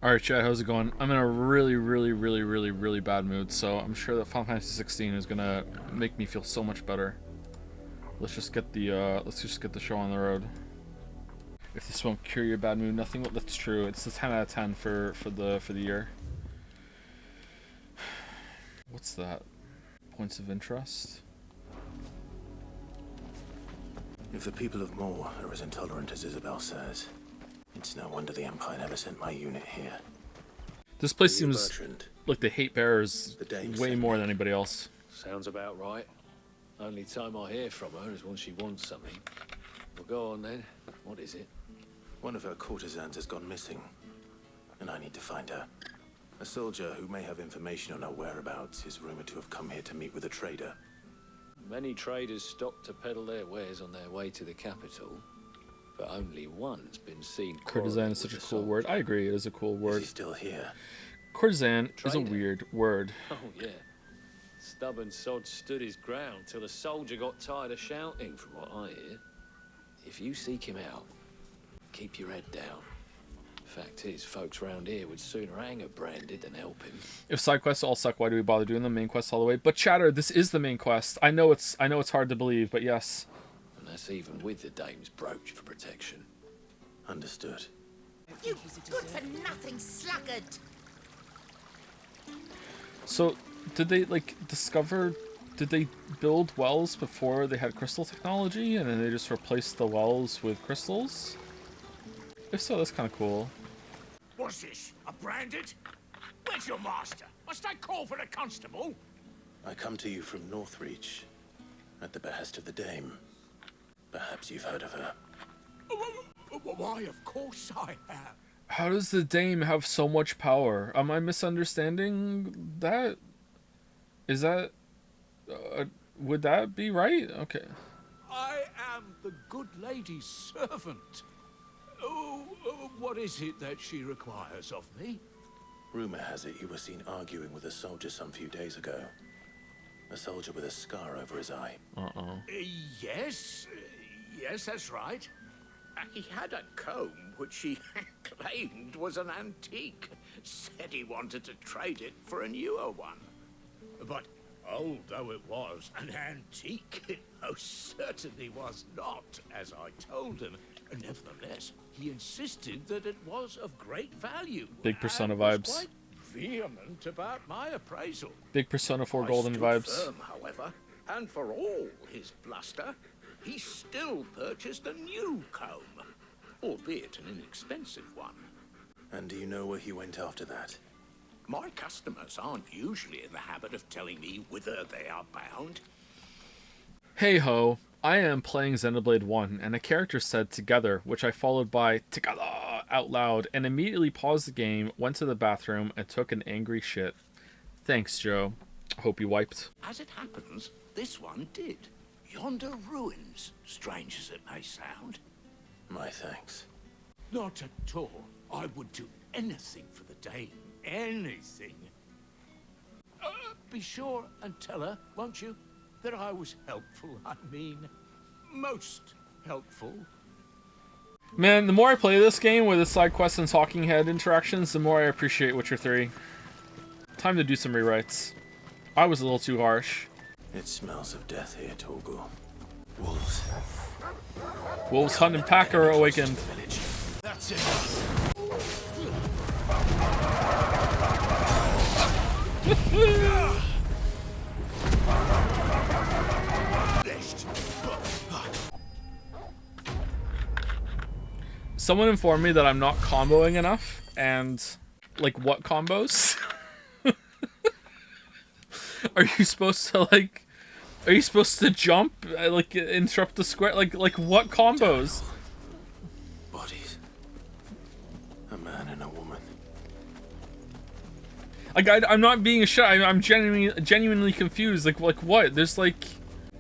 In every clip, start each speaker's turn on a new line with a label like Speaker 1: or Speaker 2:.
Speaker 1: Alright chat, how's it going? I'm in a really bad mood, so I'm sure that Final Fantasy 16 is gonna make me feel so much better. Let's just get the show on the road. If this won't cure your bad mood, nothing will. That's true. It's a 10 out of 10 for the year. What's that? Points of interest?
Speaker 2: If the people of Moor are as intolerant as Isabel says, it's no wonder the Empire never sent my unit here.
Speaker 1: This place seems like they hate bears way more than anybody else.
Speaker 3: Sounds about right. Only time I hear from her is when she wants something. Well, go on then. What is it?
Speaker 2: One of her courtesans has gone missing, and I need to find her. A soldier who may have information on her whereabouts is rumored to have come here to meet with a trader.
Speaker 3: Many traders stop to peddle their wares on their way to the capital, but only one's been seen.
Speaker 1: Courtesan is such a cool word. I agree, it is a cool word.
Speaker 2: Is he still here?
Speaker 1: Courtesan is a weird word.
Speaker 3: Oh yeah. Stubborn sod stood his ground till the soldier got tired of shouting, from what I hear. If you seek him out, keep your head down. Fact is, folks round here would sooner hang a branded than help him.
Speaker 1: If side quests all suck, why do we bother doing them? Main quests all the way. But chatter, this is the main quest. I know it's hard to believe, but yes.
Speaker 3: And that's even with the dame's brooch for protection.
Speaker 2: Understood.
Speaker 4: You good-for-nothing sluggard!
Speaker 1: So, did they, did they build wells before they had crystal technology, and then they just replaced the wells with crystals? If so, that's kind of cool.
Speaker 5: What's this? A branded? Where's your master? Must I call for the constable?
Speaker 2: I come to you from Northreach, at the behest of the Dame. Perhaps you've heard of her.
Speaker 5: Why, of course I have.
Speaker 1: How does the Dame have so much power? Am I misunderstanding that? Is that... would that be right? Okay.
Speaker 5: I am the good lady's servant. What is it that she requires of me?
Speaker 2: Rumor has it you were seen arguing with a soldier some few days ago. A soldier with a scar over his eye.
Speaker 5: Yes, that's right. He had a comb which he claimed was an antique. Said he wanted to trade it for a newer one. But old though it was, an antique it most certainly was not, as I told him. Nevertheless, he insisted that it was of great value.
Speaker 1: Big Persona
Speaker 5: and was
Speaker 1: vibes.
Speaker 5: quite vehement about my appraisal.
Speaker 1: Big Persona 4
Speaker 5: I
Speaker 1: Golden
Speaker 5: stood
Speaker 1: vibes.
Speaker 5: firm, however, and for all his bluster, he still purchased a new comb, albeit an inexpensive one.
Speaker 2: And do you know where he went after that?
Speaker 5: My customers aren't usually in the habit of telling me whither they are bound.
Speaker 1: Hey ho, I am playing Xenoblade 1, and a character said together, which I followed by together out loud, and immediately paused the game, went to the bathroom, and took an angry shit. Thanks, Joe. Hope you wiped.
Speaker 5: As it happens, this one did. Yonder ruins, strange as it may sound.
Speaker 2: My thanks.
Speaker 5: Not at all. I would do anything for the Dame. Anything. Be sure and tell her, won't you, that I was helpful. I mean, most helpful.
Speaker 1: Man, the more I play this game with its side quests and talking head interactions, the more I appreciate Witcher 3. Time to do some rewrites. I was a little too harsh.
Speaker 2: It smells of death here, Torgal. Wolves.
Speaker 1: Wolves Hunt and Pack are awakened.
Speaker 5: That's it.
Speaker 1: Someone informed me that I'm not comboing enough, and like what combos? Are you supposed to are you supposed to jump, like interrupt the square, like what combos?
Speaker 2: Bodies. A man and a woman.
Speaker 1: Like I'm not being a shit. I'm genuinely confused. Like what? There's like,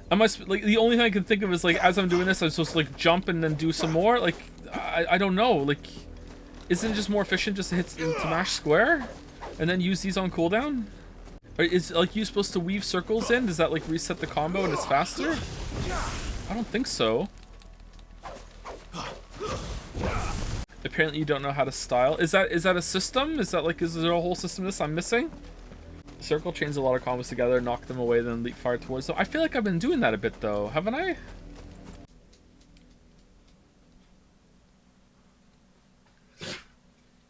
Speaker 1: I must like the only thing I can think of is like as I'm doing this, I'm supposed to like jump and then do some more. Like I don't know. Like, isn't it just more efficient just to hit to mash square, and then use these on cooldown? Or is like you supposed to weave circles in? Does that like reset the combo and it's faster? I don't think so. Apparently you don't know how to style. Is that a system? Is there a whole system of this I'm missing? Circle chains a lot of combos together, knock them away, then leap fire towards them. I feel like I've been doing that a bit though, haven't I?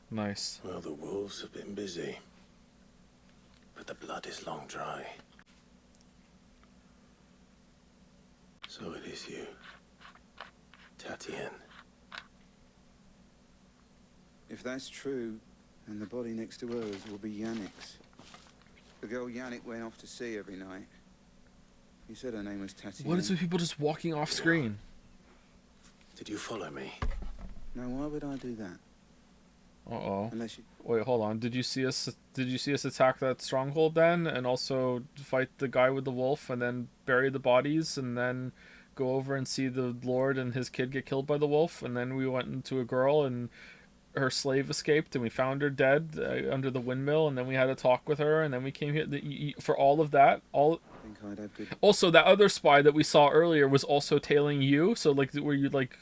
Speaker 1: Nice.
Speaker 2: Well, the wolves have been busy, but the blood is long dry. So it is you, Tatienne.
Speaker 6: If that's true, then the body next to hers will be Yannick's. The girl Yannick went off to see every night. He said her name was Tatienne.
Speaker 1: What is with people just walking off screen?
Speaker 2: Did you follow me?
Speaker 6: No, why would I do that?
Speaker 1: Uh-oh.
Speaker 6: Unless you...
Speaker 1: Wait, hold on. Did you see us attack that stronghold then, and also fight the guy with the wolf, and then bury the bodies, and then go over and see the Lord and his kid get killed by the wolf, and then we went into a girl and her slave escaped, and we found her dead under the windmill, and then we had a talk with her, and then we came here for all of that. Also, that other spy that we saw earlier was also tailing you. So like, were you like,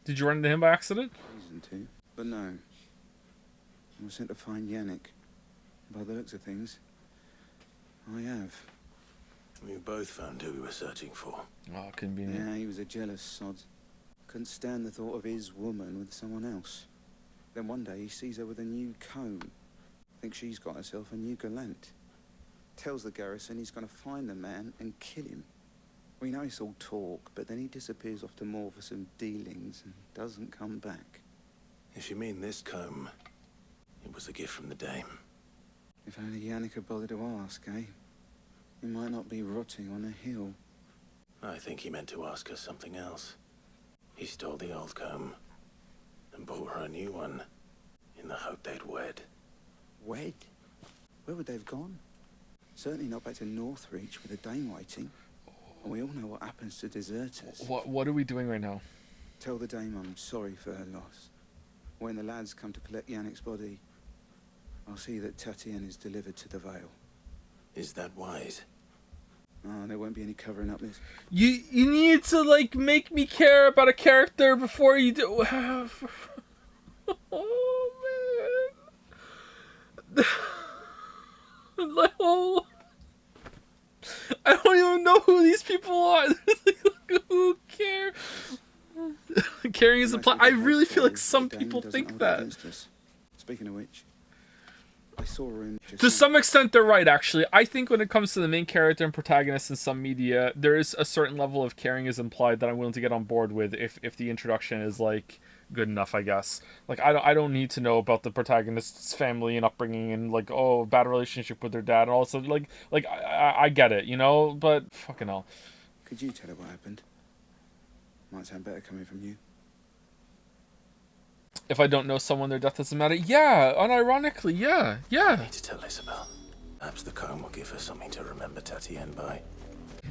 Speaker 1: did you run into him by accident?
Speaker 6: Reason to, but no. I was sent to find Yannick. By the looks of things, I have.
Speaker 2: We both found who we were searching for.
Speaker 1: Oh, convenient.
Speaker 6: Yeah, he was a jealous sod. Couldn't stand the thought of his woman with someone else. Then one day he sees her with a new comb. Thinks she's got herself a new gallant. Tells the garrison he's going to find the man and kill him. We know it's all talk, but then he disappears off to Moor for some dealings and doesn't come back.
Speaker 2: If you mean this comb, it was a gift from the dame.
Speaker 6: If only Yannick had bothered to ask, eh? He might not be rotting on a hill.
Speaker 2: I think he meant to ask her something else. He stole the old comb and bought her a new one in the hope they'd wed.
Speaker 6: Wed? Where would they have gone? Certainly not back to Northreach with a dame waiting. And we all know what happens to deserters.
Speaker 1: What are we doing right now?
Speaker 6: Tell the dame I'm sorry for her loss. When the lads come to collect Yannick's body, I'll see that Tatienne is delivered to the Vale.
Speaker 2: Is that wise?
Speaker 6: Oh, there won't be any covering up this.
Speaker 1: You need to like make me care about a character before you do. Oh man. Oh. I don't even know who these people are. Who cares? Carrying is a plot. I really feel like some people think that.
Speaker 6: Speaking of which, I saw a room.
Speaker 1: To some extent, they're right, actually. I think when it comes to the main character and protagonist in some media, there is a certain level of caring is implied that I'm willing to get on board with if the introduction is, like, good enough, I guess. Like, I don't need to know about the protagonist's family and upbringing and, like, oh, bad relationship with their dad and all that stuff. Like I get it, you know? But, fucking hell.
Speaker 6: Could you tell her what happened? Might sound better coming from you.
Speaker 1: If I don't know someone, their death doesn't matter. Yeah, unironically, yeah.
Speaker 2: I need to tell Isabel. Perhaps the comb will give her something to remember Tatienne by.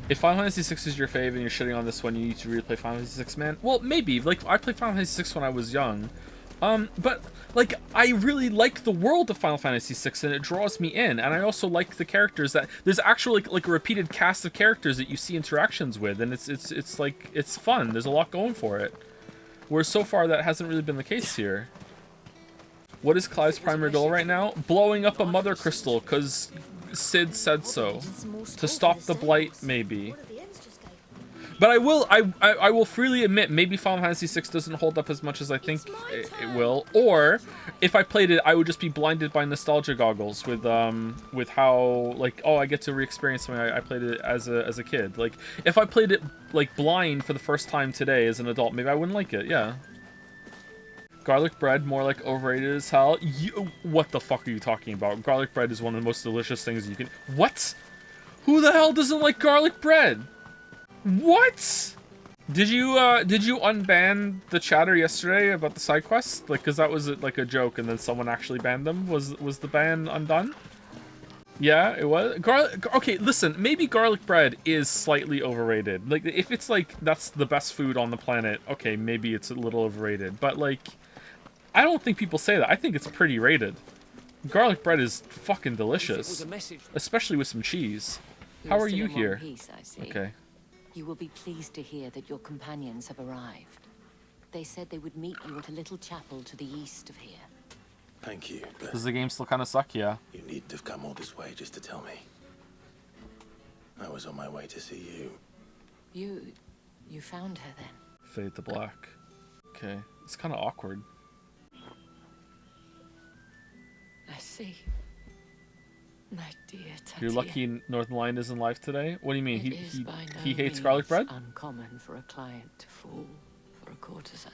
Speaker 1: If Final Fantasy VI is your fave and you're shitting on this one, you need to replay Final Fantasy VI, man. Well, maybe. Like, I played Final Fantasy VI when I was young. But, like, I really like the world of Final Fantasy VI, and it draws me in. And I also like the characters that... There's actually, like a repeated cast of characters that you see interactions with, and it's like, it's fun. There's a lot going for it. Whereas so far, that hasn't really been the case here. What is Clive's primary goal right now? Blowing up a mother crystal, because Sid said so. To stop the blight, maybe. But I will freely admit, maybe Final Fantasy VI doesn't hold up as much as I think it will. Or, if I played it, I would just be blinded by nostalgia goggles with how, like, oh, I get to re-experience something I played it as a kid. Like, if I played it, like, blind for the first time today as an adult, maybe I wouldn't like it, yeah. Garlic bread, more like overrated as hell. What the fuck are you talking about? Garlic bread is one of the most delicious things you can... What? Who the hell doesn't like garlic bread? What? Did you unban the chatter yesterday about the side quest? Like, cause that was like a joke, and then someone actually banned them. Was the ban undone? Yeah, it was. Okay, listen. Maybe garlic bread is slightly overrated. Like, if it's like that's the best food on the planet, okay, maybe it's a little overrated. But like, I don't think people say that. I think it's pretty rated. Garlic bread is fucking delicious, especially with some cheese. How are you here?
Speaker 7: Peace, I see.
Speaker 1: Okay.
Speaker 7: You will be pleased to hear that your companions have arrived. They said they would meet you at a little chapel to the east of here.
Speaker 2: Thank you, but
Speaker 1: Does the game still kind of suck? Yeah.
Speaker 2: you needn't have come all this way just to tell me. I was on my way to see you.
Speaker 7: You found her then?
Speaker 1: Fade to black. Okay. It's kind of awkward.
Speaker 7: I see. My dear Tatiana.
Speaker 1: You're lucky Northern Lion isn't live today? What do you mean?
Speaker 7: It is by no
Speaker 1: He hates
Speaker 7: means
Speaker 1: garlic bread?
Speaker 7: uncommon for a client to fall for a courtesan.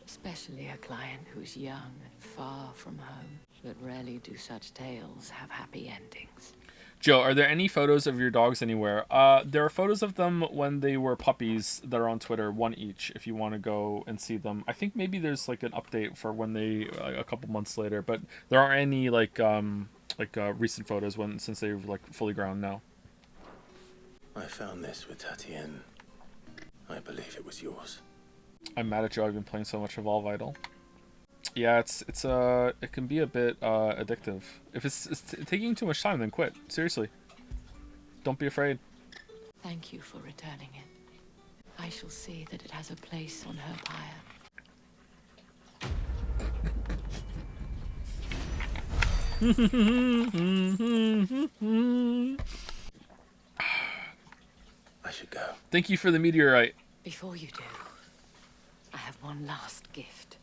Speaker 7: Especially a client who's young and far from home. But rarely do such tales have happy endings.
Speaker 1: Joe, are there any photos of your dogs anywhere? There are photos of them when they were puppies that are on Twitter, one each, if you want to go and see them. I think maybe there's like an update for when they, a couple months later, but there aren't any recent photos since they're like fully grown now.
Speaker 2: I found this with Tatienne. I believe it was yours.
Speaker 1: I'm mad at Joe. I've been playing so much Evolve Idol. Yeah, it can be a bit addictive. If it's taking too much time, then quit. Seriously. Don't be afraid.
Speaker 7: Thank you for returning it. I shall see that it has a place on her pyre.
Speaker 2: I should go.
Speaker 1: Thank you for the meteorite.
Speaker 7: Before you do, I have one last gift.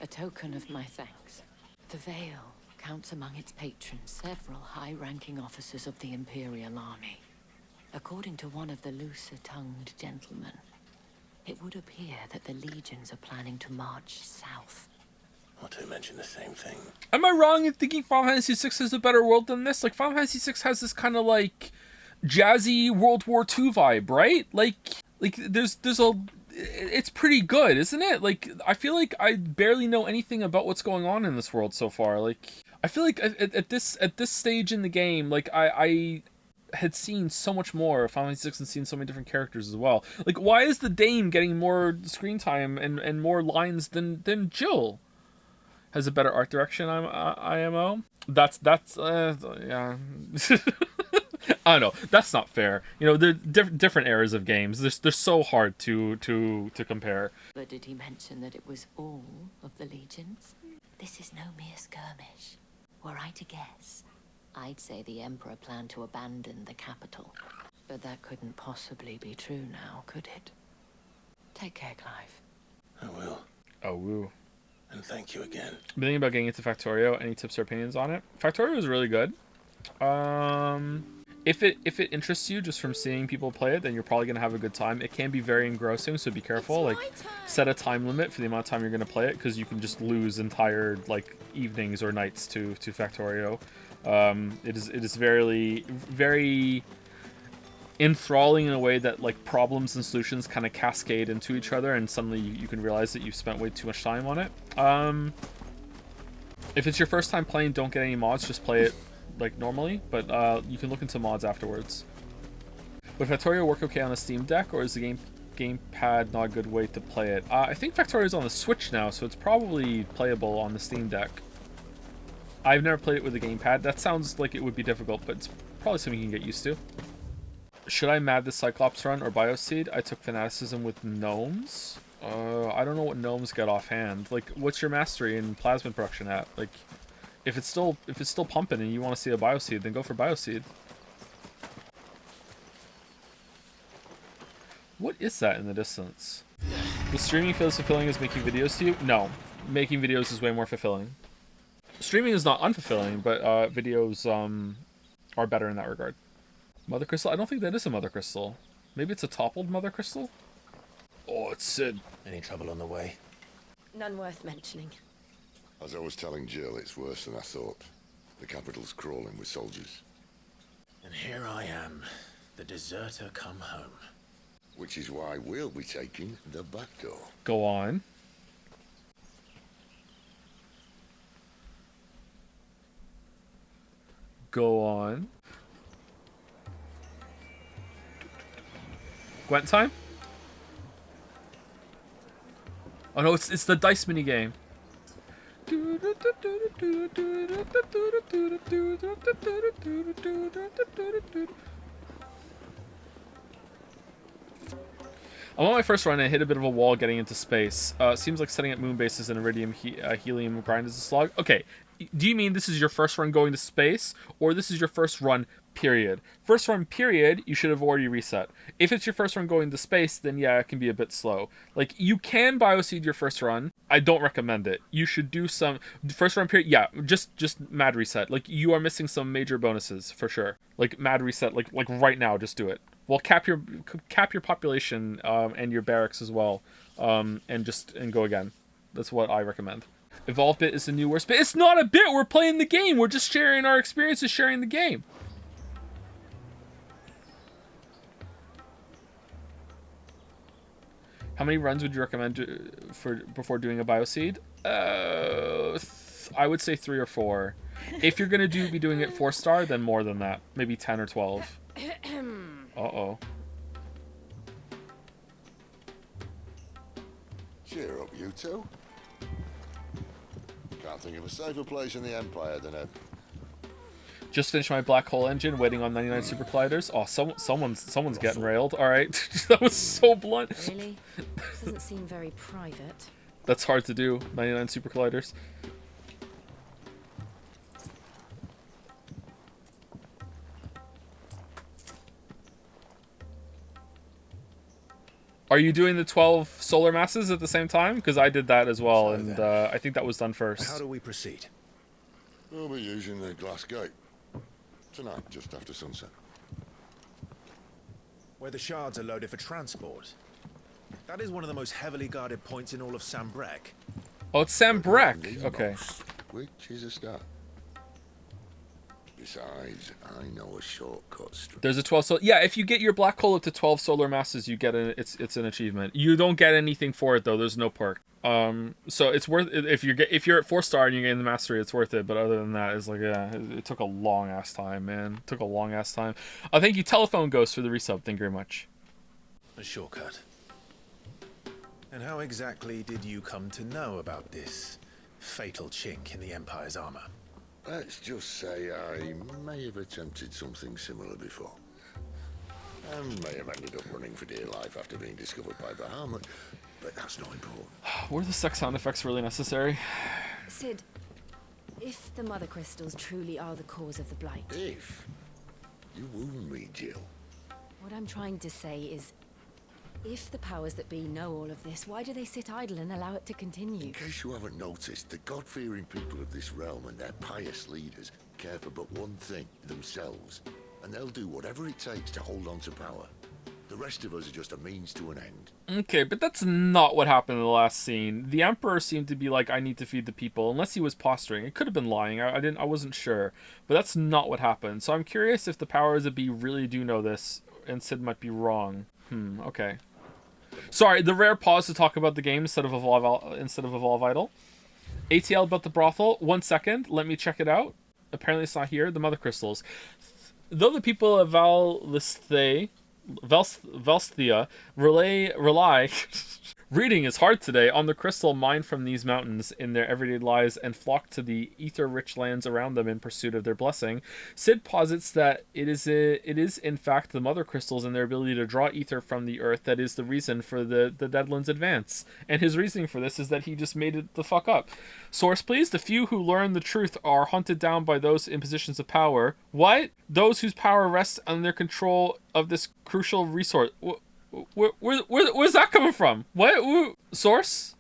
Speaker 7: A token of my thanks. The Vale counts among its patrons several high-ranking officers of the Imperial Army. According to one of the looser-tongued gentlemen, it would appear that the legions are planning to march south.
Speaker 2: Not to mention the same thing.
Speaker 1: Am I wrong in thinking Final Fantasy VI is a better world than this? Like, Final Fantasy VI has this kind of like jazzy World War II vibe, right? Like there's a, it's pretty good, isn't it? Like, I feel like I barely know anything about what's going on in this world so far. Like, I feel like at this stage in the game, like I had seen so much more of Final Fantasy VI and seen so many different characters as well. Like, why is the Dame getting more screen time and more lines than Jill? Has a better art direction, IMO. That's yeah. I don't know. That's not fair. You know, they're different eras of games. They're so hard to compare.
Speaker 7: But did he mention that it was all of the legions? This is no mere skirmish. Were I to guess, I'd say the Emperor planned to abandon the capital. But that couldn't possibly be true now, could it? Take care, Clive.
Speaker 2: I will.
Speaker 1: Oh, woo.
Speaker 2: And thank you again.
Speaker 1: I've been thinking about getting into Factorio. Any tips or opinions on it? Factorio is really good. If it interests you just from seeing people play it, then you're probably gonna have a good time. It can be very engrossing, so be careful. Like, set a time limit for the amount of time you're gonna play it, because you can just lose entire like evenings or nights to Factorio. It is very, very enthralling in a way that like problems and solutions kind of cascade into each other, and suddenly you can realize that you've spent way too much time on it. If it's your first time playing, don't get any mods, just play it like normally, but you can look into mods afterwards. Would Factorio work okay on a Steam Deck, or is the gamepad not a good way to play it? I think Factorio is on the Switch now, so it's probably playable on the Steam Deck. I've never played it with a gamepad. That sounds like it would be difficult, but it's probably something you can get used to. Should I mad the Cyclops run or Bioseed? I took Fanaticism with Gnomes. I don't know what Gnomes get offhand. Like, what's your mastery in Plasmid production at? Like, if it's still pumping and you want to see a Bioseed, then go for Bioseed. What is that in the distance? Does streaming feel as fulfilling as making videos to you? No. Making videos is way more fulfilling. Streaming is not unfulfilling, but videos are better in that regard. Mother Crystal? I don't think that is a Mother Crystal. Maybe it's a toppled Mother Crystal? Oh, it's Sid.
Speaker 2: Any trouble on the way?
Speaker 8: None worth mentioning.
Speaker 9: As I was telling Jill, it's worse than I thought. The capital's crawling with soldiers.
Speaker 2: And here I am, the deserter come home.
Speaker 9: Which is why we'll be taking the back door.
Speaker 1: Go on. Go on. Gwent time? Oh no, it's the dice mini game. I'm on my first run and I hit a bit of a wall getting into space. Seems like setting up moon bases and iridium helium grind is a slog. Okay, do you mean this is your first run going to space, or this is your first run, period? First run, period, you should have already reset. If it's your first run going to space, then yeah, it can be a bit slow. Like, you can bioseed your first run. I don't recommend it. You should do some... First run, period, yeah, just mad reset. Like, you are missing some major bonuses, for sure. Like, mad reset, like right now, just do it. Well, cap your population and your barracks as well, and go again. That's what I recommend. Evolve bit is the new worst bit. It's not a bit. We're playing the game. We're just sharing our experiences, sharing the game. How many runs would you recommend before doing a bioseed? I would say 3 or 4. If you're gonna be doing it 4-star, then more than that. Maybe 10 or 12. Uh-oh.
Speaker 9: Cheer up, you two. Can't think of a safer place in the Empire than a...
Speaker 1: Just finished my black hole engine, waiting on 99 super colliders. Oh, someone's getting railed. All right, that was so blunt.
Speaker 8: Really? Doesn't seem very private.
Speaker 1: That's hard to do. 99 super colliders. Are you doing the 12 solar masses at the same time? Because I did that as well,
Speaker 2: So
Speaker 1: and
Speaker 2: then,
Speaker 1: I think that was done first.
Speaker 2: How do we proceed?
Speaker 9: We'll be using the glass gate. Tonight, just after sunset.
Speaker 2: Where the shards are loaded for transport. That is one of the most heavily guarded points in all of Sambrek.
Speaker 1: Oh, it's Sambrek. Okay.
Speaker 9: Which is a start. Besides, I know a shortcut.
Speaker 1: There's a 12 yeah, if you get your black hole up to 12 solar masses, you get it's an achievement. You don't get anything for it though. There's no perk. So it's worth it if you're at 4-star and you're getting the mastery, it's worth it. But other than that, it's like, yeah, it took a long ass time, man. It took a long ass time. Thank you, Telephone Ghost, for the resub. Thank you very much.
Speaker 2: A shortcut. And how exactly did you come to know about this fatal chink in the Empire's armor?
Speaker 9: Let's just say I may have attempted something similar before. And may have ended up running for dear life after being discovered by Bahamut, but that's not important.
Speaker 1: Were the sex sound effects really necessary?
Speaker 8: Sid, if the mother crystals truly are the cause of the blight...
Speaker 9: If? You wound me, Jill.
Speaker 8: What I'm trying to say is, if the powers that be know all of this, why do they sit idle and allow it to continue?
Speaker 9: In case you haven't noticed, the God-fearing people of this realm and their pious leaders care for but one thing, themselves. And they'll do whatever it takes to hold on to power. The rest of us are just a means to an end.
Speaker 1: Okay, but that's not what happened in the last scene. The Emperor seemed to be like, I need to feed the people, unless he was posturing. It could have been lying. I wasn't sure. But that's not what happened. So I'm curious if the powers that be really do know this, and Sid might be wrong. Okay. Sorry, the rare pause to talk about the game instead of Evolve Idol. ATL about the brothel. 1 second. Let me check it out. Apparently it's not here. The mother crystals. Though the people of Valsthea rely reading is hard today on the crystal mined from these mountains in their everyday lives and flock to the ether-rich lands around them in pursuit of their blessing, Sid posits that it is in fact the mother crystals and their ability to draw ether from the earth that is the reason for the Deadlands advance. And his reasoning for this is that he just made it the fuck up. Source, please. The few who learn the truth are hunted down by those in positions of power. What? Those whose power rests on their control of this crucial resource. Where's that coming from? What? Source?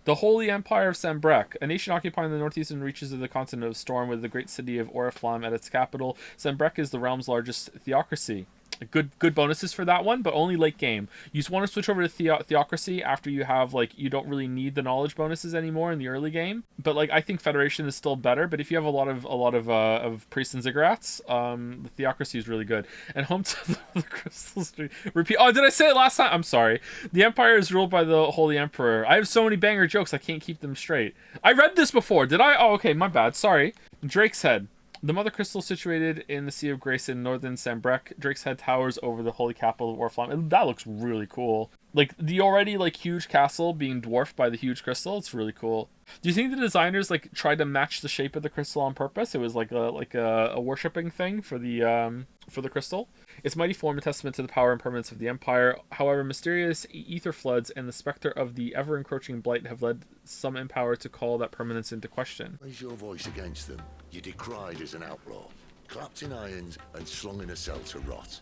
Speaker 1: The Holy Empire of Sambrek, a nation occupying the northeastern reaches of the continent of Storm with the great city of Oriflamme at its capital. Sambrek is the realm's largest theocracy. Good bonuses for that one, but only late game. You just want to switch over to theocracy after you have, like, you don't really need the knowledge bonuses anymore in the early game. But like, I think Federation is still better. But if you have a lot of priests and ziggurats, the theocracy is really good. And home to the crystal street. Repeat. Oh, did I say it last time? I'm sorry. The Empire is ruled by the Holy Emperor. I have so many banger jokes I can't keep them straight. I read this before. Did I? Oh, okay. My bad. Sorry. Drake's Head. The Mother Crystal situated in the Sea of Grace in northern Sambrek. Drake's Head towers over the holy capital of Oriflamme. That looks really cool. Like, the already, like, huge castle being dwarfed by the huge crystal. It's really cool. Do you think the designers, like, tried to match the shape of the crystal on purpose? It was like a worshipping thing for the for the crystal. Its mighty form, a testament to the power and permanence of the Empire. However, mysterious ether floods and the specter of the ever-encroaching blight have led some in power to call that permanence into question.
Speaker 9: Raise your voice against them. You're decried as an outlaw, clapped in irons and slung in a cell to rot.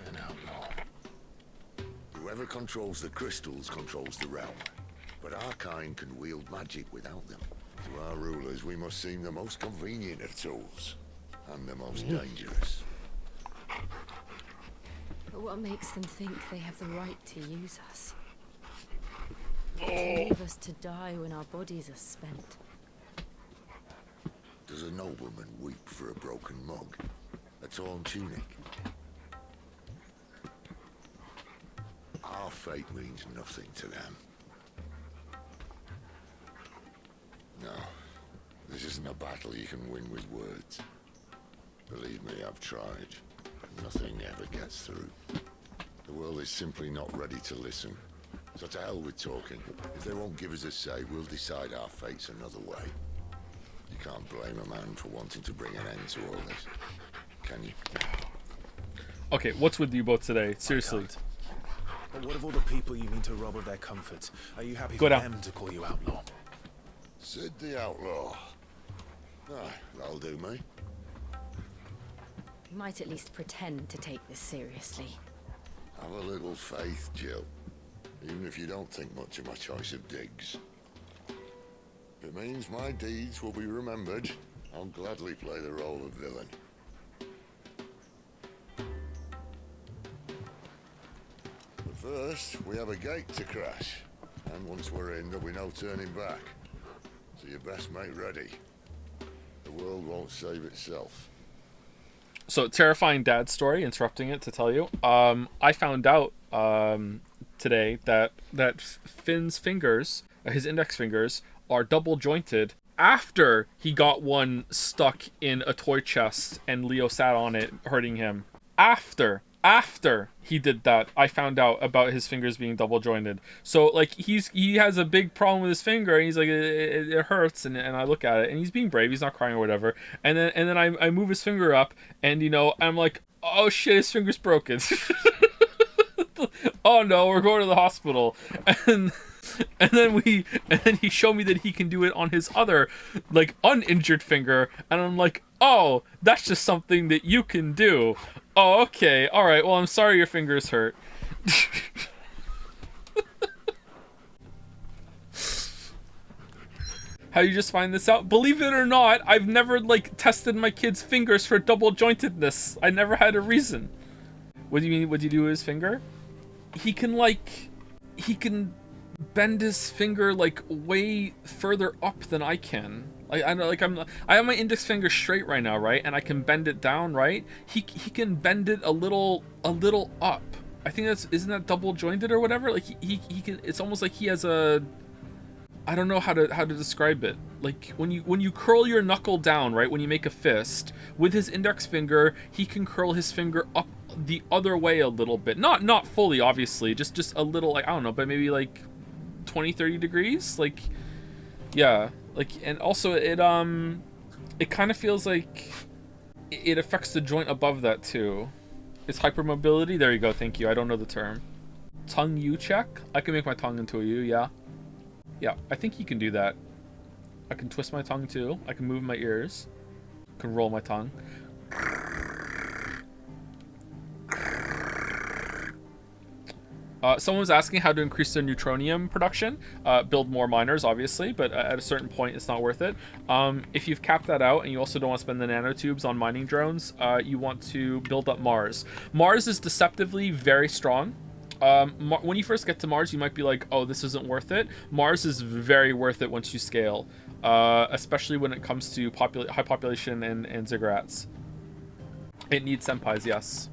Speaker 2: An outlaw.
Speaker 9: Whoever controls the crystals controls the realm. But our kind can wield magic without them. To our rulers, we must seem the most convenient of tools. And the most dangerous.
Speaker 8: But what makes them think they have the right to use us? To leave us to die when our bodies are spent.
Speaker 9: Does a nobleman weep for a broken mug? A torn tunic? Our fate means nothing to them. No, this isn't a battle you can win with words. Believe me, I've tried. Nothing ever gets through. The world is simply not ready to listen. So to hell with talking. If they won't give us a say, we'll decide our fates another way. You can't blame a man for wanting to bring an end to all this, can you?
Speaker 1: Okay, what's with you both today? Seriously.
Speaker 2: But what of all the people you mean to rob of their comforts? Are you happy
Speaker 1: Go
Speaker 2: for
Speaker 1: down.
Speaker 2: them to call you outlaw?
Speaker 9: Sid the Outlaw. Ah, that'll do me.
Speaker 8: We might at least pretend to take this seriously.
Speaker 9: Have a little faith, Jill. Even if you don't think much of my choice of digs. If it means my deeds will be remembered, I'll gladly play the role of villain. But first, we have a gate to crash. And once we're in, there'll be no turning back. So you best make ready. The world won't save itself.
Speaker 1: So, terrifying dad story, interrupting it to tell you. I found out today that Finn's fingers, his index fingers, are double jointed after he got one stuck in a toy chest and Leo sat on it, hurting him. After he did that, I found out about his fingers being double jointed. So like he has a big problem with his finger, and he's like it hurts, and I look at it, and he's being brave, he's not crying or whatever. And then I move his finger up, and I'm like, oh shit, his finger's broken. Oh no, we're going to the hospital. And then he showed me that he can do it on his other, like, uninjured finger, and I'm like, oh, that's just something that you can do. Oh, okay, all right. Well, I'm sorry your fingers hurt. How do you just find this out? Believe it or not, I've never like tested my kid's fingers for double jointedness. I never had a reason. What do you mean? What do you do with his finger? He can bend his finger like way further up than I can. I have my index finger straight right now, right? And I can bend it down, right? He can bend it a little up. I think isn't that double jointed or whatever? Like he can. It's almost like he has a. I don't know how to describe it. Like when you curl your knuckle down, right? When you make a fist with his index finger, he can curl his finger up the other way a little bit. Not fully, obviously. Just a little, like, I don't know, but maybe like 20-30 degrees. Like, yeah. Like, and also it kind of feels like it affects the joint above that too. It's hypermobility. There you go. Thank you. I don't know the term. Tongue U check. I can make my tongue into a U. Yeah. Yeah. I think you can do that. I can twist my tongue too. I can move my ears. I can roll my tongue. Someone was asking how to increase their neutronium production. Build more miners, obviously, but at a certain point, it's not worth it. If you've capped that out and you also don't want to spend the nanotubes on mining drones, you want to build up Mars. Mars is deceptively very strong. When you first get to Mars, you might be like, oh, this isn't worth it. Mars is very worth it once you scale, especially when it comes to high population and ziggurats. It needs senpais, yes.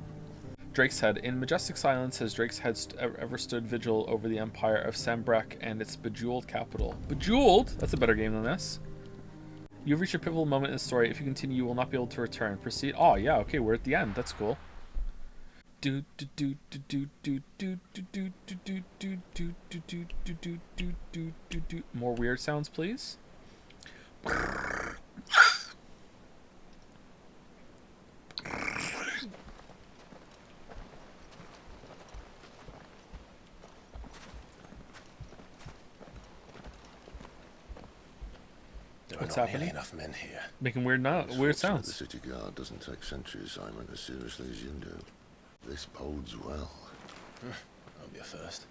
Speaker 1: Drake's Head. In majestic silence has Drake's Head ever stood vigil over the empire of Sambrek and its bejeweled capital. Bejeweled? That's a better game than this. You've reached a pivotal moment in the story. If you continue, you will not be able to return. Proceed. Oh, yeah, okay, we're at the end. That's cool. More weird sounds, please.
Speaker 2: There
Speaker 1: What's
Speaker 2: are not
Speaker 1: happening?
Speaker 2: nearly enough men here.
Speaker 1: Making weird
Speaker 9: The
Speaker 1: sounds.
Speaker 9: city guard doesn't take sentry assignment as seriously as you do. This bodes well.
Speaker 2: I'll be a first.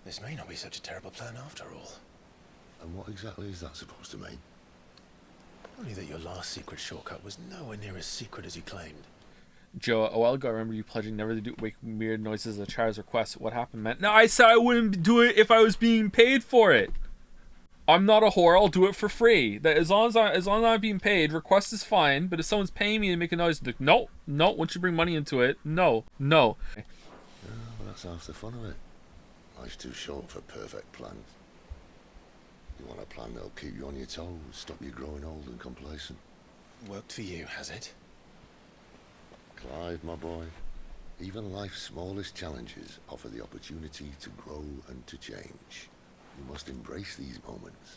Speaker 2: This may not be such a terrible plan after all.
Speaker 9: And what exactly is that supposed to mean?
Speaker 2: Only that your last secret shortcut was nowhere near as secret as you claimed.
Speaker 1: Joe, a while ago I remember you pledging never to do make weird noises at Char's request. What happened, man? No, I said I wouldn't do it if I was being paid for it. I'm not a whore. I'll do it for free. That as long as I'm being paid, request is fine. But if someone's paying me to make a noise, like, no. Once you bring money into it, no.
Speaker 9: Yeah, well, that's half the fun of it. Life's too short for perfect plans. You want a plan that'll keep you on your toes, stop you growing old and complacent.
Speaker 2: Worked for you, has it?
Speaker 9: Clive, my boy, even life's smallest challenges offer the opportunity to grow and to change. You must embrace these moments.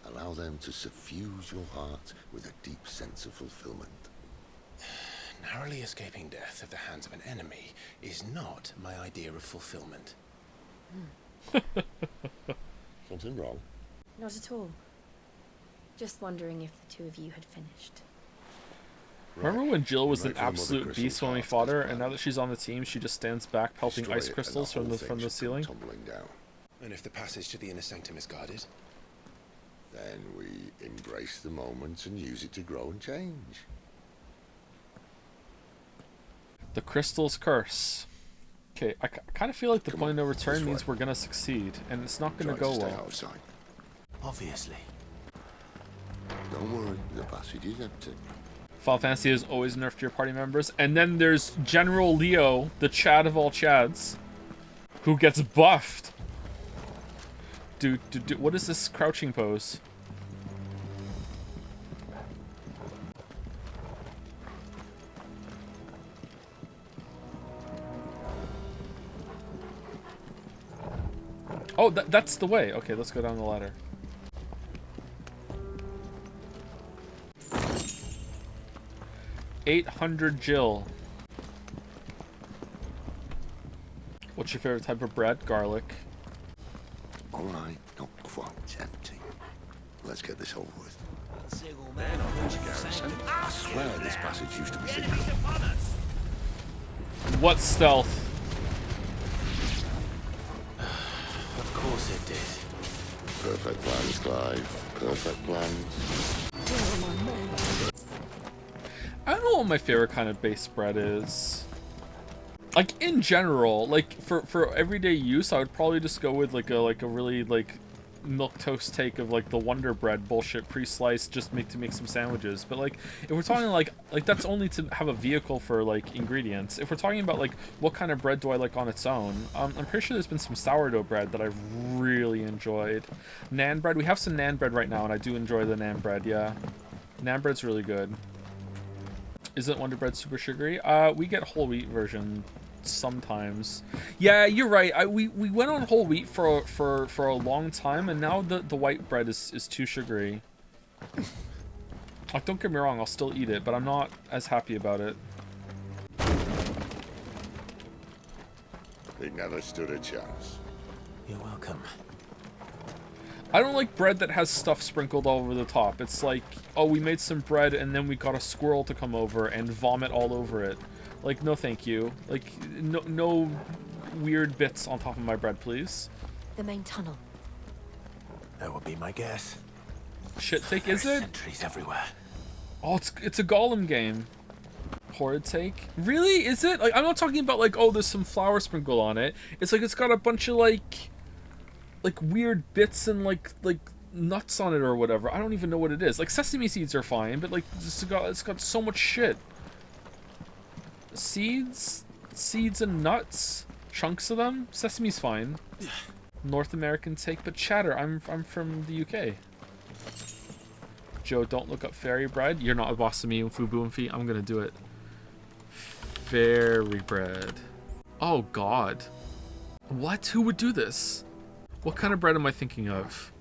Speaker 9: Allow them to suffuse your heart with a deep sense of fulfillment.
Speaker 2: Narrowly escaping death at the hands of an enemy is not my idea of fulfillment.
Speaker 9: Something wrong?
Speaker 8: Not at all. Just wondering if the two of you had finished.
Speaker 1: Remember when Jill was an
Speaker 9: Right from the mother
Speaker 1: absolute
Speaker 9: crystal
Speaker 1: beast when we
Speaker 9: cast
Speaker 1: fought
Speaker 9: this
Speaker 1: her,
Speaker 9: plan.
Speaker 1: and now that she's on the team, she just stands back pelting
Speaker 9: Destroy
Speaker 1: ice
Speaker 9: it and
Speaker 1: crystals
Speaker 9: whole
Speaker 1: from
Speaker 9: thing
Speaker 1: the
Speaker 9: should come
Speaker 1: ceiling?
Speaker 9: tumbling down.
Speaker 2: And if the passage to the inner sanctum is guarded?
Speaker 9: Then we embrace the moment and use it to grow and change.
Speaker 1: The crystal's curse. Okay, I kind of feel like the
Speaker 9: Come
Speaker 1: point
Speaker 9: on,
Speaker 1: of no return
Speaker 9: this
Speaker 1: means
Speaker 9: way.
Speaker 1: we're gonna succeed, and it's not gonna
Speaker 9: Try
Speaker 1: go
Speaker 9: to stay
Speaker 1: well.
Speaker 9: out of sight.
Speaker 2: Obviously.
Speaker 9: Don't worry, the passage is empty.
Speaker 1: Final Fantasy has always nerfed your party members, and then there's General Leo, the Chad of all Chads, who gets buffed. Dude, what is this crouching pose? Oh, that's the way. Okay, let's go down the ladder. $800 Jill. What's your favorite type of bread? Garlic.
Speaker 9: All right, not quite empty. Let's get this over with. I swear this passage used to be secret.
Speaker 1: What stealth?
Speaker 2: Of course it did.
Speaker 9: Perfect plans, Clive. Perfect plans.
Speaker 1: I don't know what my favorite kind of base bread is. Like in general, like for everyday use, I would probably just go with like a really like milk toast take of like the Wonder Bread bullshit pre-sliced just to make some sandwiches. But like if we're talking like that's only to have a vehicle for like ingredients. If we're talking about like what kind of bread do I like on its own, I'm pretty sure there's been some sourdough bread that I've really enjoyed. Naan bread, we have some naan bread right now, and I do enjoy the naan bread. Yeah, naan bread's really good. Isn't Wonder Bread super sugary? We get whole wheat version sometimes. Yeah, you're right. We went on whole wheat for a long time, and now the white bread is too sugary. Like, don't get me wrong, I'll still eat it, but I'm not as happy about it.
Speaker 9: They never stood a chance.
Speaker 2: You're welcome.
Speaker 1: I don't like bread that has stuff sprinkled all over the top. It's like, oh, we made some bread and then we got a squirrel to come over and vomit all over it. Like, no thank you. Like, no weird bits on top of my bread, please.
Speaker 7: The main tunnel.
Speaker 2: That would be my guess.
Speaker 1: Shit take, is
Speaker 2: There are
Speaker 1: it?
Speaker 2: sentries everywhere.
Speaker 1: Oh, it's a Golem game. Horrid take. Really? Is it? Like, I'm not talking about like, oh, there's some flour sprinkled on it. It's like it's got a bunch of like weird bits and like nuts on it or whatever. I don't even know what it is. Like sesame seeds are fine, but like it's got so much shit. Seeds and nuts, chunks of them. Sesame's fine. North American take, but chatter. I'm from the UK. Joe, don't look up fairy bread. You're not a boss to me, Fubu and Feet. I'm gonna do it. Fairy bread. Oh God. What? Who would do this? What kind of bread am I thinking of?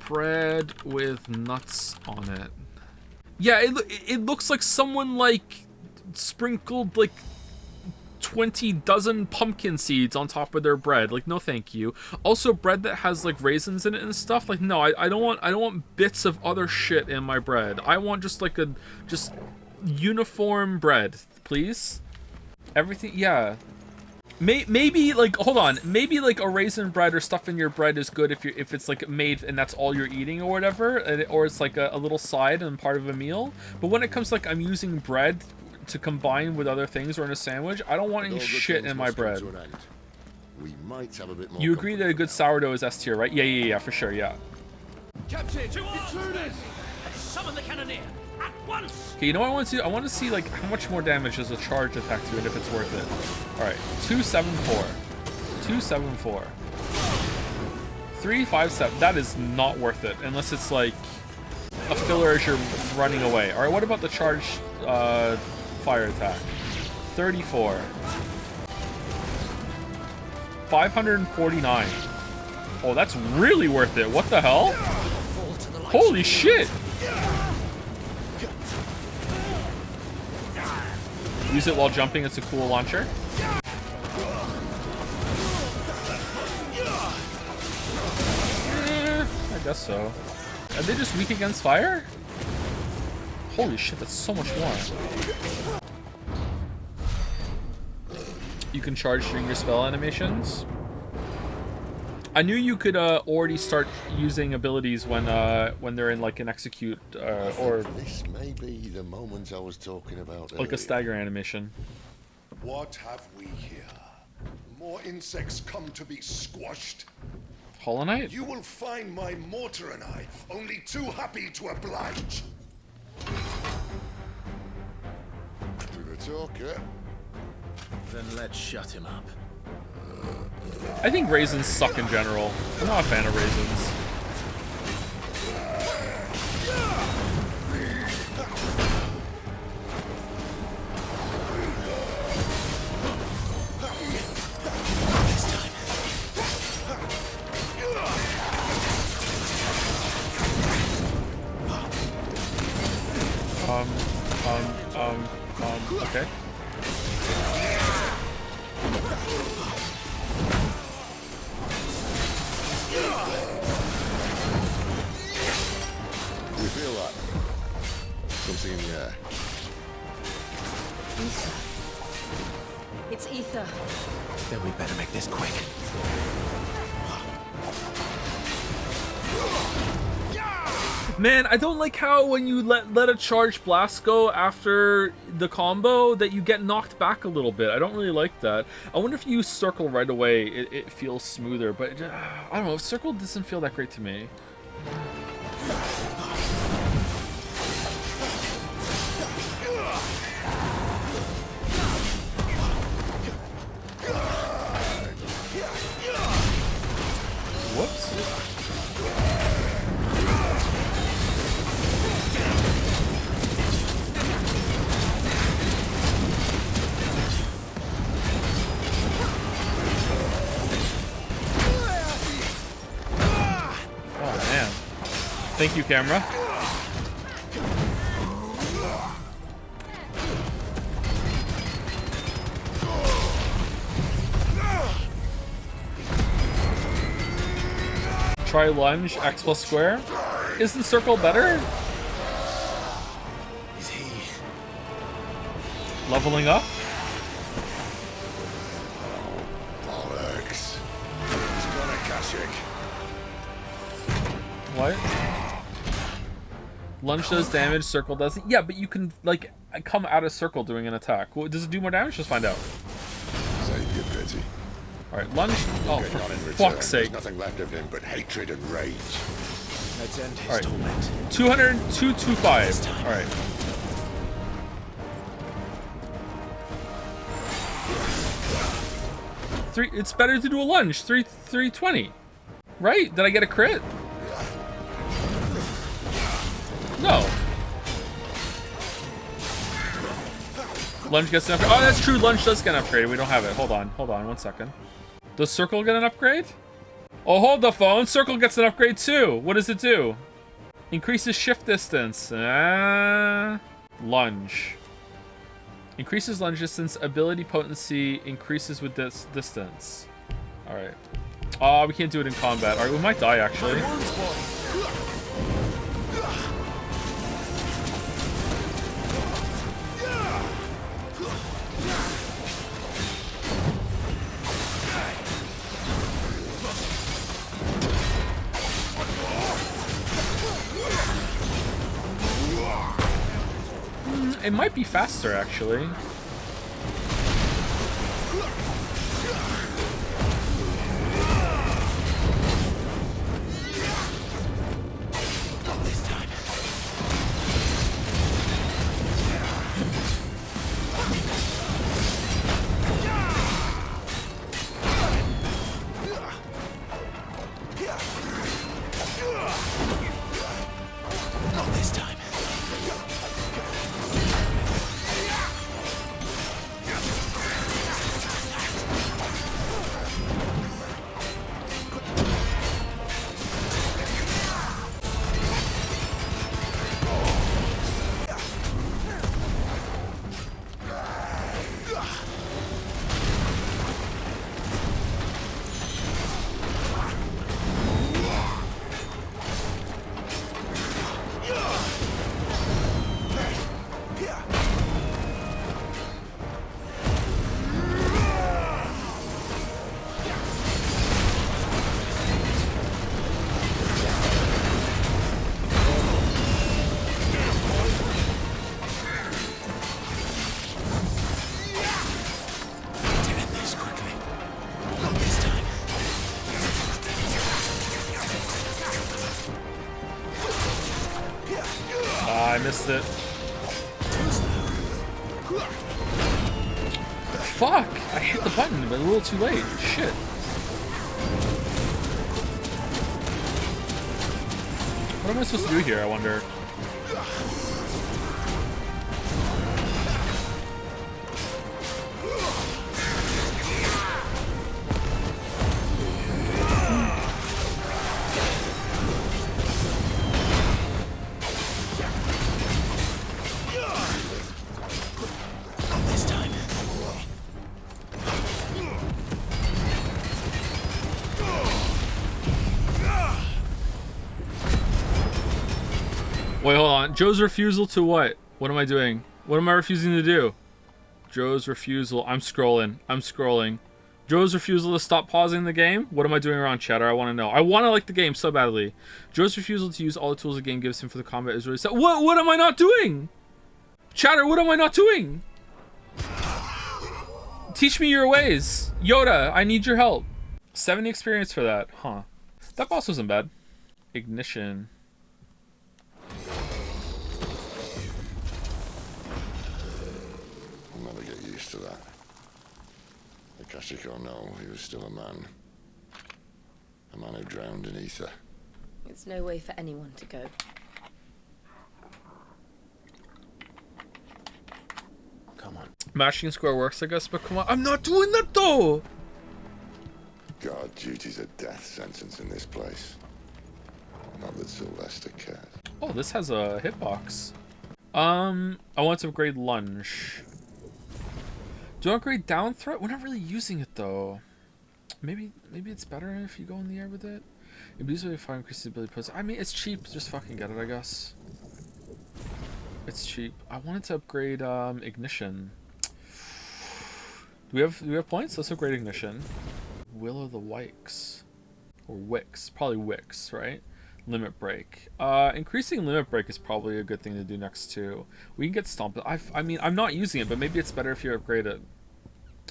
Speaker 1: Bread with nuts on it. Yeah, it looks like someone like sprinkled like 20 dozen pumpkin seeds on top of their bread. Like, no thank you. Also, bread that has like raisins in it and stuff. Like, no, I don't want bits of other shit in my bread. I want just like just uniform bread, please. Everything, yeah. Maybe like, hold on, maybe like a raisin bread or stuff in your bread is good if it's like made and that's all you're eating or whatever, or it's like a little side and part of a meal. But when it comes to, like, I'm using bread to combine with other things or in a sandwich, I don't want any shit in my bread.
Speaker 9: We might have a bit more.
Speaker 1: You agree that a good sourdough is S tier, right? Yeah, for sure, yeah.
Speaker 3: Captain, intruders! Summon the cannoneer at once!
Speaker 1: Okay, you know what I want to do? I want to see like how much more damage does a charge attack do and if it's worth it. Alright, 274. 274. 357. That is not worth it unless it's like a filler as you're running away. Alright, what about the charge fire attack? 34. 549. Oh, that's really worth it. What the hell? Holy shit! Use it while jumping. It's a cool launcher. I guess so. Are they just weak against fire? Holy shit, that's so much more. You can charge during your spell animations. I knew you could already start using abilities when they're in like an execute or
Speaker 9: This may be the moment I was talking about
Speaker 1: like
Speaker 9: earlier.
Speaker 1: a stagger animation.
Speaker 10: What have we here? More insects come to be squashed?
Speaker 1: Hollow Knight?
Speaker 10: You will find my mortar and I only too happy to oblige.
Speaker 9: To the talker.
Speaker 2: Then let's shut him up.
Speaker 1: I think raisins suck in general. I'm not a fan of raisins. Okay.
Speaker 9: Do you feel that? Something in the air.
Speaker 8: Ether. It's ether.
Speaker 2: Then we better make this quick.
Speaker 1: Man, I don't like how when you let a charge blast go after the combo that you get knocked back a little bit. I don't really like that. I wonder if you circle right away, it feels smoother, but I don't know. Circle doesn't feel that great to me. Whoops. Oh man. Thank you, camera. Try lunge, X plus square. Isn't circle better?
Speaker 2: Is he?
Speaker 1: Leveling up?
Speaker 9: Bollocks. He's got a Kashyyyk.
Speaker 1: What? Lunge does damage, circle doesn't. Yeah, but you can like come out of circle doing an attack. Well, does it do more damage? Just find out.
Speaker 9: Save your pity.
Speaker 1: Alright, lunge. Oh,
Speaker 9: Get
Speaker 1: for
Speaker 9: on in return.
Speaker 1: fuck's sake.
Speaker 9: There's nothing left of him but hatred and rage.
Speaker 2: Let's end his
Speaker 1: Alright.
Speaker 2: torment.
Speaker 1: 225. Alright. It's better to do a lunge. 320. Right? Did I get a crit? No. Lunge gets an upgrade. Oh, that's true. Lunge does get an upgrade. We don't have it. Hold on 1 second. Does circle get an upgrade? Oh, hold the phone. Circle gets an upgrade too. What does it do? Increases shift distance. Lunge. Increases lunge distance. Ability potency increases with this distance. All right. Oh, we can't do it in combat. All right, we might die actually. It might be faster, actually. I missed it. Fuck! I hit the button, but a little too late. Shit. What am I supposed to do here, I wonder? Wait, hold on. Joe's refusal to what? What am I doing? What am I refusing to do? Joe's refusal. I'm scrolling. Joe's refusal to stop pausing the game? What am I doing around, chatter? I want to know. I want to like the game so badly. Joe's refusal to use all the tools the game gives him for the combat is really sad. What am I not doing? Chatter, what am I not doing? Teach me your ways. Yoda, I need your help. 70 experience for that. Huh. That boss wasn't bad. Ignition.
Speaker 9: I'll never get used to that. Akashic or no, he was still a man. A man who drowned in ether.
Speaker 8: It's no way for anyone to go.
Speaker 2: Come on.
Speaker 1: Mashing square works, I guess, but come on. I'm not doing that, though!
Speaker 9: Guard duty's a death sentence in this place. Not that Sylvester cares.
Speaker 1: Oh, this has a hitbox. I want to upgrade lunge. Do I upgrade down threat? We're not really using it though. Maybe it's better if you go in the air with it. Abuse of fire increases ability post. I mean, it's cheap. Just fucking get it, I guess. It's cheap. I wanted to upgrade ignition. Do we have points? Let's upgrade ignition. Will of the Wicks, or Wicks? Probably Wicks, right? Limit break. Increasing limit break is probably a good thing to do next too. We can get stomped. I mean, I'm not using it, but maybe it's better if you upgrade it.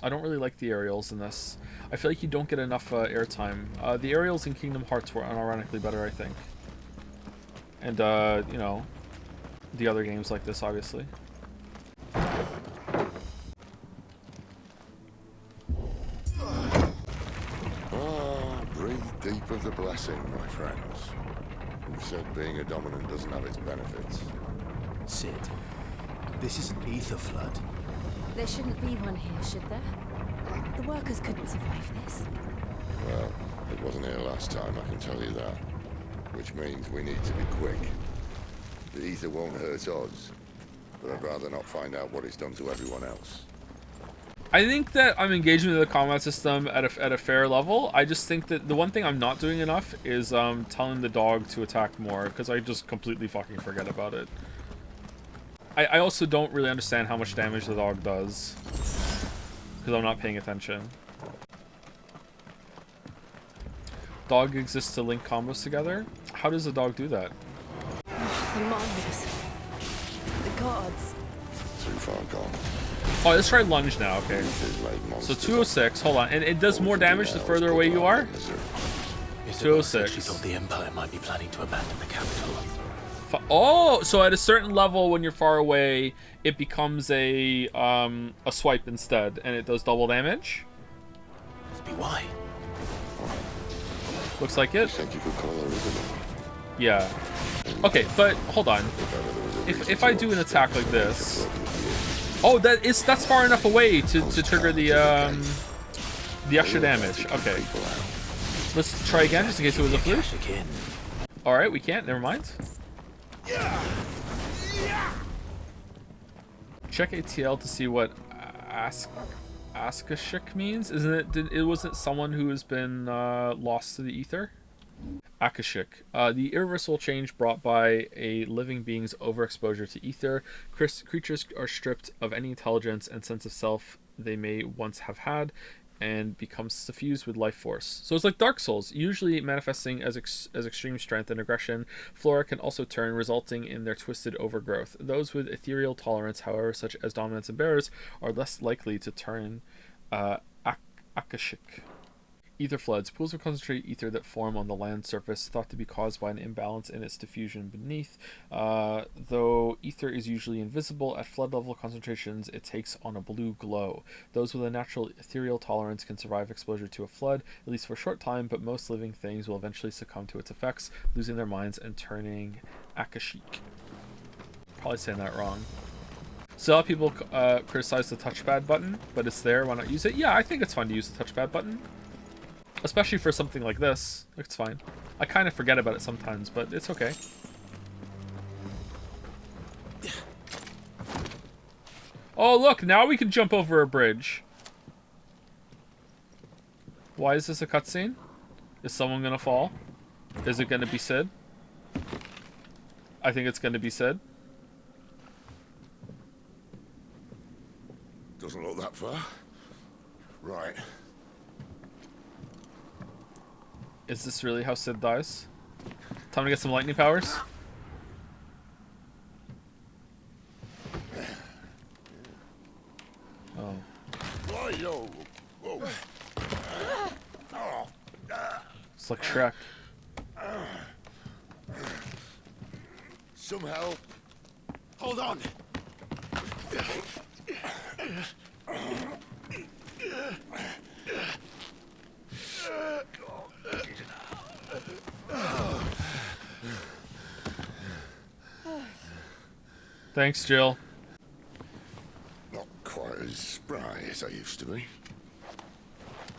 Speaker 1: I don't really like the aerials in this. I feel like you don't get enough airtime. The aerials in Kingdom Hearts were unironically better, I think. And you know, the other games like this, obviously.
Speaker 9: Breathe deep of the blessing, my friends. Who said being a dominant doesn't have its benefits?
Speaker 2: Sid, this is an ether flood.
Speaker 8: There shouldn't be one here, should there? The workers couldn't survive this.
Speaker 9: Well, it wasn't here last time, I can tell you that. Which means we need to be quick. The ether won't hurt us, but I'd rather not find out what it's done to everyone else.
Speaker 1: I think that I'm engaging with the combat system at a fair level. I just think that the one thing I'm not doing enough is telling the dog to attack more, because I just completely fucking forget about it. I also don't really understand how much damage the dog does, because I'm not paying attention. Dog exists to link combos together? How does the dog do that?
Speaker 8: The monsters. The gods.
Speaker 9: Too far gone.
Speaker 1: Oh, let's try lunge now, okay. So 206, hold on. And it does more damage the further away you are? 206.
Speaker 2: She thought the Empire might be planning to abandon the capital.
Speaker 1: Oh, so at a certain level when you're far away, it becomes a swipe instead, and it does double damage?
Speaker 2: Must be why.
Speaker 1: Looks like it.
Speaker 9: Thank you for calling, isn't it?
Speaker 1: Yeah. Okay, but hold on. If I do an attack like this, oh, that's far enough away to trigger the extra damage. Okay. Let's try again just in case it was a fluke. All right, we can't. Never mind. Check ATL to see what Akashic means. Isn't it? It wasn't someone who has been lost to the ether. Akashic, the irreversible change brought by a living being's overexposure to ether. Creatures are stripped of any intelligence and sense of self they may once have had, and become suffused with life force. So it's like Dark Souls, usually manifesting as extreme strength and aggression. Flora can also turn, resulting in their twisted overgrowth. Those with ethereal tolerance, however, such as dominance and bearers, are less likely to turn Akashic. Ether floods, pools of concentrated ether that form on the land surface, thought to be caused by an imbalance in its diffusion beneath. Though ether is usually invisible, at flood level concentrations it takes on a blue glow. Those with a natural ethereal tolerance can survive exposure to a flood, at least for a short time, but most living things will eventually succumb to its effects, losing their minds and turning Akashic. Probably saying that wrong. So a lot of people criticize the touchpad button, but it's there, why not use it? Yeah, I think it's fun to use the touchpad button. Especially for something like this. It's fine. I kind of forget about it sometimes, but it's okay. Oh, look! Now we can jump over a bridge. Why is this a cutscene? Is someone gonna fall? Is it gonna be Sid? I think it's gonna be Sid.
Speaker 9: Doesn't look that far. Right.
Speaker 1: Is this really how Sid dies? Time to get some lightning powers? Oh. It's like Shrek.
Speaker 9: Some help. Hold on.
Speaker 1: Thanks, Jill.
Speaker 9: Not quite as spry as I used to be.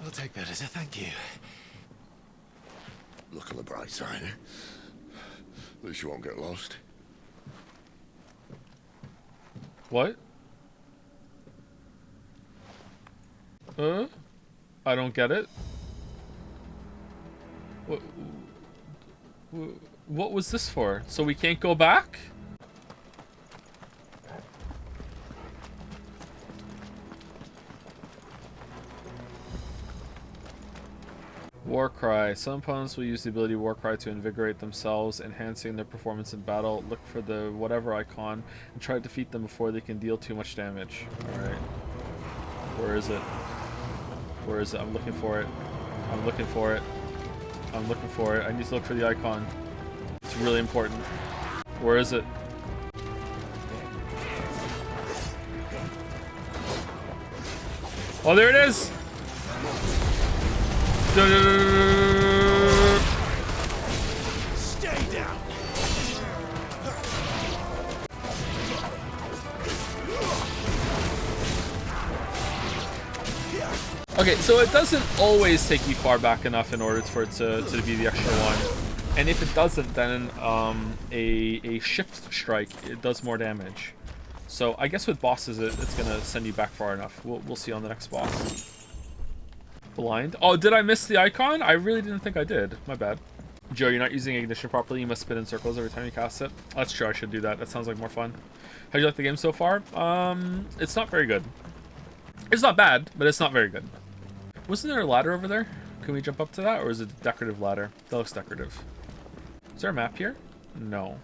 Speaker 2: I'll take that as a thank you.
Speaker 9: Look on the bright side, eh? At least you won't get lost.
Speaker 1: What? I don't get it. What was this for? So we can't go back? Warcry. Some opponents will use the ability Warcry to invigorate themselves, enhancing their performance in battle. Look for the whatever icon and try to defeat them before they can deal too much damage. Alright. Where is it? Where is it? I'm looking for it. I'm looking for it. I'm looking for it. I need to look for the icon. It's really important. Where is it? Oh, there it is!
Speaker 5: Stay down.
Speaker 1: Okay, so it doesn't always take you far back enough in order for it to be the extra one. And if it doesn't, then a shift strike, it does more damage. So I guess with bosses, it's gonna send you back far enough. We'll see on the next boss. Blind. Oh, did I miss the icon? I really didn't think I did. My bad. Joe, you're not using ignition properly. You must spin in circles every time you cast it. That's true. I should do that. That sounds like more fun. How do you like the game so far? It's not very good. It's not bad, but it's not very good. Wasn't there a ladder over there? Can we jump up to that, or is it a decorative ladder? That looks decorative. Is there a map here? No.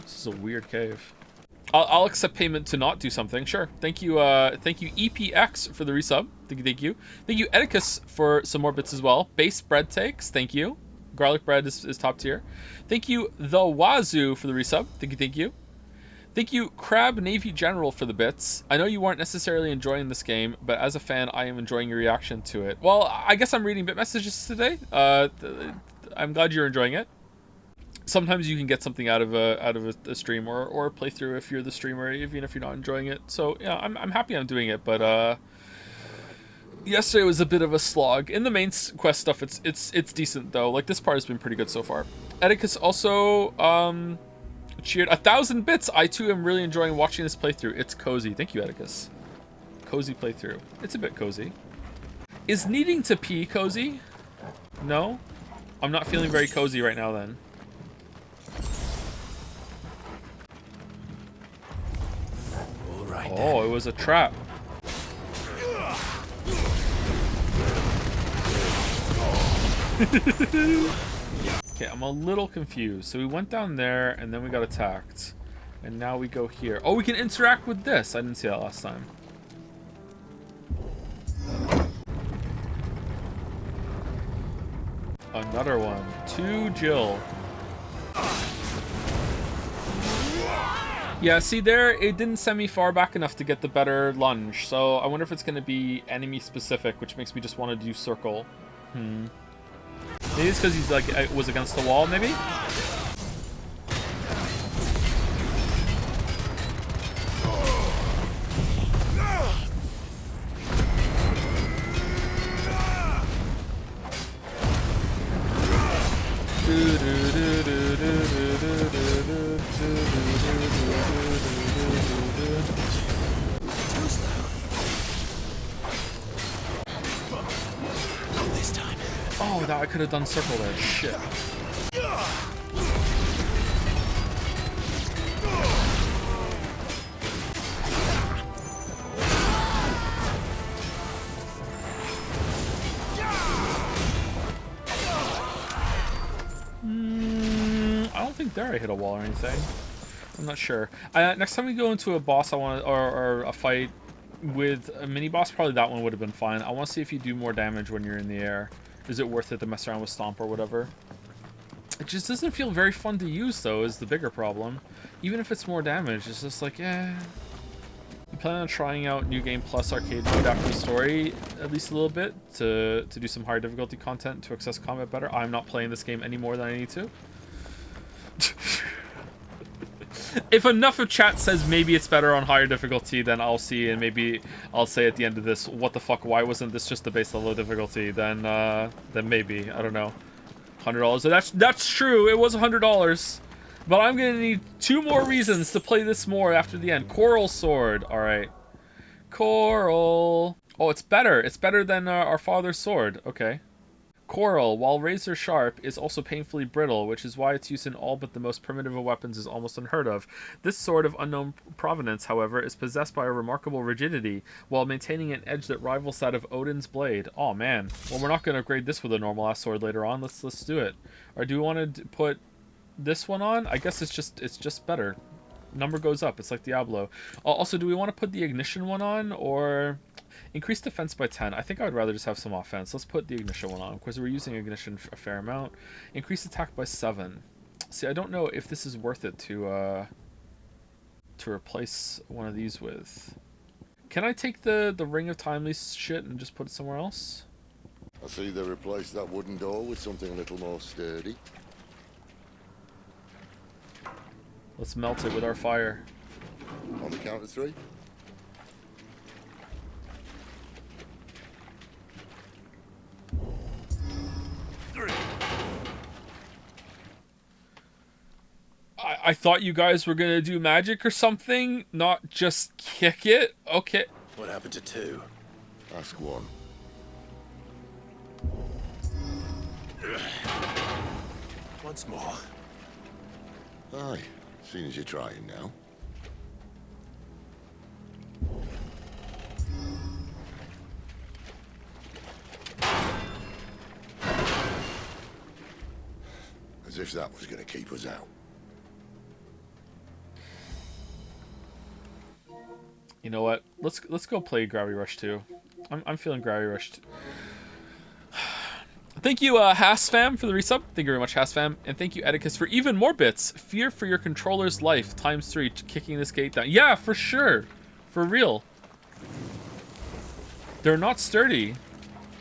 Speaker 1: This is a weird cave. I'll accept payment to not do something. Sure. Thank you, EPX for the resub. Thank you. Thank you, Edicus, for some more bits as well. Base bread takes. Thank you. Garlic bread is top tier. Thank you, The Wazoo, for the resub. Thank you. Thank you, Crab Navy General, for the bits. I know you weren't necessarily enjoying this game, but as a fan, I am enjoying your reaction to it. Well, I guess I'm reading bit messages today. I'm glad you're enjoying it. Sometimes you can get something out of a stream or a playthrough if you're the streamer, even if you're not enjoying it. So yeah, I'm happy I'm doing it, but yesterday was a bit of a slog. In the main quest stuff, it's decent though. Like, this part has been pretty good so far. Edicus also cheered 1,000 bits. I too am really enjoying watching this playthrough. It's cozy. Thank you, Edicus. Cozy playthrough. It's a bit cozy. Is needing to pee cozy? No? I'm not feeling very cozy right now then. Oh, it was a trap. Okay, I'm a little confused. So we went down there and then we got attacked. And now we go here. Oh, we can interact with this. I didn't see that last time. Another one. To Jill. Yeah, see there, it didn't send me far back enough to get the better lunge. So I wonder if it's going to be enemy specific, which makes me just want to do circle. Maybe it's because he's like, was against the wall, maybe? Oh, that I could have done circle there. Shit. I don't think there I hit a wall or anything. I'm not sure. Next time we go into a boss, I want or a fight with a mini boss, probably that one would have been fine. I want to see if you do more damage when you're in the air. Is it worth it to mess around with Stomp or whatever? It just doesn't feel very fun to use, though, is the bigger problem. Even if it's more damage, it's just like, eh. You plan on trying out New Game Plus Arcade Mode after the story at least a little bit to do some higher difficulty content to access combat better? I'm not playing this game any more than I need to. If enough of chat says maybe it's better on higher difficulty, then I'll see, and maybe I'll say at the end of this, what the fuck, why wasn't this just the base level of difficulty? Then maybe, I don't know. $100. So that's true, it was $100. But I'm gonna need 2 more reasons to play this more after the end. Coral Sword, alright. Coral. Oh, it's better. It's better than our father's sword. Okay. Coral, while razor sharp, is also painfully brittle, which is why its use in all but the most primitive of weapons is almost unheard of. This sword of unknown provenance, however, is possessed by a remarkable rigidity, while maintaining an edge that rivals that of Odin's blade. Oh man. Well, we're not going to upgrade this with a normal ass sword later on. Let's do it. Or do we want to put this one on? I guess it's just better. Number goes up. It's like Diablo. Also, do we want to put the ignition one on, or increase defense by 10? I think I would rather just have some offense. Let's put the ignition one on, because we're using ignition a fair amount. Increase attack by 7. See, I don't know if this is worth it to replace one of these with. Can I take the Ring of Timely shit and just put it somewhere else?
Speaker 9: I see they replaced that wooden door with something a little more sturdy.
Speaker 1: Let's melt it with our fire.
Speaker 9: On the count of 3.
Speaker 1: I thought you guys were gonna do magic or something, not just kick it. Okay.
Speaker 2: What happened to 2?
Speaker 9: Ask 1.
Speaker 2: Once more.
Speaker 9: Aye, seeing as you're trying now. As if that was going to keep us out.
Speaker 1: You know what? Let's go play Gravity Rush 2. I'm feeling Gravity Rush 2. Thank you, Hasfam, for the resub. Thank you very much, Hasfam. And thank you, Edicus, for even more bits. Fear for your controller's life, ×3, kicking this gate down. Yeah, for sure. For real. They're not sturdy.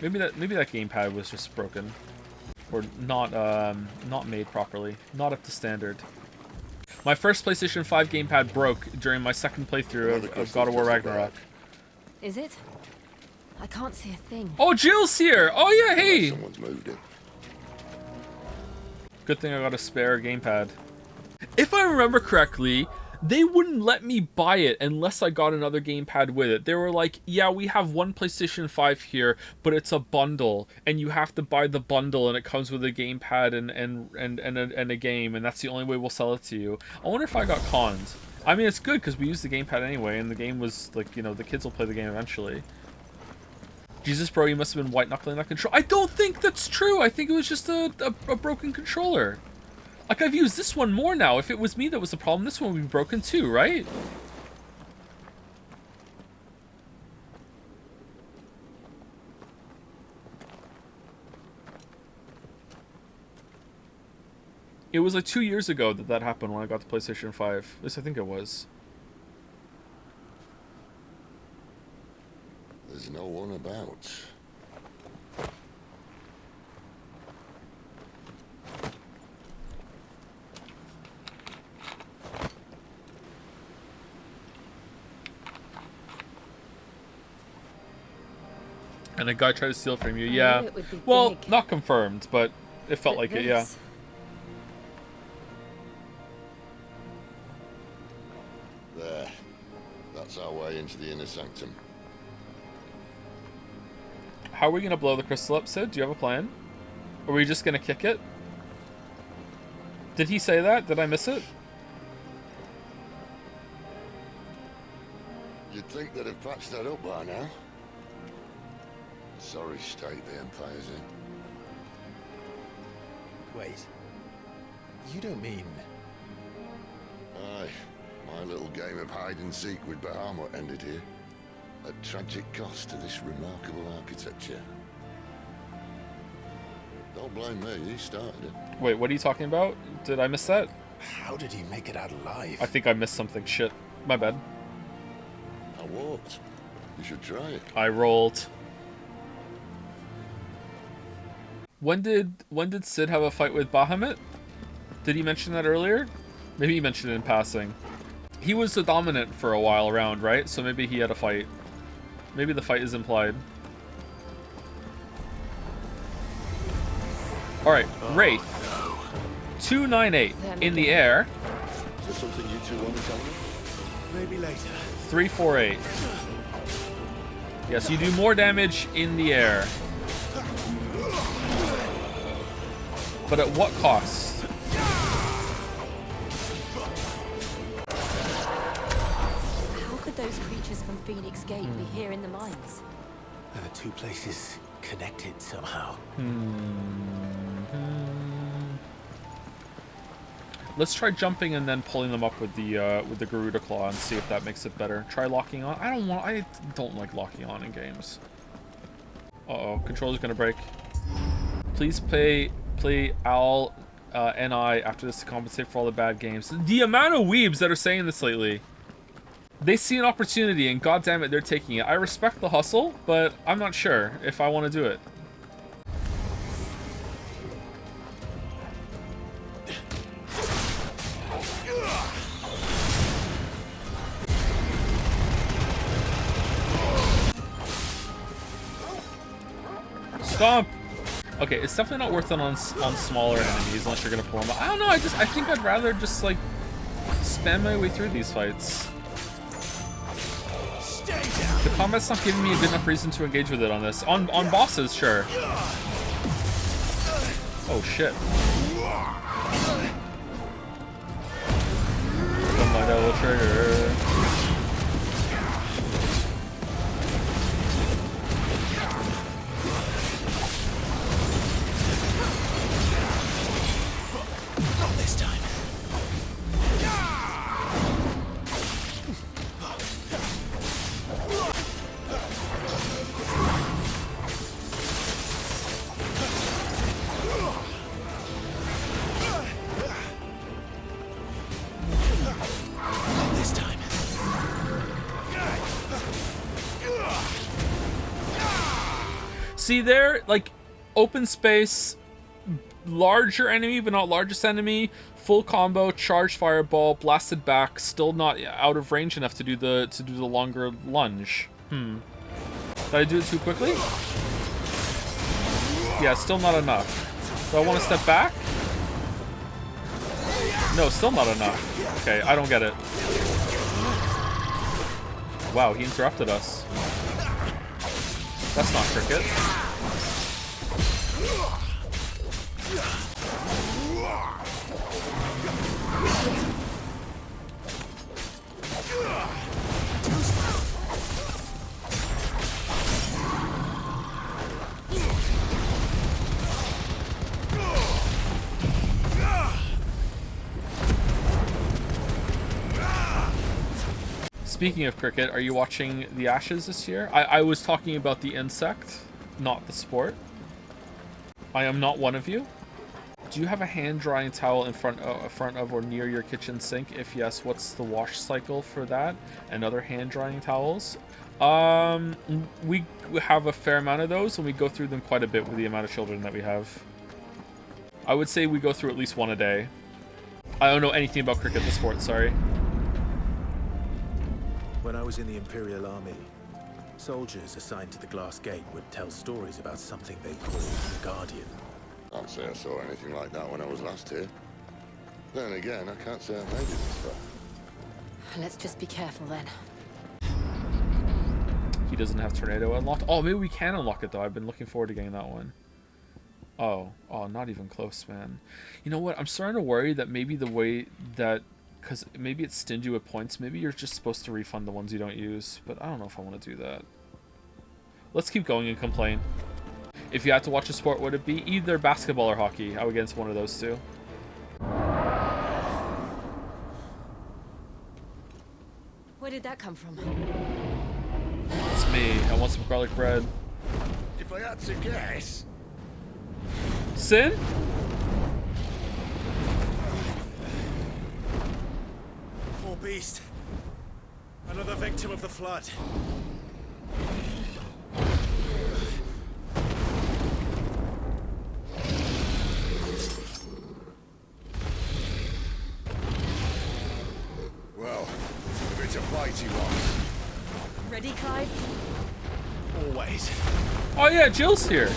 Speaker 1: Maybe that gamepad was just broken. Or not made properly. Not up to standard. My first PlayStation 5 gamepad broke during my second playthrough of God of War Ragnarok.
Speaker 8: Is it? I can't see a thing.
Speaker 1: Oh, Jill's here! Oh yeah, hey!
Speaker 9: Someone's moved it.
Speaker 1: Good thing I got a spare gamepad. If I remember correctly, they wouldn't let me buy it unless I got another gamepad with it. They were like, yeah, we have one PlayStation 5 here, but it's a bundle, and you have to buy the bundle, and it comes with a gamepad and a game, and that's the only way we'll sell it to you. I wonder if I got conned. I mean, it's good, because we used the gamepad anyway, and the game was, like, you know, the kids will play the game eventually. Jesus, bro, you must have been white-knuckling that control. I don't think that's true. I think it was just a broken controller. Like, I've used this one more now. If it was me that was the problem, this one would be broken too, right? It was like 2 years ago that happened when I got the PlayStation 5. At least I think it was.
Speaker 9: There's no one about.
Speaker 1: And a guy tried to steal from you, yeah. Well,
Speaker 8: big.
Speaker 1: not confirmed, but it felt like it, yeah.
Speaker 9: There. That's our way into the inner sanctum.
Speaker 1: How are we gonna blow the crystal up, Sid? Do you have a plan? Or are we just gonna kick it? Did he say that? Did I miss it?
Speaker 9: You'd think they'd have patched that up by now. Sorry state the Empire's in.
Speaker 2: Wait. You don't mean...
Speaker 9: Aye. My little game of hide-and-seek with Bahamut ended here. A tragic cost to this remarkable architecture. Don't blame me, he started it.
Speaker 1: Wait, what are you talking about? Did I miss that?
Speaker 2: How did he make it out alive?
Speaker 1: I think I missed something. Shit. My bad.
Speaker 9: I walked. You should try it.
Speaker 1: I rolled. When did Sid have a fight with Bahamut? Did he mention that earlier? Maybe he mentioned it in passing. He was the dominant for a while around, right? So maybe he had a fight. Maybe the fight is implied. Alright, Wraith. 298 in the air.
Speaker 9: Is there something you two want to tell me?
Speaker 2: Maybe later.
Speaker 1: 348. Yes, you do more damage in the air. But at what cost?
Speaker 8: How could those creatures from Phoenix Gate be here in the mines?
Speaker 2: Are the two places connected somehow?
Speaker 1: Let's try jumping and then pulling them up with the Garuda Claw and see if that makes it better. Try locking on. I don't like locking on in games. Uh-oh, controller's gonna break. Please play Owl NI after this to compensate for all the bad games. The amount of weebs that are saying this lately. They see an opportunity and goddammit they're taking it. I respect the hustle, but I'm not sure if I want to do it. Stomp! Okay, it's definitely not worth it on smaller enemies unless you're gonna pull them out. I don't know, I think I'd rather just like spam my way through these fights. The combat's not giving me a good enough reason to engage with it on this. On bosses, sure. Oh shit. Don't mind double trigger.
Speaker 2: Not this time. This time.
Speaker 1: See there, like, open space, larger enemy but not largest enemy, full combo, charged fireball, blasted back, still not out of range enough to do the longer lunge. Did I do it too quickly? Yeah, still not enough. Do I want to step back? No, still not enough. Okay, I don't get it. Wow, he interrupted us. That's not cricket. Speaking of cricket, are you watching the Ashes this year? I was talking about the insect, not the sport. I am not one of you. Do you have a hand drying towel in front of or near your kitchen sink? If yes, what's the wash cycle for that and other hand drying towels? We have a fair amount of those, and we go through them quite a bit with the amount of children that we have. I would say we go through at least one a day. I don't know anything about cricket, the sport, sorry.
Speaker 2: When I was in the Imperial Army, soldiers assigned to the Glass Gate would tell stories about something they called the Guardian.
Speaker 9: Can't say I saw anything like that when I was last here. Then again, I can't say I made it this far.
Speaker 7: Let's just be careful then.
Speaker 1: He doesn't have Tornado unlocked. Oh, maybe we can unlock it though. I've been looking forward to getting that one. Oh, not even close, man. You know what? I'm starting to worry that maybe the way that, because maybe it's stingy with points, maybe you're just supposed to refund the ones you don't use, but I don't know if I want to do that. Let's keep going and complain. If you had to watch a sport, would it be either basketball or hockey? I would get one of those two.
Speaker 8: Where did that come from?
Speaker 1: It's me. I want some garlic bread.
Speaker 9: If I had to guess...
Speaker 1: Sin?
Speaker 2: Poor beast. Another victim of the flood.
Speaker 9: Well, if it's a fighty one.
Speaker 8: Ready, Clive?
Speaker 2: Always.
Speaker 1: Oh yeah, Jill's here.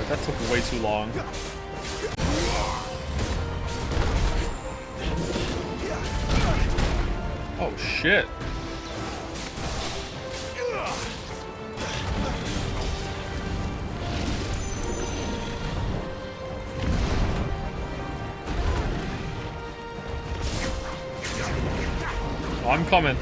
Speaker 1: That took way too long. Oh shit. I'm coming.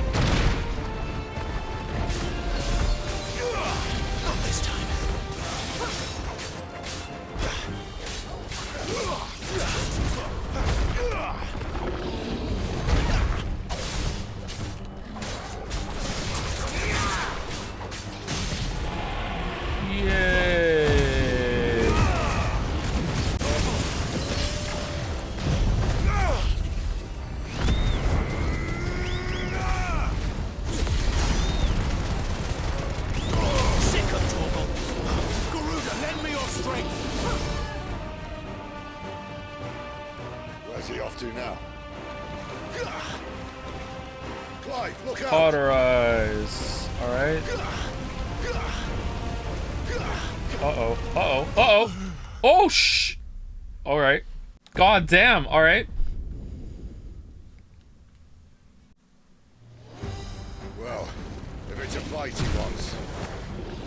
Speaker 9: off to now? Clive, look out!
Speaker 1: Cauterize. Alright. Uh-oh. Uh-oh. Uh-oh. Oh, shh! Alright. God damn. Alright.
Speaker 9: Well, if it's a fight he wants.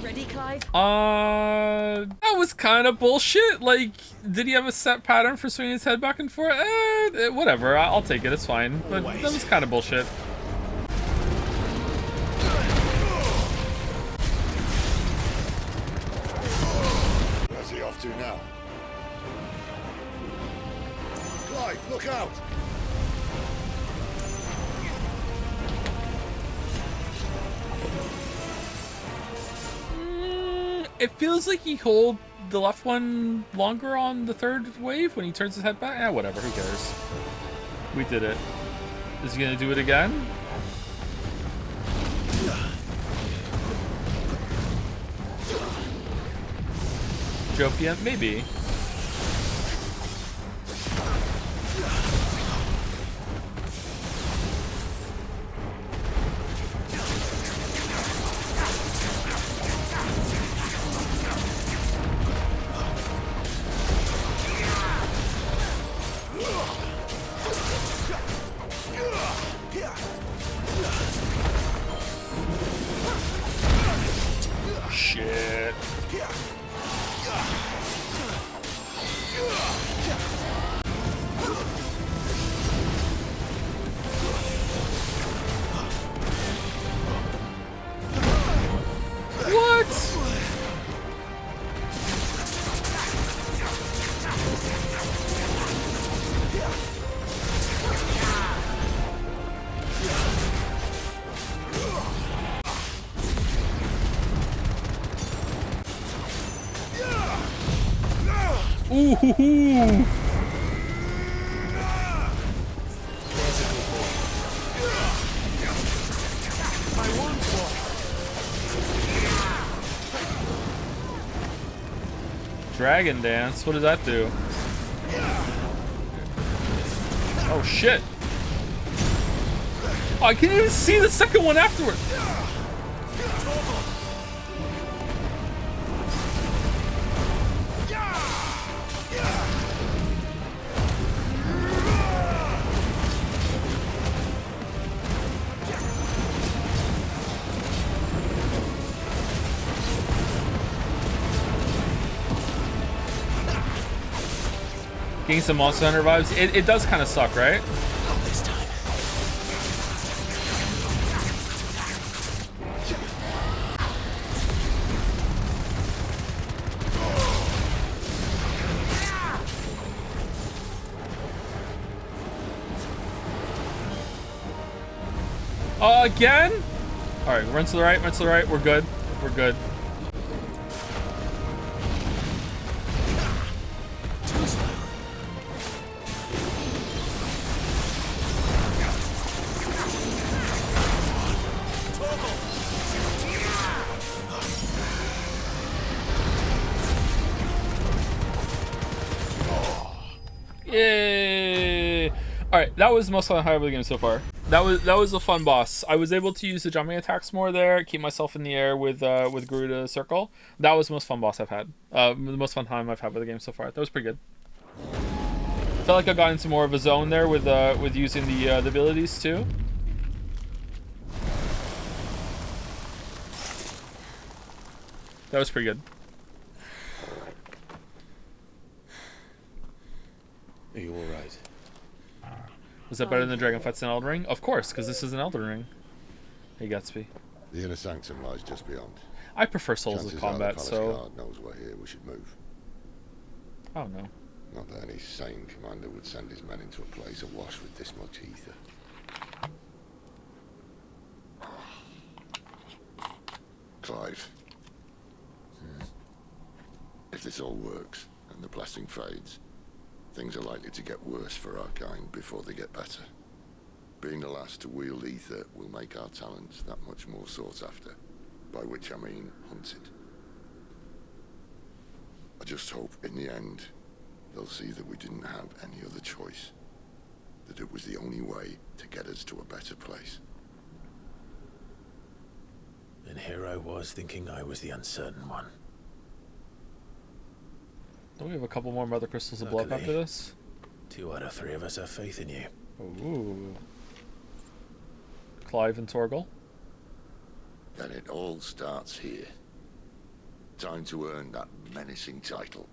Speaker 8: Ready, Clive?
Speaker 1: That was kind of bullshit. Like, did he have a set pattern for swinging his head back and forth? Whatever. I'll take it. It's fine. But that was kind of bullshit.
Speaker 9: Where's he off to now? Clive, look out!
Speaker 1: It feels like he hold the left one longer on the third wave when he turns his head back. Eh, whatever. Who cares? We did it. Is he gonna do it again? Jopian? Maybe. Shit. What? Ooh hoo hoo. Dragon dance. What does that do? Oh shit! Oh, I can't even see the second one afterward. Getting some Monster Hunter vibes. It does kind of suck, right?
Speaker 2: Not this time.
Speaker 1: Again? Alright, run to the right, run to the right. We're good. We're good. Yay! Alright, that was the most fun high of the game so far. That was a fun boss. I was able to use the jumping attacks more there, keep myself in the air with Garuda Circle. That was the most fun boss I've had. The most fun time I've had with the game so far. That was pretty good. Felt like I got into more of a zone there with using the abilities too. That was pretty good.
Speaker 2: Are you alright?
Speaker 1: Was that better than the Dragon Fights in Elden Ring? Of course, because this is an Elden Ring. Hey, Gatsby.
Speaker 9: The inner sanctum lies just beyond.
Speaker 1: I prefer Souls of Combat,
Speaker 9: Palace
Speaker 1: so...
Speaker 9: Guard knows we're here. We should move.
Speaker 1: Oh, no.
Speaker 9: Not that any sane commander would send his men into a place awash with this much ether. Clive. If this all works, and the blessing fades, things are likely to get worse for our kind before they get better. Being the last to wield ether will make our talents that much more sought after, by which I mean hunted. I just hope, in the end, they'll see that we didn't have any other choice. that it was the only way to get us to a better place.
Speaker 2: And here I was thinking I was the uncertain one.
Speaker 1: Don't we have a couple more mother crystals of blood
Speaker 2: Luckily,
Speaker 1: after this?
Speaker 2: 2 out of 3 of us have faith in you.
Speaker 1: Ooh. Clive and Torgal.
Speaker 9: Then it all starts here. Time to earn that menacing title.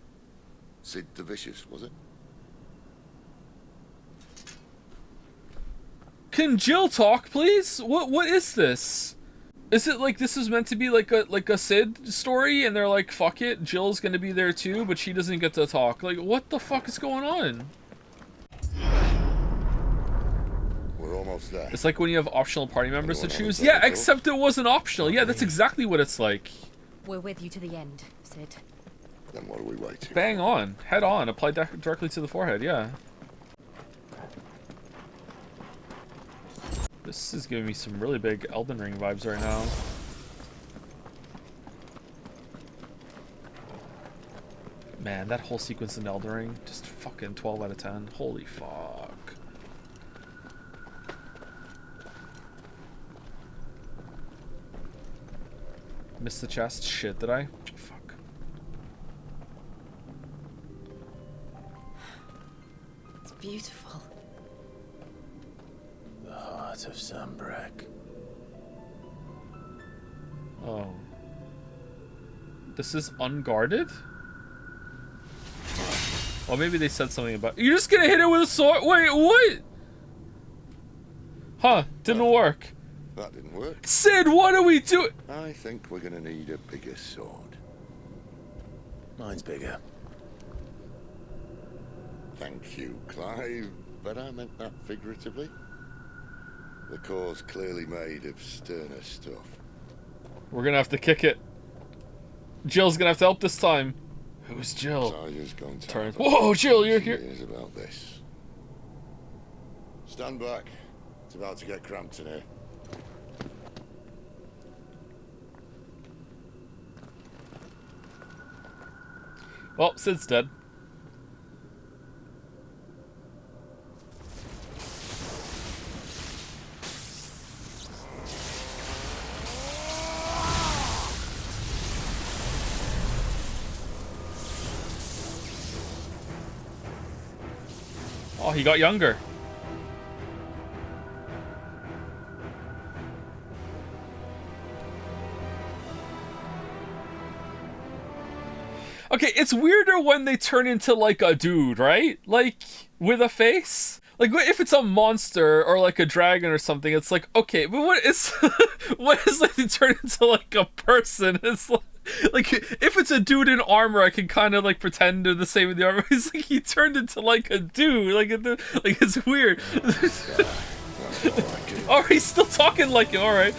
Speaker 9: Sid the Vicious, was it?
Speaker 1: Can Jill talk, please? What is this? Is it like this is meant to be like a Sid story, and they're like, fuck it, Jill's gonna be there too, but she doesn't get to talk? Like, what the fuck is going on?
Speaker 9: We're almost there.
Speaker 1: It's like when you have optional party members to
Speaker 9: Anyone
Speaker 1: choose.
Speaker 9: else
Speaker 1: Yeah,
Speaker 9: have a
Speaker 1: except it wasn't optional. Yeah, that's exactly what it's like.
Speaker 8: We're with you to the end, Sid.
Speaker 9: Then what are we waiting
Speaker 1: Bang on, head on, apply directly to the forehead. Yeah. This is giving me some really big Elden Ring vibes right now. Man, that whole sequence in Elden Ring, just fucking 12 out of 10. Holy fuck. Missed the chest? Shit, did I? Fuck.
Speaker 8: It's beautiful.
Speaker 2: The heart of Sambrek.
Speaker 1: Oh. This is unguarded? Well, maybe they said something about... You're just gonna hit it with a sword? Wait, what? Huh, didn't work.
Speaker 9: That didn't work.
Speaker 1: Sid, what are we doing?
Speaker 9: I think we're gonna need a bigger sword.
Speaker 2: Mine's bigger.
Speaker 9: Thank you, Clive, but I meant that figuratively. The core's clearly made of sterner stuff.
Speaker 1: We're gonna have to kick it. Jill's gonna have to help this time. Who's Jill?
Speaker 9: Saya's going to
Speaker 1: Turn.
Speaker 9: have
Speaker 1: Whoa, Jill, you're
Speaker 9: here.
Speaker 1: here.
Speaker 9: About this. Stand back. It's about to get cramped in here.
Speaker 1: Well, Sid's dead. Oh, he got younger. Okay, it's weirder when they turn into like a dude, right? Like with a face. Like if it's a monster or like a dragon or something, it's like okay, but what is what is like they turn into like a person? It's like if it's a dude in armor, I can kind of like pretend they're the same in the armor. It's like he turned into like a dude, like it's weird. Oh, he's still talking like it. All right.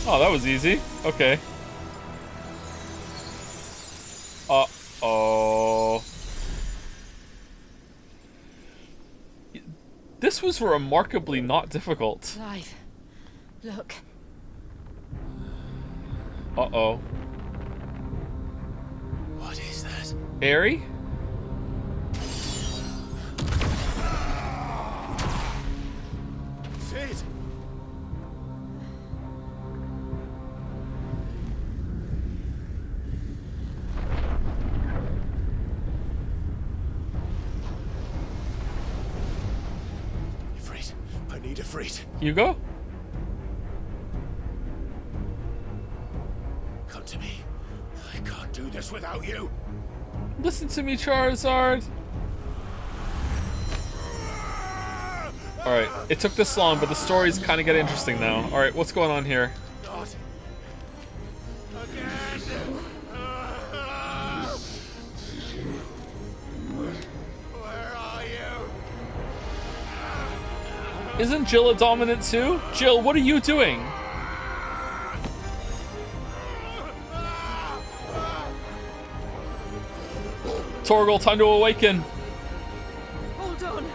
Speaker 1: Oh, that was easy. Okay. Uh-oh. This was remarkably not difficult.
Speaker 8: Clive, look.
Speaker 1: Uh-oh.
Speaker 2: What is that?
Speaker 1: Airy?
Speaker 2: Sid! Need a Ifrit.
Speaker 1: Hugo?
Speaker 2: Come to me. I can't do this without you.
Speaker 1: Listen to me, Charizard. Alright, it took this long, but the story's kind of getting interesting now. Alright, what's going on here?
Speaker 2: Not again. Where are you?
Speaker 1: Isn't Jill a dominant too? Jill, what are you doing? Torgal, time to awaken.
Speaker 8: Hold on.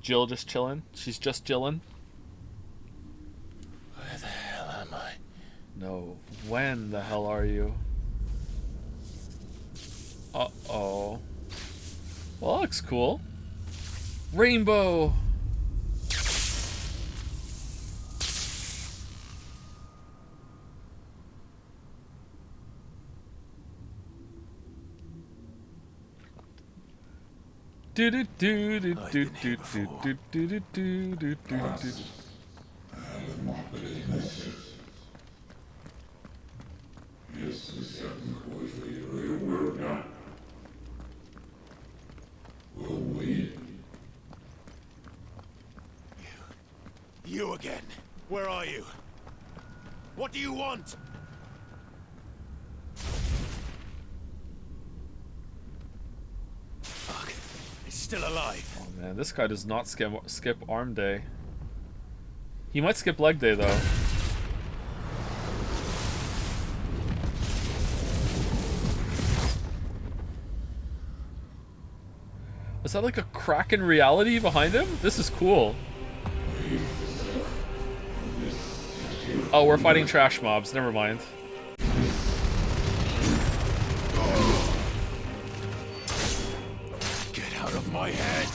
Speaker 1: Jill just chilling. She's just chilling.
Speaker 2: Where the hell am I?
Speaker 1: No. When the hell are you? Uh-oh. Well, that looks cool. Rainbow! Do do do do do do do do do do do do do.
Speaker 2: You again. Where are you? What do you want? Fuck. It's still alive.
Speaker 1: Oh man, this guy does not skip arm day. He might skip leg day though. Is that like a crack in reality behind him? This is cool. Oh, we're fighting trash mobs. Never mind.
Speaker 2: Get out of my head.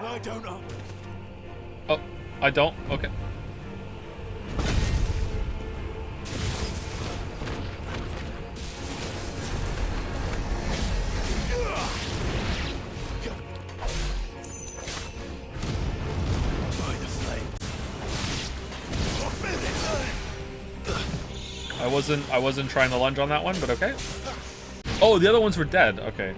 Speaker 2: I don't know.
Speaker 1: Oh, I don't? Okay. I wasn't trying to lunge on that one, but okay. Oh, the other ones were dead. Okay.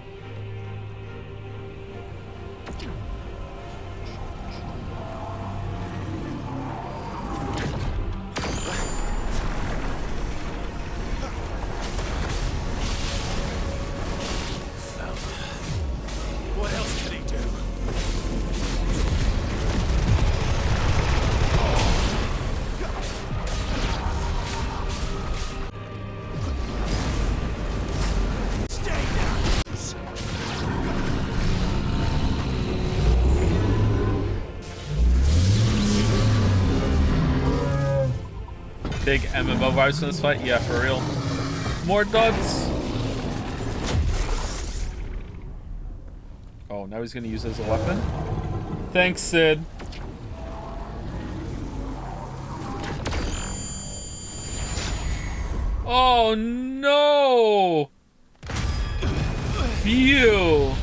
Speaker 2: What else can he do?
Speaker 1: Big MMO vibes in this fight? Yeah, for real. More duds! Oh, now he's gonna use it as a weapon? Thanks, Sid. Oh no! Phew!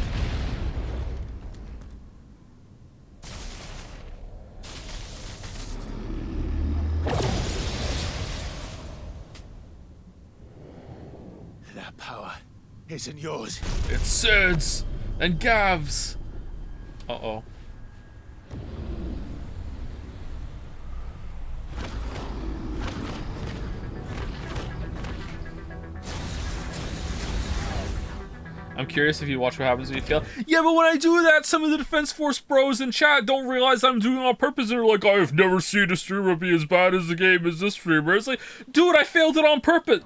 Speaker 2: That power isn't yours.
Speaker 1: It's Sid's and Gav's. Uh-oh. I'm curious if you watch what happens when you fail. Yeah, but when I do that, some of the Defense Force bros in chat don't realize I'm doing it on purpose. They're like, I've never seen a streamer be as bad as the game as this streamer. It's like, dude, I failed it on purpose.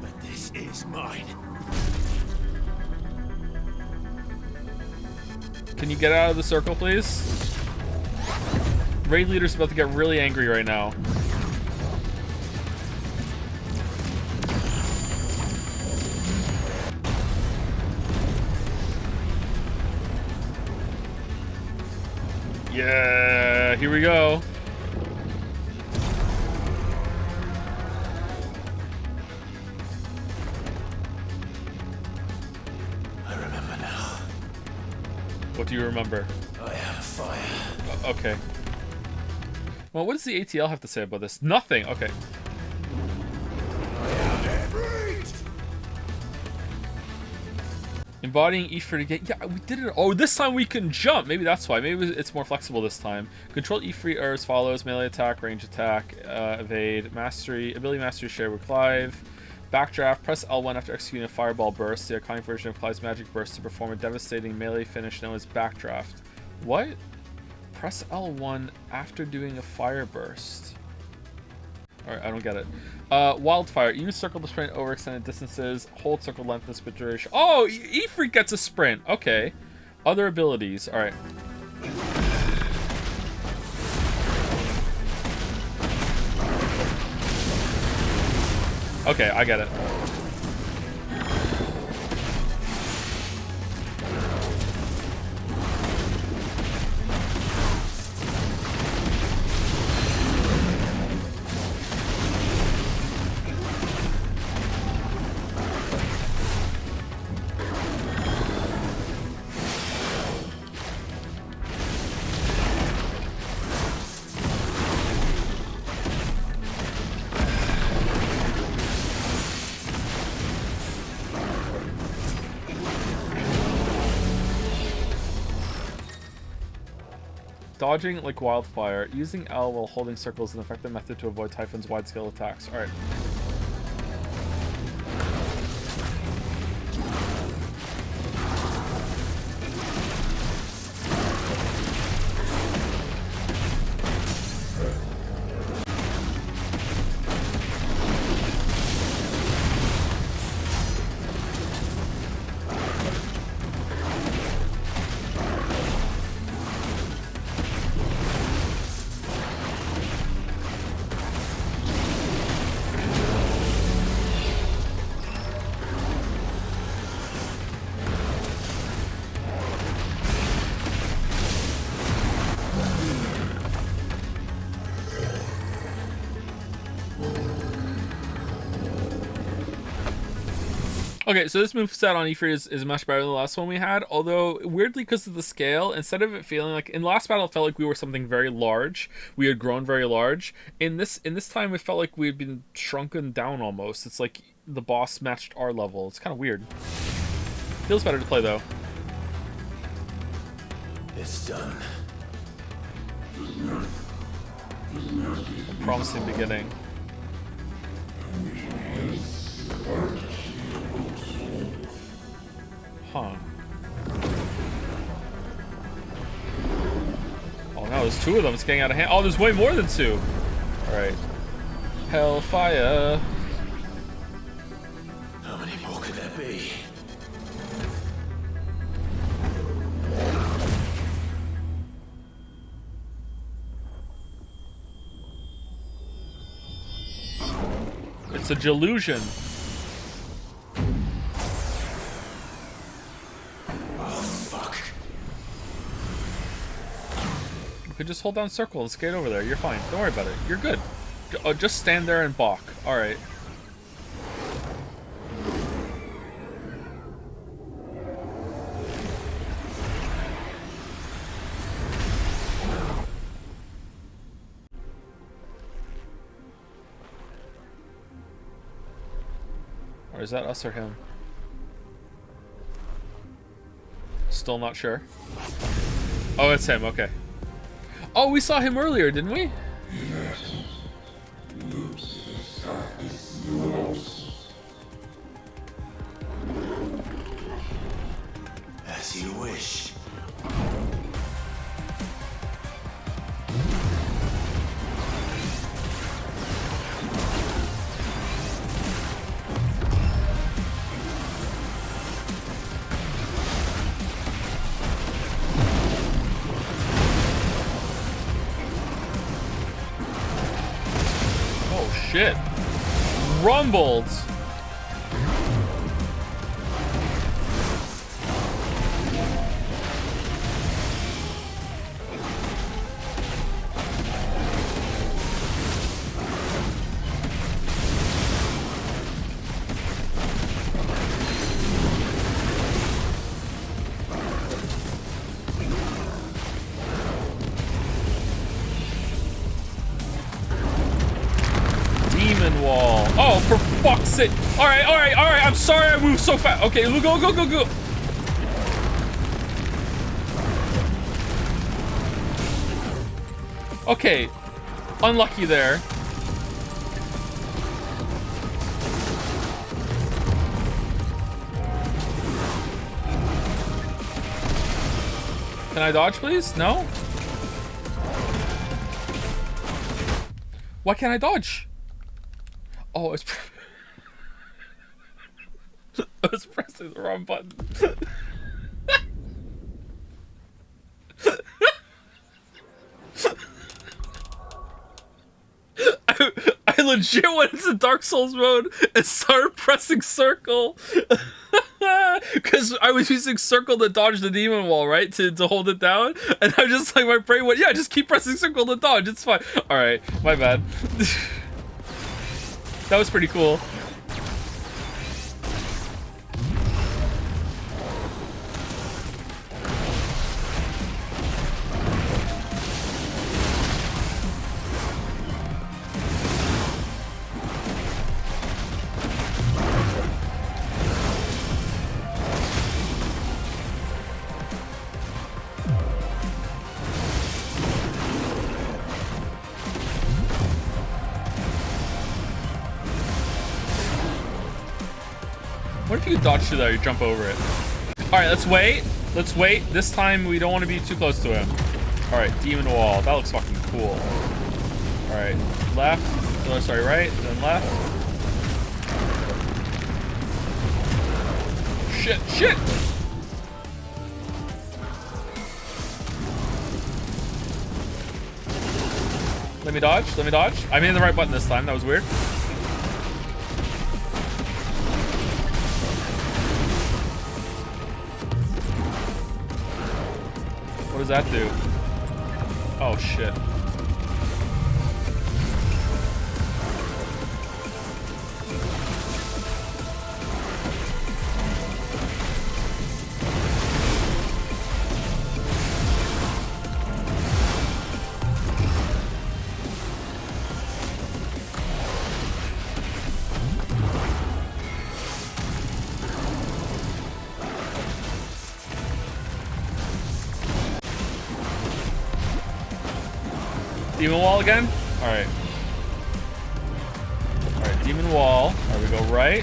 Speaker 2: But this is mine.
Speaker 1: Can you get out of the circle, please? Raid leader's about to get really angry right now. Yeah, here we go.
Speaker 2: I remember now.
Speaker 1: What do you remember?
Speaker 2: I have fire.
Speaker 1: Okay. Well, what does the ATL have to say about this? Nothing. Okay. Embodying Ifrit again. Yeah, we did it. Oh, this time we can jump. Maybe that's why. Maybe it's more flexible this time. Control Ifrit as follows: melee attack, range attack, evade, mastery, ability mastery, share with Clive. Backdraft. Press L1 after executing a fireball burst. The iconic version of Clive's magic burst to perform a devastating melee finish known as backdraft. What? Press L1 after doing a fire burst. Alright, I don't get it. Wildfire. Use circle to sprint over extended distances. Hold circle length and sprint duration. Oh, Ifrit gets a sprint. Okay. Other abilities. All right. Okay, I get it. Dodging like wildfire. Using L while holding circles is an effective method to avoid Typhon's wide-scale attacks. Alright. Okay, so this moveset on Ifrit is much better than the last one we had, although weirdly because of the scale, instead of it feeling like in last battle it felt like we were something very large. We had grown very large. In this time it felt like we had been shrunken down almost. It's like the boss matched our level. It's kind of weird. Feels better to play though.
Speaker 2: It's done.
Speaker 1: A promising beginning. Huh. Oh no, there's two of them. It's getting out of hand. Oh, there's way more than two. Alright. Hellfire.
Speaker 2: How many more could there be?
Speaker 1: It's a delusion. You could just hold down circle and skate over there. You're fine. Don't worry about it. You're good. Just stand there and balk. Alright. Or is that us or him? Still not sure. Oh, it's him. Okay. Oh, we saw him earlier, didn't we?
Speaker 2: As you wish.
Speaker 1: Shit. Rumbled. Wall. Oh, for fuck's sake. Alright, alright, alright. I'm sorry I moved so fast. Okay, go, go, go, go. Okay. Unlucky there. Can I dodge, please? No? Why can't I dodge? Oh, I was pressing the wrong button. legit went into Dark Souls mode and started pressing circle. Because I was using circle to dodge the demon wall, right? To hold it down. And I just like, my brain went, yeah, just keep pressing circle to dodge. It's fine. Alright, my bad. That was pretty cool. What if you could dodge through that or you jump over it? Alright, let's wait. Let's wait. This time we don't want to be too close to him. Alright, demon wall. That looks fucking cool. Alright, left. Oh, sorry, right. Then left. Shit, shit! Let me dodge. Let me dodge. I'm in the right button this time. That was weird. What does that do? Oh, shit. Demon wall again? Alright. Alright, demon wall. Alright, we go right.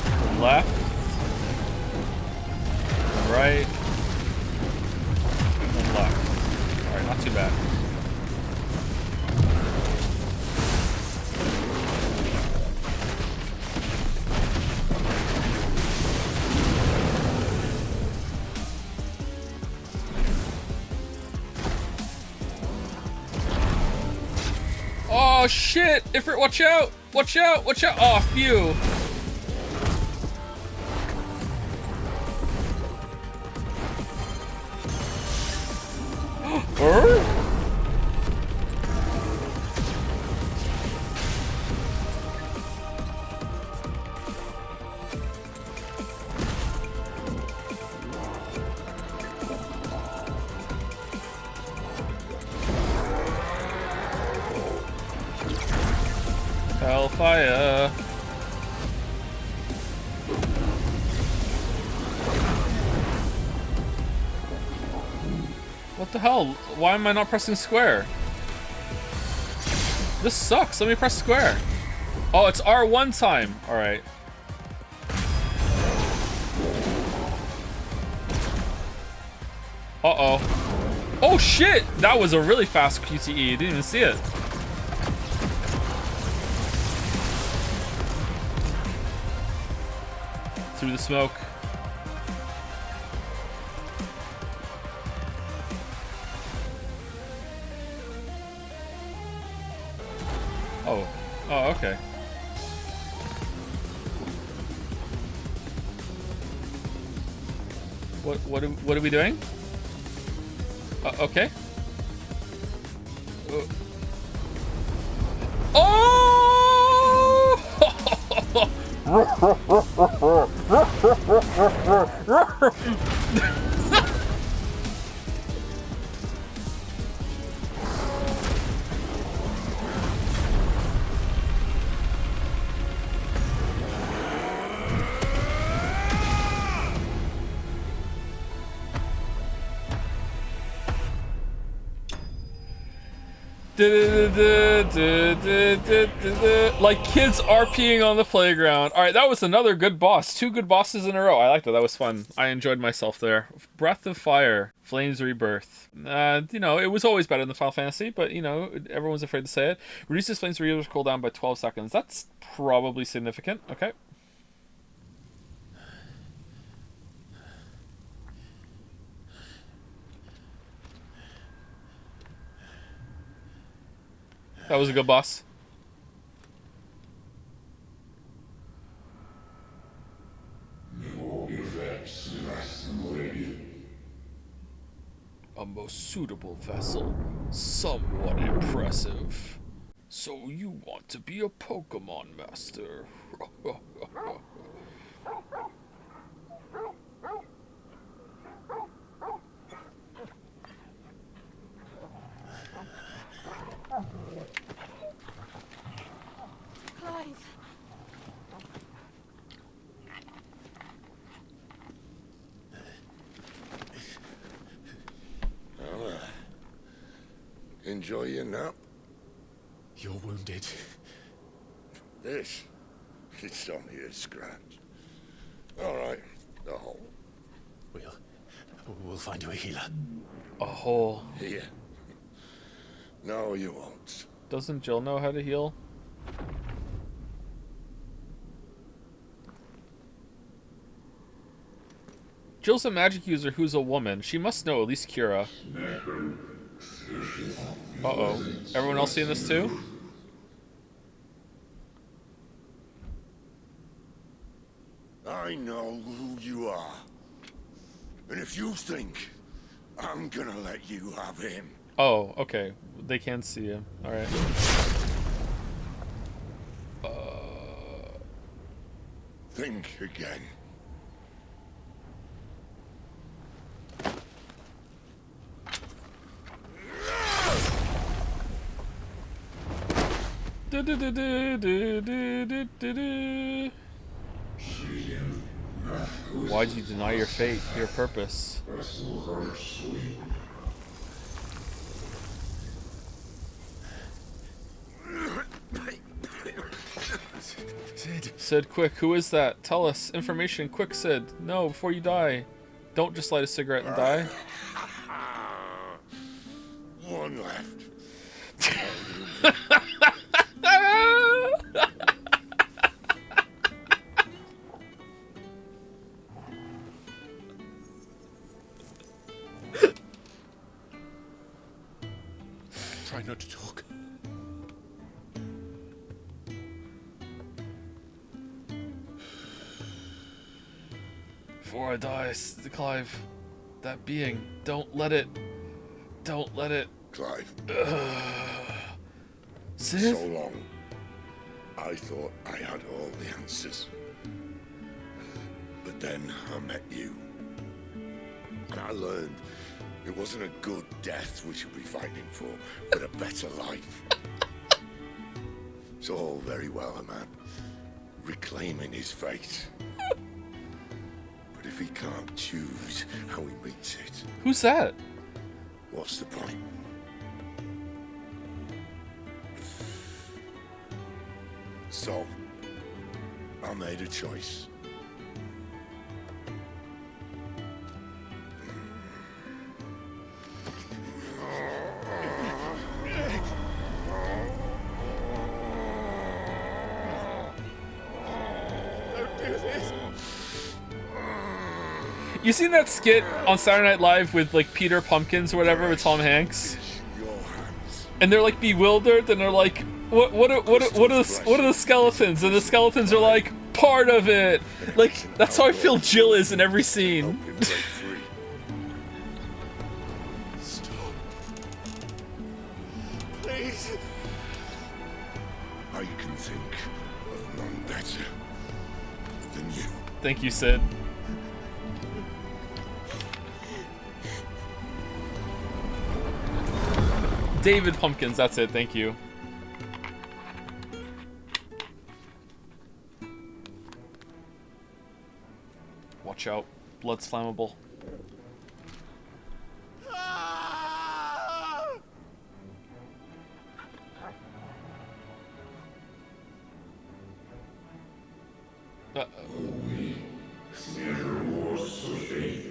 Speaker 1: Then left. Then right. Then left. Alright, not too bad. Oh shit! Ifrit, watch out! Watch out! Watch out! Oh, phew! Hellfire. What the hell? Why am I not pressing square? This sucks. Let me press square. Oh, it's R1 time. All right. Uh-oh. Oh, shit! That was a really fast QTE. Didn't even see it. Through the smoke. Oh. Oh, okay. What are we doing? Okay. Like kids RPing on the playground. All right, that was another good boss. 2 good bosses in a row. I liked that. That was fun. I enjoyed myself there. Breath of Fire, Flames Rebirth. You know, it was always better than Final Fantasy, but you know, everyone's afraid to say it. Reduces Flames Rebirth cooldown by 12 seconds. That's probably significant. Okay. That was a good boss. A most suitable vessel. Somewhat impressive. So you want to be a Pokemon master?
Speaker 8: Clive.
Speaker 9: Well, enjoy your nap.
Speaker 2: You're wounded.
Speaker 9: This, it's only a scratch. All right, the hole.
Speaker 2: We'll find you a healer.
Speaker 1: A hole.
Speaker 9: Here. No, you won't.
Speaker 1: Doesn't Jill know how to heal? Jill's a magic user who's a woman. She must know at least Kira. Uh-oh. Everyone else seeing this too?
Speaker 9: I know who you are. And if you think I'm gonna let you have him.
Speaker 1: Oh, okay. They can see him. Alright.
Speaker 9: Think again.
Speaker 1: Why'd you deny your fate, your purpose? Sid, quick, who is that? Tell us. Information, quick, Sid. No, before you die. Don't just light a cigarette and die.
Speaker 9: One left.
Speaker 2: Try not to talk.
Speaker 1: Before I die, Clive, that being, don't let it.
Speaker 9: Clive.
Speaker 1: Sid?
Speaker 9: So long, I thought I had all the answers. But then I met you. And I learned it wasn't a good death we should be fighting for, but a better life. It's all very well, a man reclaiming his fate. But if he can't choose how he meets it,
Speaker 1: Who's that?
Speaker 9: what's the point? So, I made a choice.
Speaker 1: You seen that skit on Saturday Night Live with like Peter Pumpkins or whatever with Tom Hanks? And they're like bewildered and they're like, what are the skeletons? And the skeletons are like part of it. Like that's how I feel Jill is in every scene.
Speaker 9: Stop. Please. I can think of none better than you.
Speaker 1: Thank you, Sid. David Pumpkins, that's it, thank you. Watch out, blood's flammable.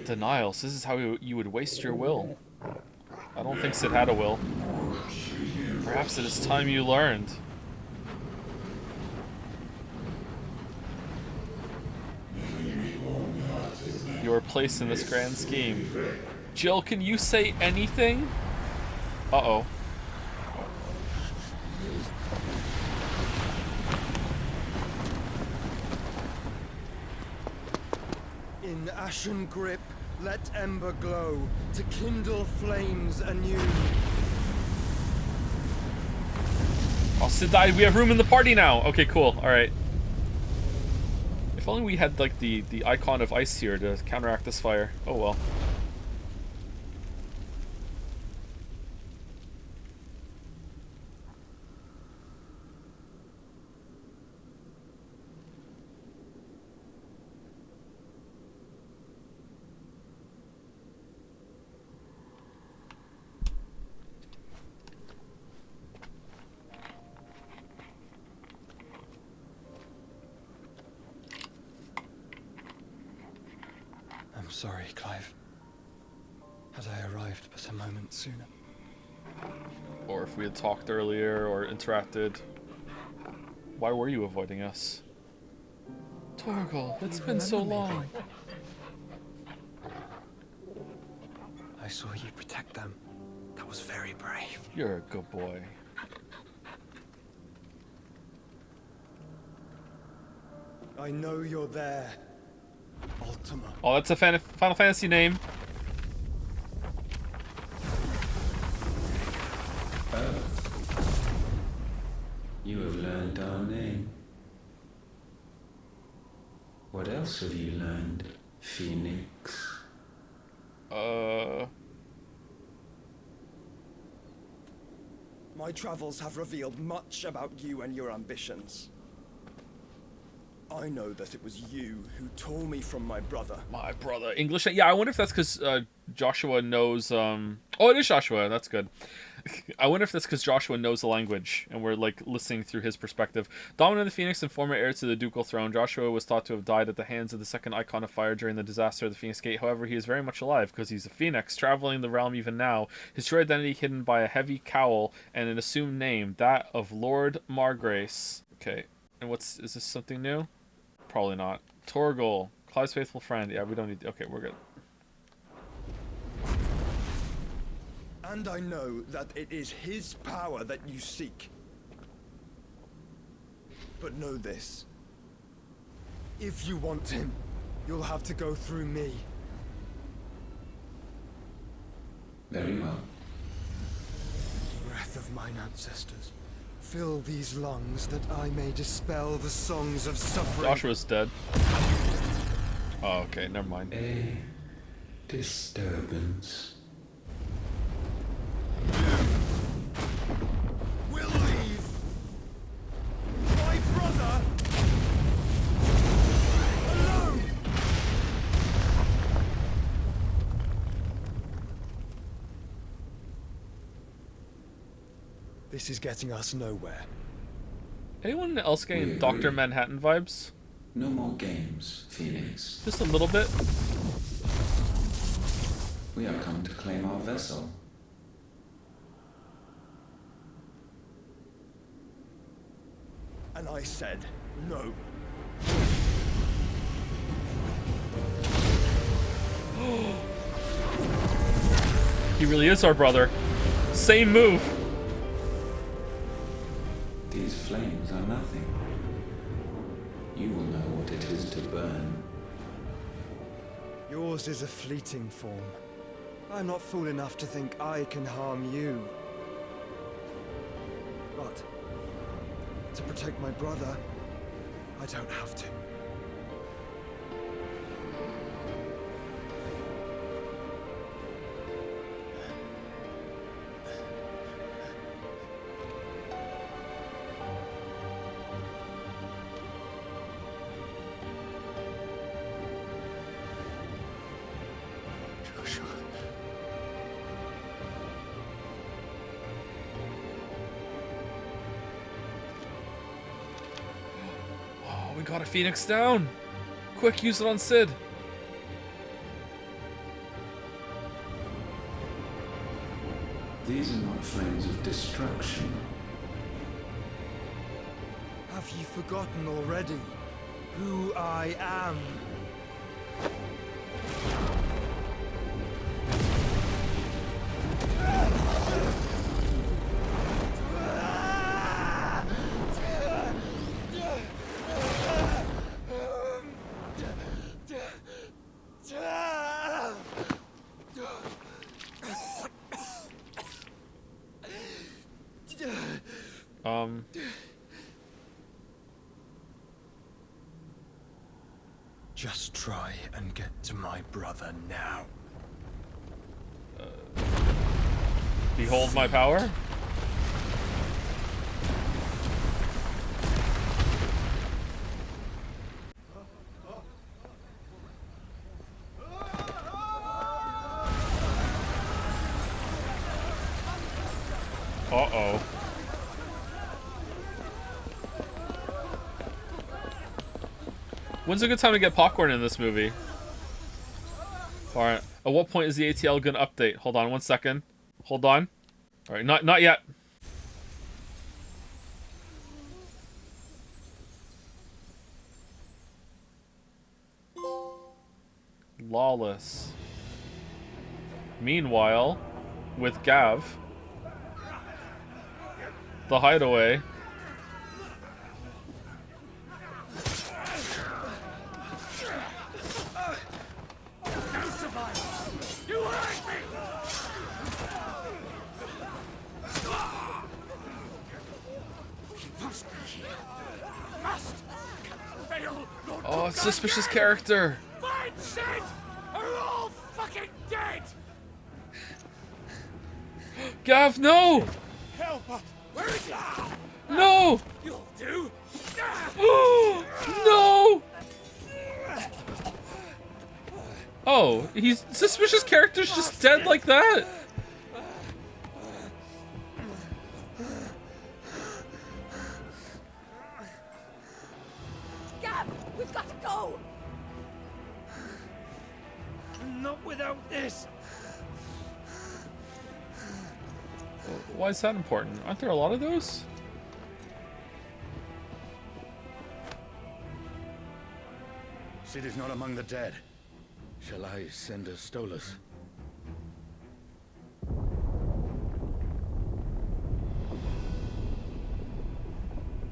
Speaker 1: Denials, this is how you would waste your will. I don't think Sid had a will. Perhaps it is time you learned. Your place in this grand scheme. Jill, can you say anything? Uh-oh.
Speaker 11: In ashen grip, let ember glow to kindle flames anew.
Speaker 1: Oh, Sid died. We have room in the party now. Okay, cool. All right. If only we had like the icon of ice here to counteract this fire. Oh well.
Speaker 11: I'm sorry, Clive. Had I arrived but a moment sooner.
Speaker 1: Or if we had talked earlier or interacted. Why were you avoiding us? Torgal, it's been so long.
Speaker 11: I saw you protect them. That was very brave.
Speaker 1: You're a good boy.
Speaker 11: I know you're there, Ultima.
Speaker 1: Oh, that's a Final Fantasy name.
Speaker 12: Oh. You have learned our name. What else have you learned, Phoenix?
Speaker 11: My travels have revealed much about you and your ambitions. I know that it was you who tore me from my brother.
Speaker 1: My brother. English? Yeah, I wonder if that's because Joshua knows... Oh, it is Joshua. That's good. I wonder if that's because Joshua knows the language, and we're, like, listening through his perspective. Dominant of the Phoenix and former heir to the ducal throne, Joshua was thought to have died at the hands of the second Icon of Fire during the disaster of the Phoenix Gate. However, he is very much alive, because he's a phoenix, traveling the realm even now. His true identity hidden by a heavy cowl and an assumed name, that of Lord Margrace. Okay, and is this something new? Probably not. Torgal, Clive's faithful friend. Yeah, we don't need... Okay, we're good.
Speaker 11: And I know that it is his power that you seek. But know this. If you want him, you'll have to go through me.
Speaker 12: Very well.
Speaker 11: Breath of mine ancestors, fill these lungs that I may dispel the songs of suffering.
Speaker 1: Joshua's dead. Oh, okay, never mind.
Speaker 12: A disturbance.
Speaker 11: Will leave my brother alone. This is getting us nowhere.
Speaker 1: Anyone else getting Dr. Manhattan vibes?
Speaker 12: No more games, Phoenix.
Speaker 1: Just a little bit.
Speaker 12: We have come to claim our vessel.
Speaker 11: And I said no.
Speaker 1: He really is our brother. Same move.
Speaker 12: These flames are nothing. You will know what it is to burn.
Speaker 11: Yours is a fleeting form. I'm not fool enough to think I can harm you. But to protect my brother, I don't have to.
Speaker 12: Joshua.
Speaker 1: We got a Phoenix down. Quick, use it on Sid.
Speaker 12: These are not flames of destruction.
Speaker 11: Have you forgotten already who I am? Just try and get to my brother now.
Speaker 1: Behold my power? Uh-oh. When's a good time to get popcorn in this movie? Alright. At what point is the ATL gonna update? Hold on 1 second. Hold on. Alright, not yet. Lawless. Meanwhile, with Gav, the hideaway.
Speaker 5: You hurt me! He must be here. Must! Fail, Lord.
Speaker 1: Oh, it's suspicious character.
Speaker 5: Find Sid! Are all fucking dead!
Speaker 1: Gav, no!
Speaker 5: Help us! Where is he?
Speaker 1: No!
Speaker 5: You'll do!
Speaker 1: No! Oh, he's suspicious character's just dead like that.
Speaker 5: Gab, we've got to go! Not without this!
Speaker 1: Why is that important? Aren't there a lot of those?
Speaker 13: Sid is not among the dead. Shall I send a Stolas?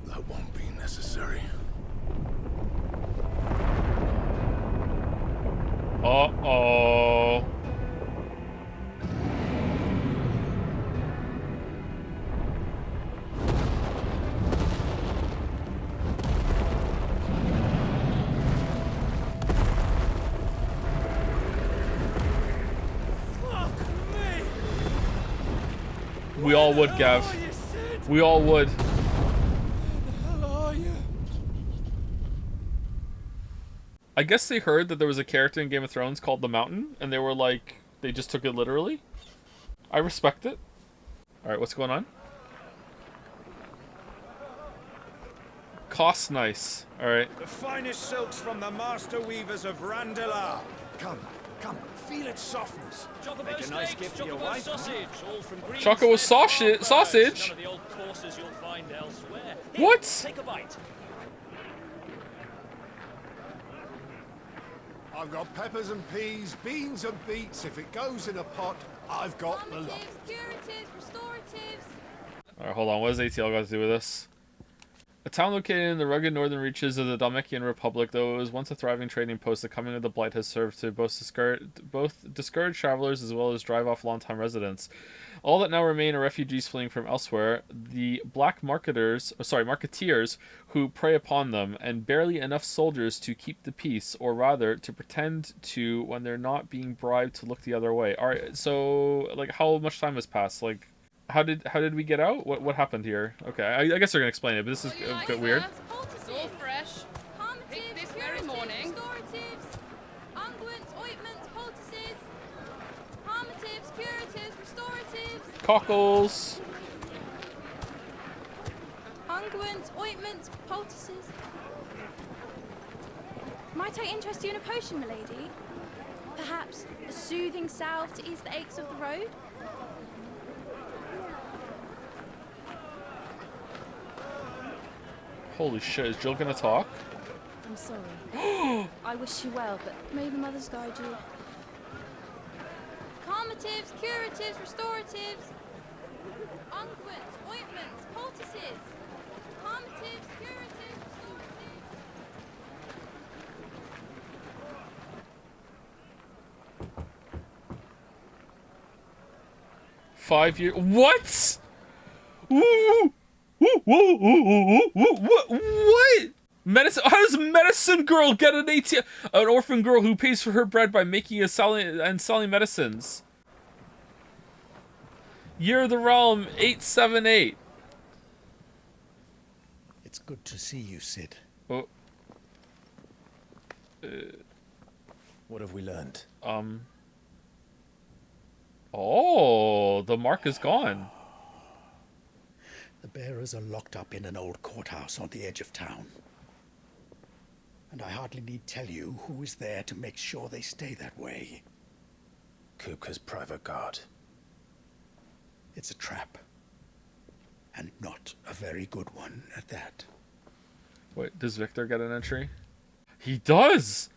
Speaker 2: That won't be necessary.
Speaker 1: Uh-oh. We all would, Gav. We all would. I guess they heard that there was a character in Game of Thrones called the Mountain, and they were like, they just took it literally. I respect it. Alright, what's going on? Cost nice. Alright.
Speaker 11: The finest silks from the master weavers of Randalar. Come, feel its softness. Make a nice gift for your wife.
Speaker 14: Sausage, all from green
Speaker 1: Chocobo sausage?
Speaker 14: None of the old courses you'll find elsewhere. Here,
Speaker 1: What?
Speaker 14: Take a bite.
Speaker 10: I've got peppers and peas, beans and beets. If it goes in a pot, I've got the lot.
Speaker 8: Curatives, restoratives.
Speaker 1: Alright, hold on. What does ATL got to do with this? A town located in the rugged northern reaches of the Dalmatian Republic, though it was once a thriving trading post, the coming of the Blight has served to both discourage travelers as well as drive off longtime residents. All that now remain are refugees fleeing from elsewhere, the black marketeers who prey upon them, and barely enough soldiers to keep the peace, or rather, to pretend to when they're not being bribed to look the other way. Alright, so, like, how much time has passed? Like, how did we get out? What happened here? Okay, I guess they're gonna explain it, but this is a bit weird.
Speaker 8: It's all fresh. Picked this very morning. Restoratives, unguents, ointments, poultices. Palmatives, curatives, restoratives.
Speaker 1: Cockles.
Speaker 8: Unguents, ointments, poultices. Might I interest you in a potion, milady? Perhaps a soothing salve to ease the aches of the road?
Speaker 1: Holy shit, is Jill gonna talk?
Speaker 8: I'm sorry. I wish you well, but may the mothers guide you. Calmatives, curatives, restoratives. Unguents, ointments, poultices. Calmatives, curatives, restoratives.
Speaker 1: 5 years. What? Ooh! What? Medicine? How does medicine girl get an ATM? An orphan girl who pays for her bread by making and selling medicines. Year of the Realm 878.
Speaker 15: It's good to see you, Sid.
Speaker 1: Oh.
Speaker 2: What have we learned?
Speaker 1: Oh, the mark is gone.
Speaker 15: The bearers are locked up in an old courthouse on the edge of town. And I hardly need tell you who is there to make sure they stay that way.
Speaker 2: Kupka's private guard.
Speaker 15: It's a trap. And not a very good one at that.
Speaker 1: Wait, does Victor get an entry? He does!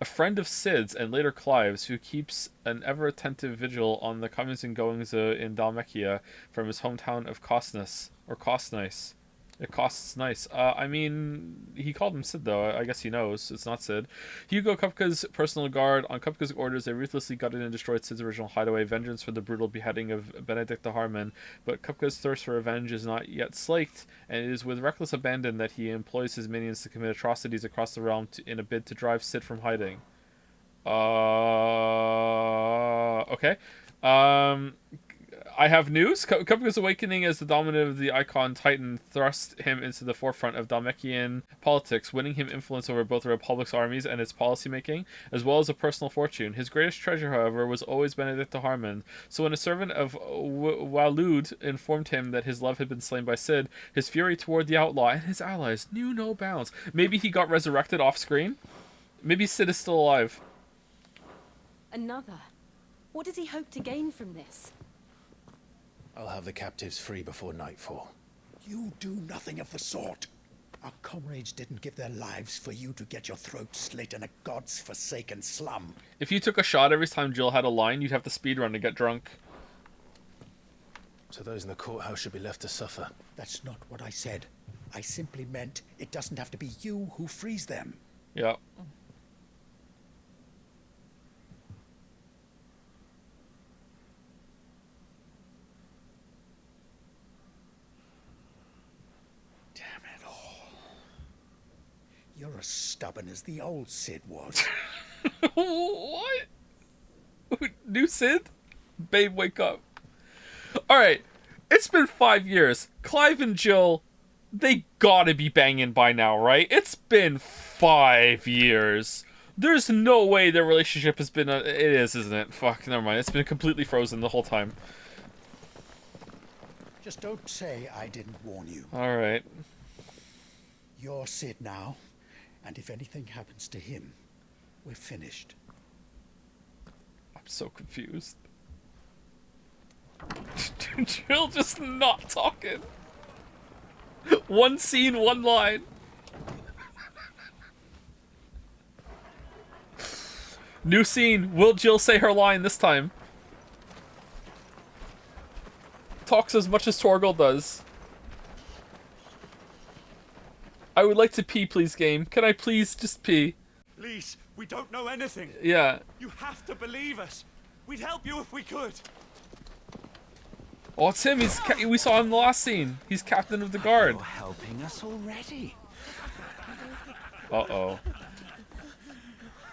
Speaker 1: A friend of Sid's and later Clive's, who keeps an ever-attentive vigil on the comings and goings in Dalmechia from his hometown of Costnice. Or Costnice. It costs nice. I mean, he called him Sid, though. I guess he knows. It's not Sid. Hugo Kupka's personal guard. On Kupka's orders, they ruthlessly gutted and destroyed Sid's original hideaway, vengeance for the brutal beheading of Benedict the Harmon. But Kupka's thirst for revenge is not yet slaked, and it is with reckless abandon that he employs his minions to commit atrocities across the realm in a bid to drive Sid from hiding. Okay. I have news. Kupka's awakening as the dominant of the Icon Titan thrust him into the forefront of Dalmechian politics, winning him influence over both the Republic's armies and its policymaking, as well as a personal fortune. His greatest treasure, however, was always Benedict the Harmon. So when a servant of Walud informed him that his love had been slain by Sid, his fury toward the outlaw and his allies knew no bounds. Maybe he got resurrected off screen? Maybe Sid is still alive.
Speaker 8: Another? What does he hope to gain from this?
Speaker 2: I'll have the captives free before nightfall.
Speaker 15: You do nothing of the sort. Our comrades didn't give their lives for you to get your throat slit in a god's forsaken slum.
Speaker 1: If you took a shot every time Jill had a line, you'd have to speedrun to get drunk.
Speaker 2: So those in the courthouse should be left to suffer.
Speaker 15: That's not what I said. I simply meant it doesn't have to be you who frees them.
Speaker 1: Yeah.
Speaker 15: You're as stubborn as the old Sid was.
Speaker 1: What? New Sid? Babe, wake up. Alright, it's been 5 years. Clive and Jill, they gotta be banging by now, right? It's been 5 years. There's no way their relationship has been... It is, isn't it? Fuck, never mind. It's been completely frozen the whole time.
Speaker 15: Just don't say I didn't warn you.
Speaker 1: Alright.
Speaker 15: You're Sid now. And if anything happens to him, we're finished.
Speaker 1: I'm so confused. Jill just not talking. One scene, one line. New scene. Will Jill say her line this time? Talks as much as Torgal does. I would like to pee, please, game. Can I please just pee?
Speaker 16: Please, we don't know anything.
Speaker 1: Yeah.
Speaker 16: You have to believe us. We'd help you if we could.
Speaker 1: Oh, it's him. We saw him in the last scene. He's captain of the guard.
Speaker 16: You're helping us already.
Speaker 1: Uh-oh.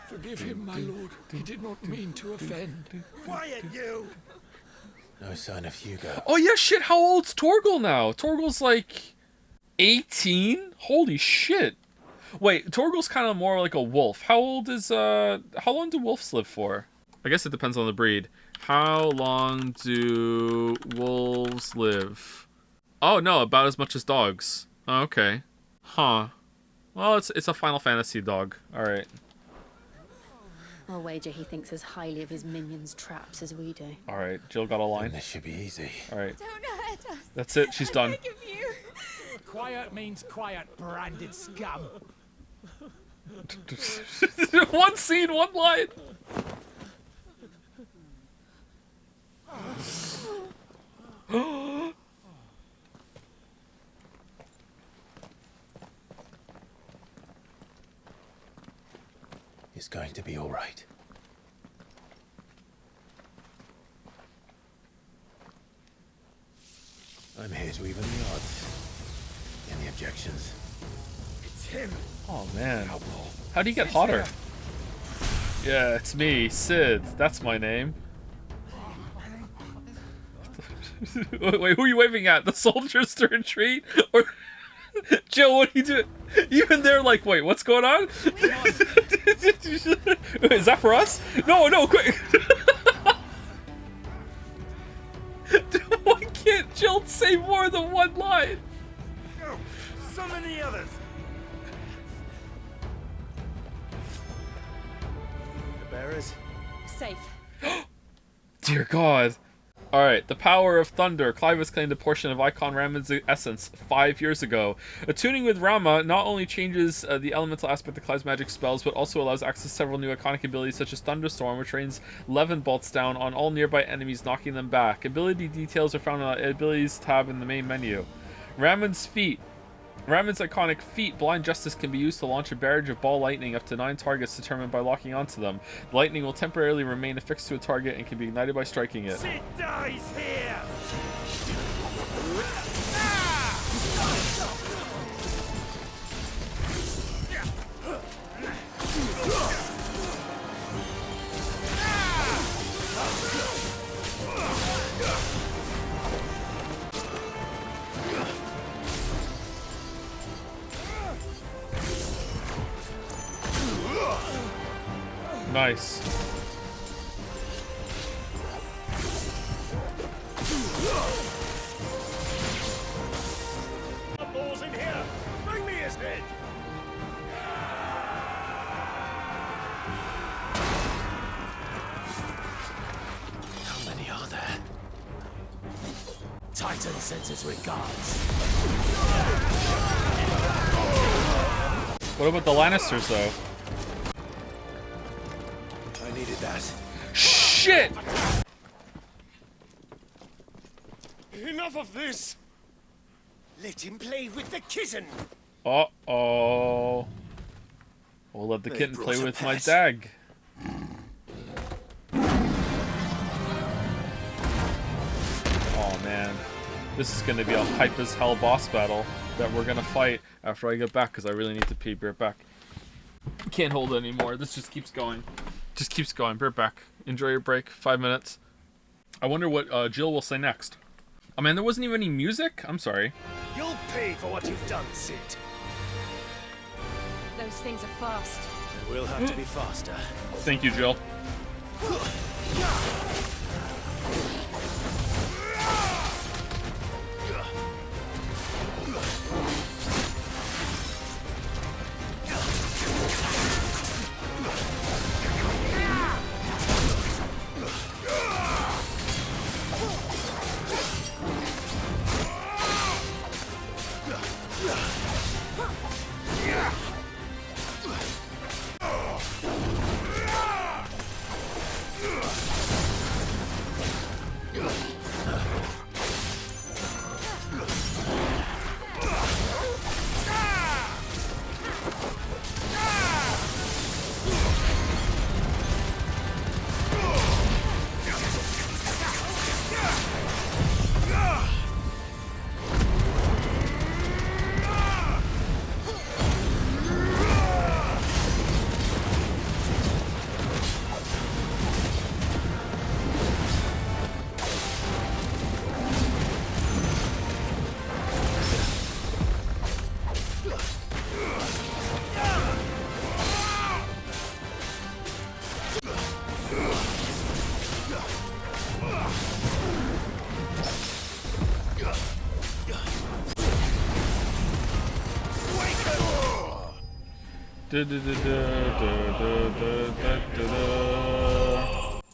Speaker 17: Forgive him, my lord. He did not mean to offend.
Speaker 5: Quiet, you!
Speaker 2: No sign of Hugo.
Speaker 1: Oh, yeah, shit. How old's Torgal now? Torgal's like 18? Holy shit. Wait, Torgal's kind of more like a wolf. How old is, how long do wolves live for? I guess it depends on the breed. How long do wolves live? Oh, no, about as much as dogs. Oh, okay. Huh. Well, it's a Final Fantasy dog. All right.
Speaker 8: I'll wager he thinks as highly of his minions' traps as we do.
Speaker 1: All right, Jill got a line.
Speaker 2: This should be easy.
Speaker 1: All right.
Speaker 8: Don't hurt us.
Speaker 1: That's it. She's done.
Speaker 17: Quiet means quiet, branded scum.
Speaker 1: One scene, one line.
Speaker 2: It's going to be all right. I'm here to even the odds. objections.
Speaker 17: It's him.
Speaker 1: Oh man. How do you get hotter? Yeah, it's me, Sid. That's my name. Wait, who are you waving at? The soldiers to retreat? Or Jill, what are you doing? Even they're like, wait, what's going on? Is that for us? No, no, quick. Why can't Jill say more than one line?
Speaker 17: Go! Summon the others!
Speaker 2: The bearers?
Speaker 8: Safe.
Speaker 1: Dear God. Alright, the power of thunder. Clivus claimed a portion of Icon Raman's essence 5 years ago. Attuning with Rama not only changes the elemental aspect of Clive's magic spells, but also allows access to several new iconic abilities such as Thunderstorm, which rains Levin bolts down on all nearby enemies, knocking them back. Ability details are found on the Abilities tab in the main menu. Raman's feat. Raman's iconic feat, Blind Justice, can be used to launch a barrage of ball lightning up to 9 targets determined by locking onto them. The lightning will temporarily remain affixed to a target and can be ignited by striking it.
Speaker 17: Sid dies here!
Speaker 1: Nice.
Speaker 17: Balls in here! Bring me his head!
Speaker 2: How many are there?
Speaker 17: Titan sends his regards.
Speaker 1: What about the Lannisters, though?
Speaker 2: I needed that.
Speaker 1: Shit!
Speaker 17: Enough of this! Let him play with the kitten!
Speaker 1: Uh-oh. We'll let the
Speaker 2: They
Speaker 1: kitten
Speaker 2: brought
Speaker 1: play
Speaker 2: a
Speaker 1: with my
Speaker 2: pet.
Speaker 1: dag. Oh man. This is gonna be a hype as hell boss battle that we're gonna fight after I get back, because I really need to pee. Be right back. Can't hold it anymore. This just keeps going. Just keeps going. Be right back. Enjoy your break. 5 minutes. I wonder what Jill will say next. Oh man, there wasn't even any music? I'm sorry.
Speaker 17: You'll pay for what you've done, Sid.
Speaker 8: Those things are fast.
Speaker 2: We'll have to be faster.
Speaker 1: Thank you, Jill.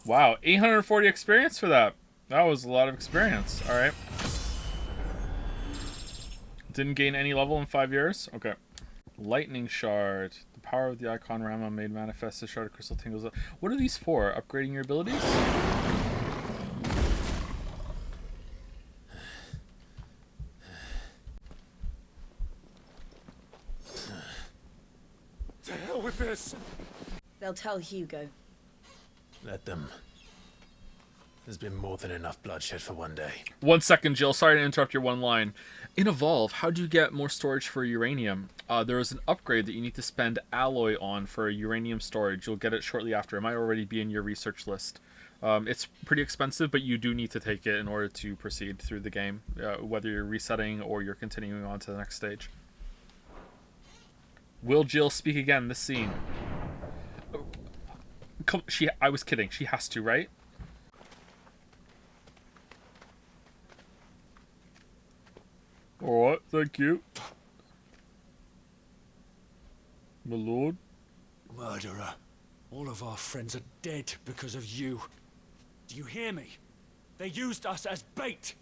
Speaker 1: Wow, 840 experience for that. That was a lot of experience. All right. Didn't gain any level in 5 years. Okay. Lightning shard. The power of the icon Rama made manifest. The shard of crystal tingles up. What are these for? Upgrading your abilities?
Speaker 17: To hell with this!
Speaker 8: They'll tell Hugo.
Speaker 2: Let them. There's been more than enough bloodshed for one day.
Speaker 1: 1 second, Jill. Sorry to interrupt your one line. In Evolve, how do you get more storage for uranium? There is an upgrade that you need to spend alloy on for uranium storage. You'll get it shortly after. It might already be in your research list. It's pretty expensive, but you do need to take it in order to proceed through the game, whether you're resetting or you're continuing on to the next stage. Will Jill speak again this scene? I was kidding. She has to, right? Alright, thank you. My lord.
Speaker 16: Murderer. All of our friends are dead because of you. Do you hear me? They used us as bait.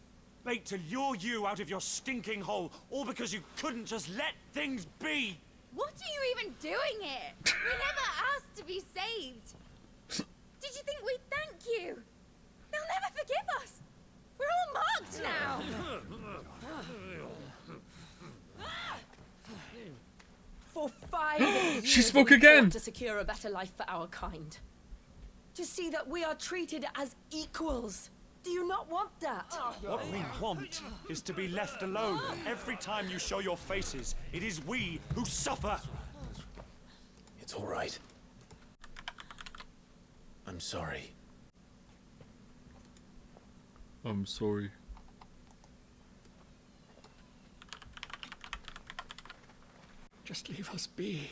Speaker 16: Bait to lure you out of your stinking hole, all because you couldn't just let things be.
Speaker 18: What are you even doing here? We never asked to be saved. Did you think we'd thank you? They'll never forgive us. We're all marked now.
Speaker 8: For 5 years,
Speaker 1: She spoke
Speaker 8: we
Speaker 1: again.
Speaker 8: fought to secure a better life for our kind. To see that we are treated as equals. Do you not want that?
Speaker 16: What we want is to be left alone. Every time you show your faces, it is we who suffer.
Speaker 2: It's all right. I'm sorry.
Speaker 1: I'm sorry.
Speaker 15: Just leave us be.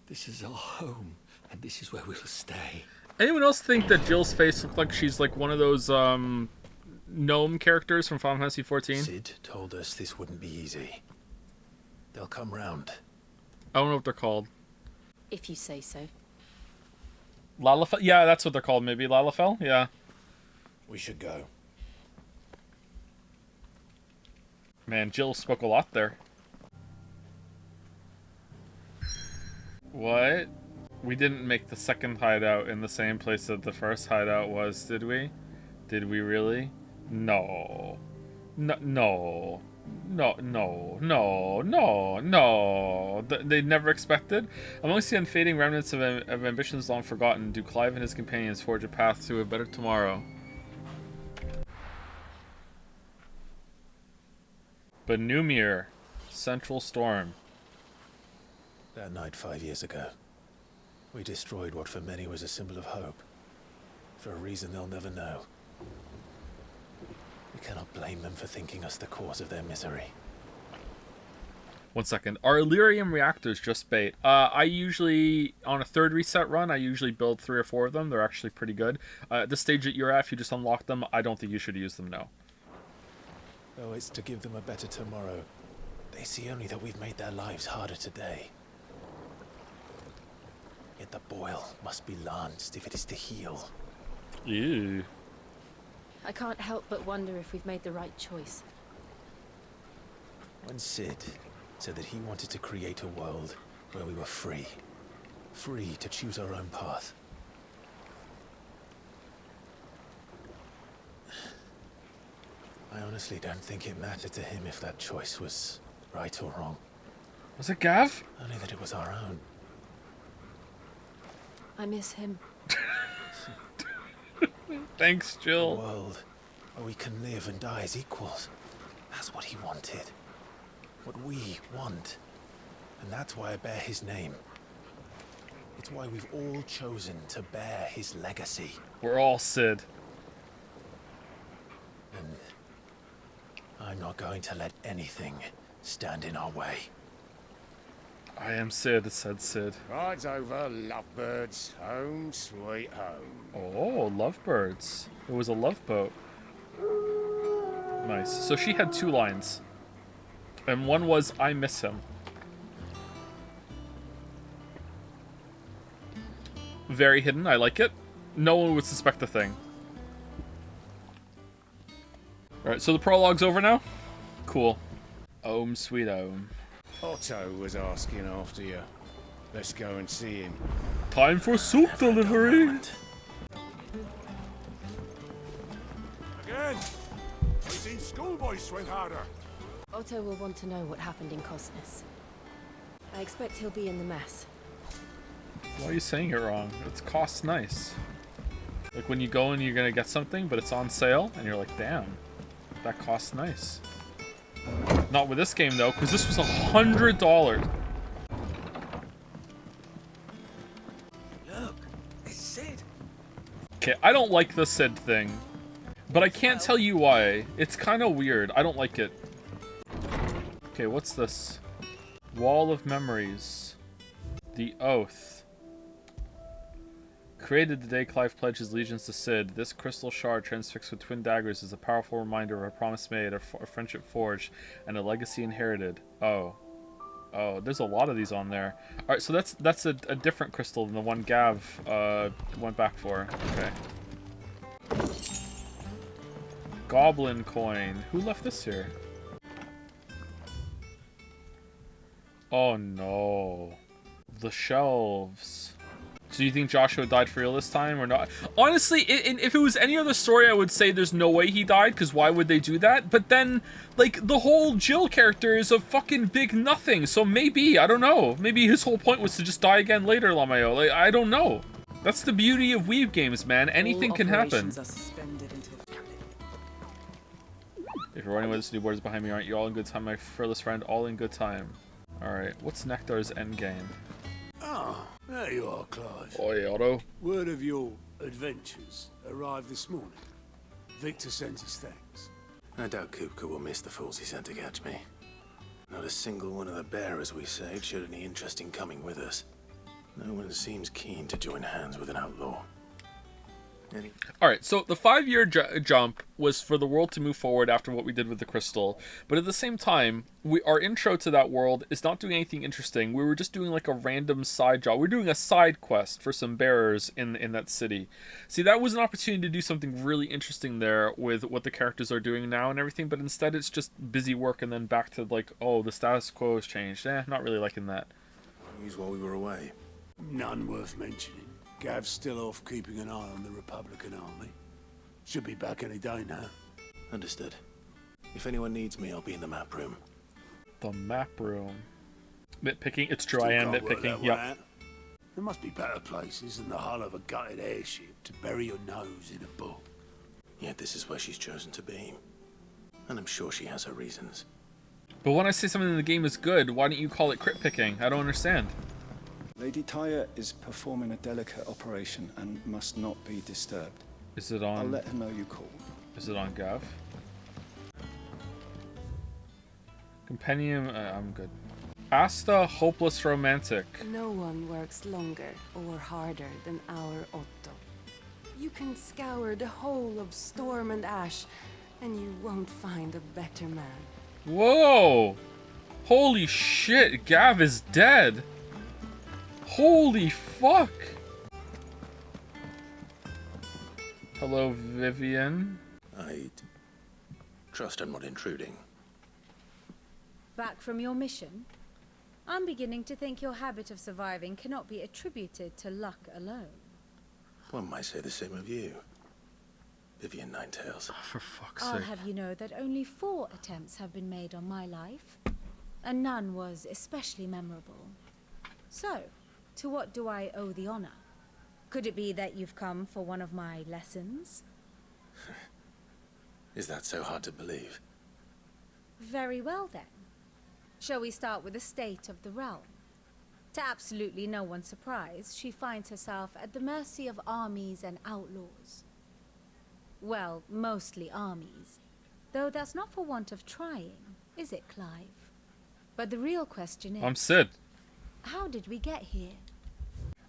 Speaker 15: This is our home, and this is where we'll stay.
Speaker 1: Anyone else think that Jill's face looked like she's like one of those gnome characters from Final Fantasy XIV?
Speaker 2: Sid told us this wouldn't be easy. They'll come round.
Speaker 1: I don't know what they're called.
Speaker 8: If you say so.
Speaker 1: Lalafell? Yeah, that's what they're called, maybe. Lalafell? Yeah.
Speaker 2: We should go.
Speaker 1: Man, Jill spoke a lot there. What? We didn't make the second hideout in the same place that the first hideout was, did we? Did we really? No. No. They never expected. Amongst the unfading remnants of ambitions long forgotten, do Clive and his companions forge a path to a better tomorrow. Benumir. Central Storm.
Speaker 2: That night 5 years ago, we destroyed what for many was a symbol of hope. For a reason they'll never know. We cannot blame them for thinking us the cause of their misery.
Speaker 1: 1 second. Are Illyrium reactors just bait? I usually, on a third reset run, I usually build 3 or 4 of them. They're actually pretty good. At the stage that you're at, if you just unlock them, I don't think you should use them, no.
Speaker 2: Though it's to give them a better tomorrow. They see only that we've made their lives harder today. Yet the boil must be lanced if it is to heal.
Speaker 1: Ew.
Speaker 8: I can't help but wonder if we've made the right choice.
Speaker 2: When Sid said that he wanted to create a world where we were free. Free to choose our own path. I honestly don't think it mattered to him if that choice was right or wrong.
Speaker 1: Was it Gav?
Speaker 2: Only that it was our own.
Speaker 8: I miss him.
Speaker 1: Thanks, Jill.
Speaker 2: A world where we can live and die as equals. That's what he wanted. What we want. And that's why I bear his name. It's why we've all chosen to bear his legacy.
Speaker 1: We're all Sid.
Speaker 2: And I'm not going to let anything stand in our way.
Speaker 1: I am Sid, said Sid.
Speaker 17: Rides over, lovebirds, home sweet home.
Speaker 1: Oh, lovebirds. It was a love boat. Nice. So she had 2 lines. And one was, I miss him. Very hidden, I like it. No one would suspect a thing. Alright, so the prologue's over now? Cool. Om sweet Om.
Speaker 17: Otto was asking after you. Let's go and see him.
Speaker 1: Time for soup delivery!
Speaker 10: Again! I've seen schoolboys swing harder.
Speaker 8: Otto will want to know what happened in Cosnus. I expect he'll be in the mess.
Speaker 1: Why are you saying it wrong? It's cost nice. Like when you go and you're gonna get something, but it's on sale, and you're like, damn, that costs nice. Not with this game though, because this was $100.
Speaker 17: Look, it's Sid.
Speaker 1: Okay, I don't like the Sid thing, but I can't tell you why. It's kind of weird. I don't like it. Okay, what's this? Wall of Memories. The Oath. Created the day Clive pledged his allegiance to Sid, this crystal shard transfixed with twin daggers is a powerful reminder of a promise made, a friendship forged, and a legacy inherited. Oh, there's a lot of these on there. All right, so that's a different crystal than the one Gav went back for. Okay. Goblin coin. Who left this here? Oh no, the shelves. So you think Joshua died for real this time or not? Honestly, if it was any other story, I would say there's no way he died, because why would they do that? But then, like, the whole Jill character is a fucking big nothing, so maybe, I don't know. Maybe his whole point was to just die again later, Lamayo. Like, I don't know. That's the beauty of Weave games, man. Anything can happen. If you're running with this, new board is behind me, aren't you all in good time, my fearless friend? All in good time. Alright, what's Nectar's endgame?
Speaker 19: Ah, there you are, Clive.
Speaker 1: Oi, Otto.
Speaker 19: Word of your adventures arrived this morning. Victor sends his thanks.
Speaker 2: I doubt Kupka will miss the fools he sent to catch me. Not a single one of the bearers we saved showed any interest in coming with us. No one seems keen to join hands with an outlaw.
Speaker 1: Alright, so the 5-year jump was for the world to move forward after what we did with the crystal, but at the same time, our intro to that world is not doing anything interesting. We were just doing like a random side job. We're doing a side quest for some bearers in that city. See, that was an opportunity to do something really interesting there with what the characters are doing now and everything, but instead it's just busy work and then back to like, oh, the status quo has changed. Not really liking that.
Speaker 2: News while we were away.
Speaker 19: None worth mentioning. Gav's still off keeping an eye on the Republican army. Should be back any day now.
Speaker 2: Understood. If anyone needs me, I'll be in the map room.
Speaker 1: The map room. Nitpicking? It's true, I am nitpicking. Yep.
Speaker 19: There must be better places than the hull of a gutted airship to bury your nose in a book.
Speaker 2: Yet this is where she's chosen to be. And I'm sure she has her reasons.
Speaker 1: But when I say something in the game is good, why don't you call it crit picking? I don't understand.
Speaker 11: Lady Tyre is performing a delicate operation and must not be disturbed.
Speaker 1: Is it on...
Speaker 11: I'll let her know you called.
Speaker 1: Is it on Gav? Compendium... I'm good. Asta, hopeless romantic.
Speaker 20: No one works longer or harder than our Otto. You can scour the whole of Storm and Ash, and you won't find a better man.
Speaker 1: Whoa! Holy shit, Gav is dead! Holy fuck! Hello, Vivian.
Speaker 2: I trust I'm not intruding.
Speaker 8: Back from your mission? I'm beginning to think your habit of surviving cannot be attributed to luck alone.
Speaker 2: One might say the same of you, Vivian Ninetails.
Speaker 1: Oh, for fuck's
Speaker 8: I'll
Speaker 1: sake.
Speaker 8: have you know that only 4 attempts have been made on my life, and none was especially memorable. So, to what do I owe the honor? Could it be that you've come for one of my lessons?
Speaker 2: Is that so hard to believe?
Speaker 8: Very well then. Shall we start with the state of the realm? To absolutely no one's surprise, she finds herself at the mercy of armies and outlaws. Well, mostly armies. Though that's not for want of trying, is it, Clive? But the real question is...
Speaker 1: I'm Sid.
Speaker 8: How did we get here?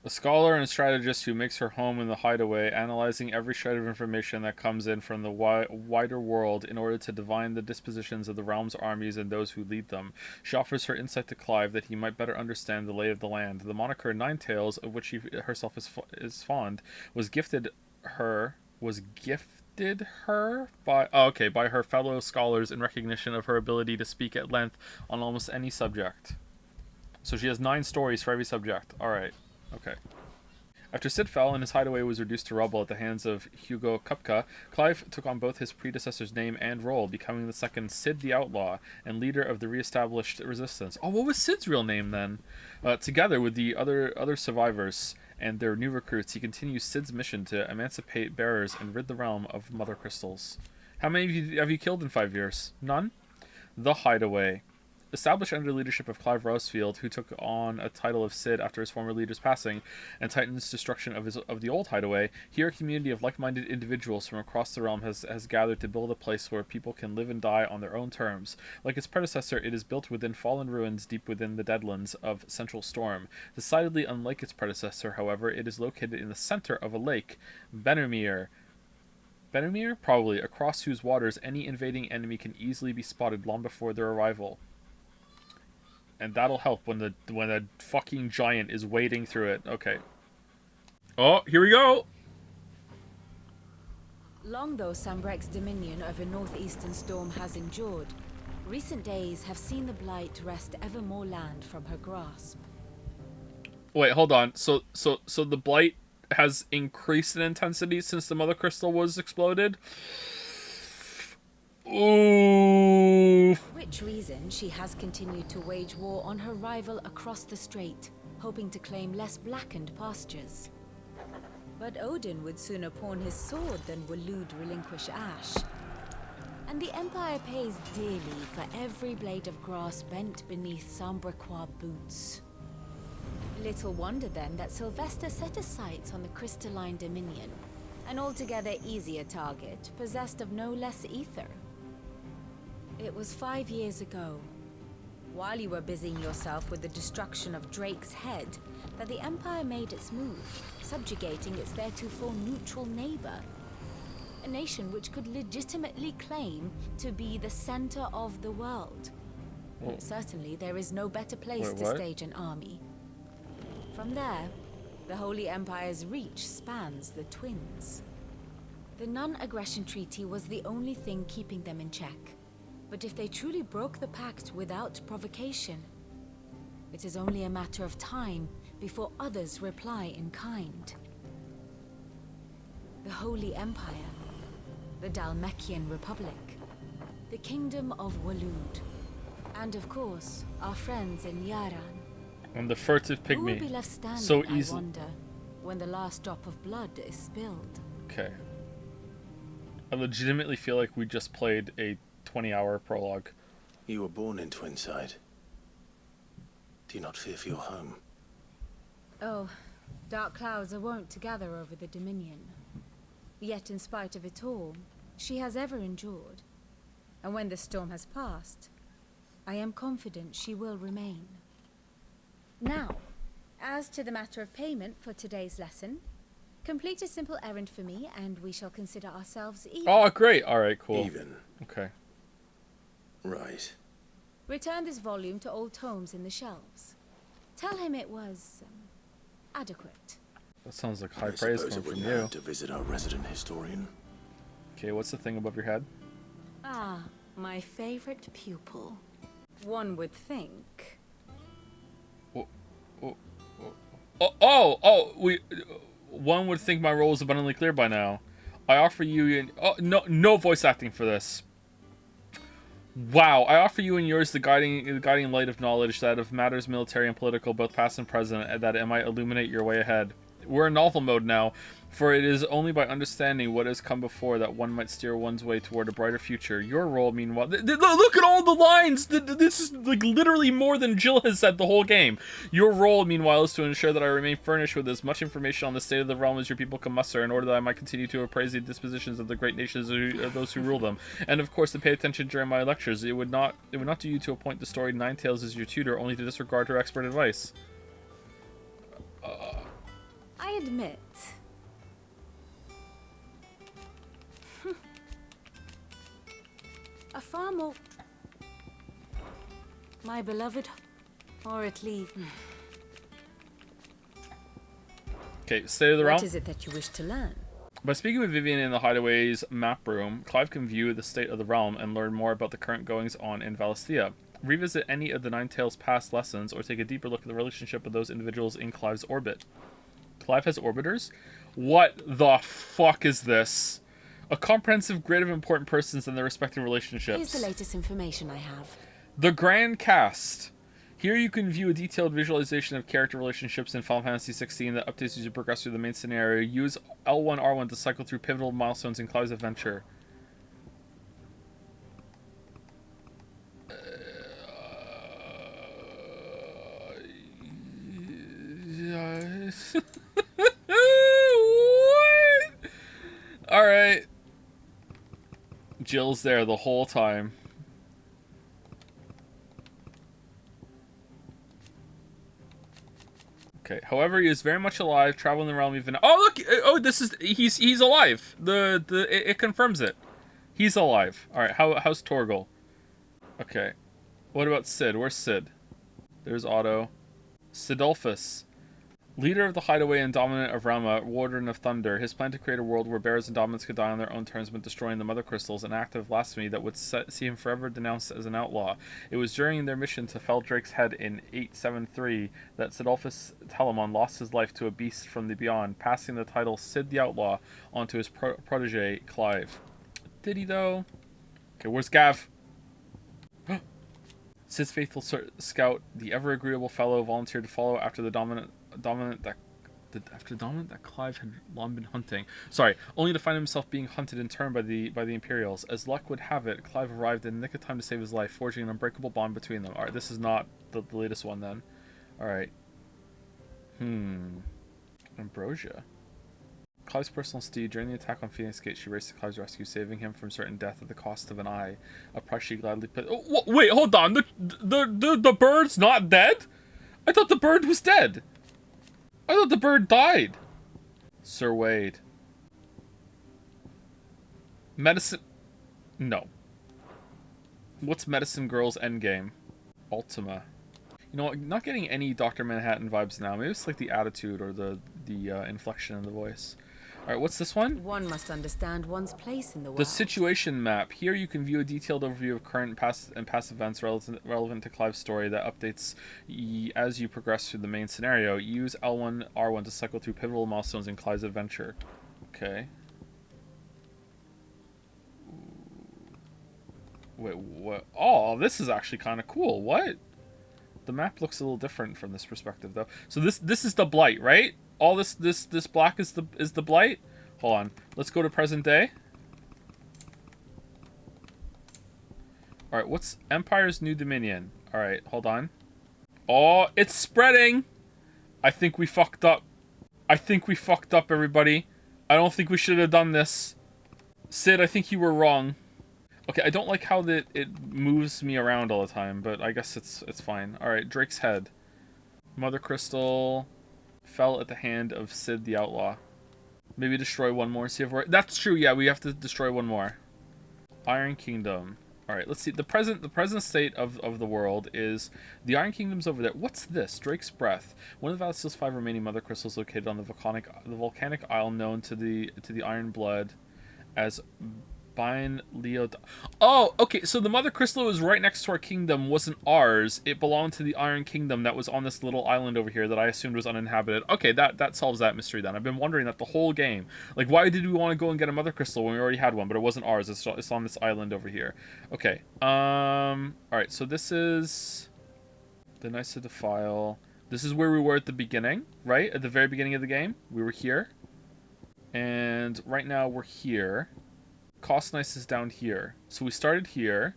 Speaker 1: A scholar and a strategist who makes her home in the hideaway, analyzing every shred of information that comes in from the wider world in order to divine the dispositions of the realm's armies and those who lead them. She offers her insight to Clive that he might better understand the lay of the land. The moniker Ninetails, of which she herself is fond, was gifted her by her fellow scholars in recognition of her ability to speak at length on almost any subject. So she has 9 stories for every subject. Alright. Okay. After Sid fell and his hideaway was reduced to rubble at the hands of Hugo Kupka, Clive took on both his predecessor's name and role, becoming the second Sid the Outlaw and leader of the re-established resistance. Oh, what was Sid's real name then? Together with the other survivors, and their new recruits, he continues Sid's mission to emancipate bearers and rid the realm of mother crystals. How many of you have you killed in 5 years? None? The Hideaway. Established under the leadership of Clive Rosefield, who took on a title of Cid after his former leader's passing, and Titan's destruction of the old Hideaway, here a community of like-minded individuals from across the realm has gathered to build a place where people can live and die on their own terms. Like its predecessor, it is built within fallen ruins deep within the Deadlands of Central Storm. Decidedly unlike its predecessor, however, it is located in the center of a lake, Benumir, probably, across whose waters any invading enemy can easily be spotted long before their arrival. And that'll help when the fucking giant is wading through it. Okay. Oh, here we go!
Speaker 8: Long though Sambrek's dominion over northeastern Storm has endured, recent days have seen the Blight wrest ever more land from her grasp.
Speaker 1: Wait, hold on. So the Blight has increased in intensity since the Mother Crystal was exploded? Ooh.
Speaker 8: For which reason she has continued to wage war on her rival across the strait, hoping to claim less blackened pastures. But Odin would sooner pawn his sword than Waloed relinquish Ash. And the Empire pays dearly for every blade of grass bent beneath Sambrequois boots. Little wonder then that Sylvester set his sights on the crystalline dominion, an altogether easier target, possessed of no less ether. It was 5 years ago, while you were busying yourself with the destruction of Drake's head, that the Empire made its move, subjugating its theretofore neutral neighbor. A nation which could legitimately claim to be the center of the world.
Speaker 1: Whoa.
Speaker 8: Certainly, there is no better place to stage an army. From there, the Holy Empire's reach spans the Twins. The non-aggression treaty was the only thing keeping them in check. But if they truly broke the pact without provocation, it is only a matter of time before others reply in kind. The Holy Empire, the Dhalmekian Republic, the Kingdom of Waloed, and of course, our friends in Yaran.
Speaker 1: And the furtive
Speaker 8: Who will be
Speaker 1: pygmy.
Speaker 8: left standing,
Speaker 1: So
Speaker 8: I
Speaker 1: easy.
Speaker 8: wonder, when the last drop of blood is spilled?
Speaker 1: Okay. I legitimately feel like we just played a 20-hour prologue.
Speaker 2: You were born in Twinside. Do you not fear for your home?
Speaker 8: Oh, dark clouds are wont to gather over the Dominion. Yet in spite of it all, she has ever endured. And when the storm has passed, I am confident she will remain. Now, as to the matter of payment for today's lesson, complete a simple errand for me and we shall consider ourselves even.
Speaker 1: Oh, great. All right, cool.
Speaker 2: Even.
Speaker 1: Okay.
Speaker 2: Right.
Speaker 8: Return this volume to old tomes in the shelves. Tell him it was adequate.
Speaker 1: That sounds like high
Speaker 2: I
Speaker 1: praise
Speaker 2: suppose
Speaker 1: coming
Speaker 2: it
Speaker 1: from
Speaker 2: wouldn't
Speaker 1: you.
Speaker 2: hurt to visit our resident historian.
Speaker 1: Okay, what's the thing above your head?
Speaker 8: Ah, my favorite pupil. One would think.
Speaker 1: One would think my role is abundantly clear by now. I offer you no voice acting for this. Wow, I offer you and yours the guiding light of knowledge, that of matters military and political, both past and present, and that it might illuminate your way ahead. We're in novel mode now, for it is only by understanding what has come before that one might steer one's way toward a brighter future. Your role, meanwhile... Look at all the lines! This is like literally more than Jill has said the whole game. Your role, meanwhile, is to ensure that I remain furnished with as much information on the state of the realm as your people can muster, in order that I might continue to appraise the dispositions of the great nations of those who rule them. And of course, to pay attention during my lectures. It would not do you to appoint the story Ninetales as your tutor, only to disregard her expert advice.
Speaker 8: I admit. A far more... My beloved, or at least...
Speaker 1: Okay, state of the realm.
Speaker 8: What is it that you wish to learn?
Speaker 1: By speaking with Vivian in the Hideaway's map room, Clive can view the state of the realm and learn more about the current goings-on in Valisthea. Revisit any of the Ninetales' past lessons, or take a deeper look at the relationship of those individuals in Clive's orbit. Clive has orbiters? What the fuck is this? A comprehensive grid of important persons and their respective relationships.
Speaker 8: Here's the latest information I have.
Speaker 1: The Grand Cast. Here you can view a detailed visualization of character relationships in Final Fantasy XVI that updates as you progress through the main scenario. Use L1, R1 to cycle through pivotal milestones in Clive's adventure. What? Alright. Jill's there the whole time. Okay. However, he is very much alive, traveling the realm even. Oh look! Oh, this is he's alive. It confirms it. He's alive. All right. How's Torgal? Okay. What about Cid? Where's Cid? There's Otto. Sidolphus. Leader of the Hideaway and Dominant of Rama, Warden of Thunder, his plan to create a world where bears and dominants could die on their own terms but destroying the Mother Crystals, an act of blasphemy that would see him forever denounced as an outlaw. It was during their mission to fell Drake's head in 873 that Sidolphus Telamon lost his life to a beast from the beyond, passing the title Cid the Outlaw onto his protege, Clive. Did he, though? Okay, where's Gav? Cid's faithful scout, the ever-agreeable fellow, volunteered to follow after the dominant that Clive had long been hunting. Sorry, only to find himself being hunted in turn by the Imperials. As luck would have it, Clive arrived in the nick of time to save his life, forging an unbreakable bond between them. Alright, this is not the latest one then. Alright. Ambrosia. Clive's personal steed. During the attack on Phoenix Gate, she raced to Clive's rescue, saving him from certain death at the cost of an eye. A price she gladly paid. Oh, wait, hold on. The bird's not dead? I thought the bird was dead. I thought the bird died. Sir Wade. Medicine... No. What's Medicine Girl's endgame? Ultima. You know what? Not getting any Dr. Manhattan vibes now. Maybe it's like the attitude or the inflection in the voice. Alright, what's this one?
Speaker 21: One must understand one's place in the world.
Speaker 1: The situation map. Here you can view a detailed overview of current and past events relevant to Clive's story that updates as you progress through the main scenario. Use L1, R1 to cycle through pivotal milestones in Clive's adventure. Okay. Wait, what? Oh, this is actually kind of cool. What? The map looks a little different from this perspective, though. So this is the Blight, right? All this black is the Blight. Hold on. Let's go to present day. All right. What's Empire's New Dominion? All right. Hold on. Oh, it's spreading. I think we fucked up. I think we fucked up, everybody. I don't think we should have done this. Cid, I think you were wrong. Okay, I don't like how it moves me around all the time, but I guess it's fine. All right, Drake's head. Mother Crystal fell at the hand of Cid the Outlaw. Maybe destroy one more. See if we're... That's true. Yeah, we have to destroy one more. Iron Kingdom. All right, let's see. The present state of the world is the Iron Kingdom's over there. What's this? Drake's Breath. One of Valsteel's 5 remaining Mother Crystals located on the volcanic isle known to the Iron Blood as Bine Leo. Oh, okay. So the Mother Crystal was right next to our kingdom. Wasn't ours. It belonged to the Iron Kingdom that was on this little island over here that I assumed was uninhabited. Okay, that solves that mystery then. I've been wondering that the whole game. Like, why did we want to go and get a Mother Crystal when we already had one? But it wasn't ours. It's on this island over here. Okay. All right. So this is the Knights of Defile. This is where we were at the beginning, right? At the very beginning of the game, we were here, and right now we're here. Kosnice is down here. So we started here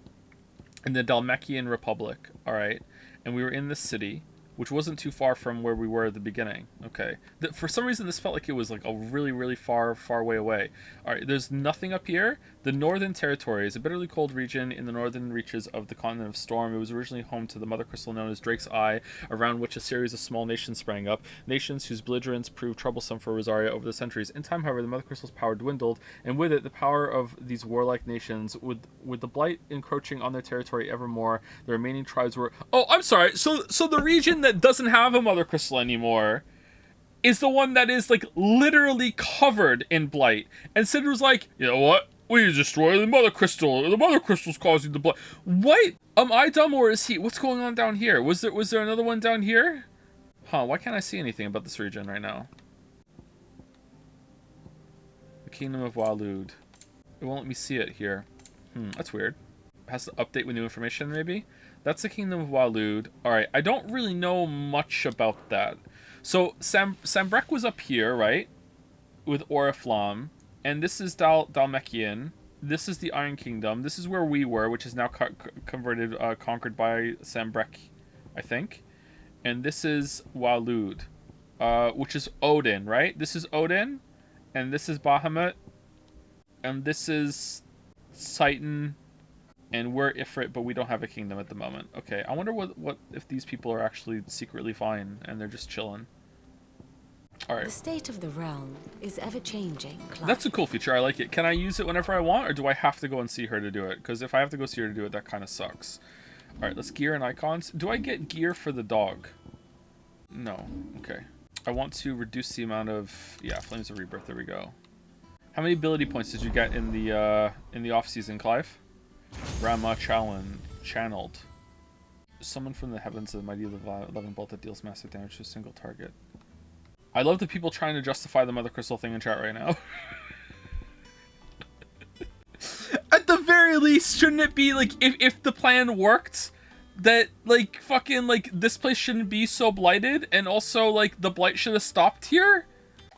Speaker 1: in the Dalmekian Republic, all right? And we were in the city, which wasn't too far from where we were at the beginning. Okay. For some reason, this felt like it was like a really, really far way away. All right, there's nothing up here. The Northern Territory is a bitterly cold region in the northern reaches of the continent of Storm. It was originally home to the Mother Crystal known as Drake's Eye, around which a series of small nations sprang up, nations whose belligerence proved troublesome for Rosaria over the centuries. In time, however, the Mother Crystal's power dwindled, and with it, the power of these warlike nations. With the Blight encroaching on their territory ever more, the remaining tribes were... Oh, I'm sorry. So the region that doesn't have a Mother Crystal anymore is the one that is, like, literally covered in Blight. And Cid was like, you know what? We destroy the Mother Crystal. The Mother Crystal's causing the Blight. What? Am I dumb or is he? What's going on down here? Was there another one down here? Huh, why can't I see anything about this region right now? The Kingdom of Waloed. It won't let me see it here. That's weird. has to update with new information, maybe. That's the Kingdom of Waloed. Alright, I don't really know much about that. So, Sambrek was up here, right? With Oriflamme. And this is Dalmekian. This is the Iron Kingdom. This is where we were, which is now conquered by Sambrek, I think. And this is Waloed, which is Odin, right? This is Odin, and this is Bahamut, and this is Titan, and we're Ifrit, but we don't have a kingdom at the moment. Okay, I wonder what if these people are actually secretly fine and they're just chilling. All right.
Speaker 21: The state of the realm is ever changing, Clive.
Speaker 1: That's a cool feature. I like it. Can I use it whenever I want, or do I have to go and see her to do it? Because if I have to go see her to do it, that kind of sucks. All right, let's gear and icons. Do I get gear for the dog? No. Okay. I want to reduce the amount of Flames of Rebirth. There we go. How many ability points did you get in the off season, Clive? Rama channeled. Summon from the heavens a mighty 11 bolt that deals massive damage to a single target. I love the people trying to justify the Mother Crystal thing in chat right now. At the very least, shouldn't it be like if the plan worked, that like fucking like this place shouldn't be so blighted, and also like the blight should have stopped here?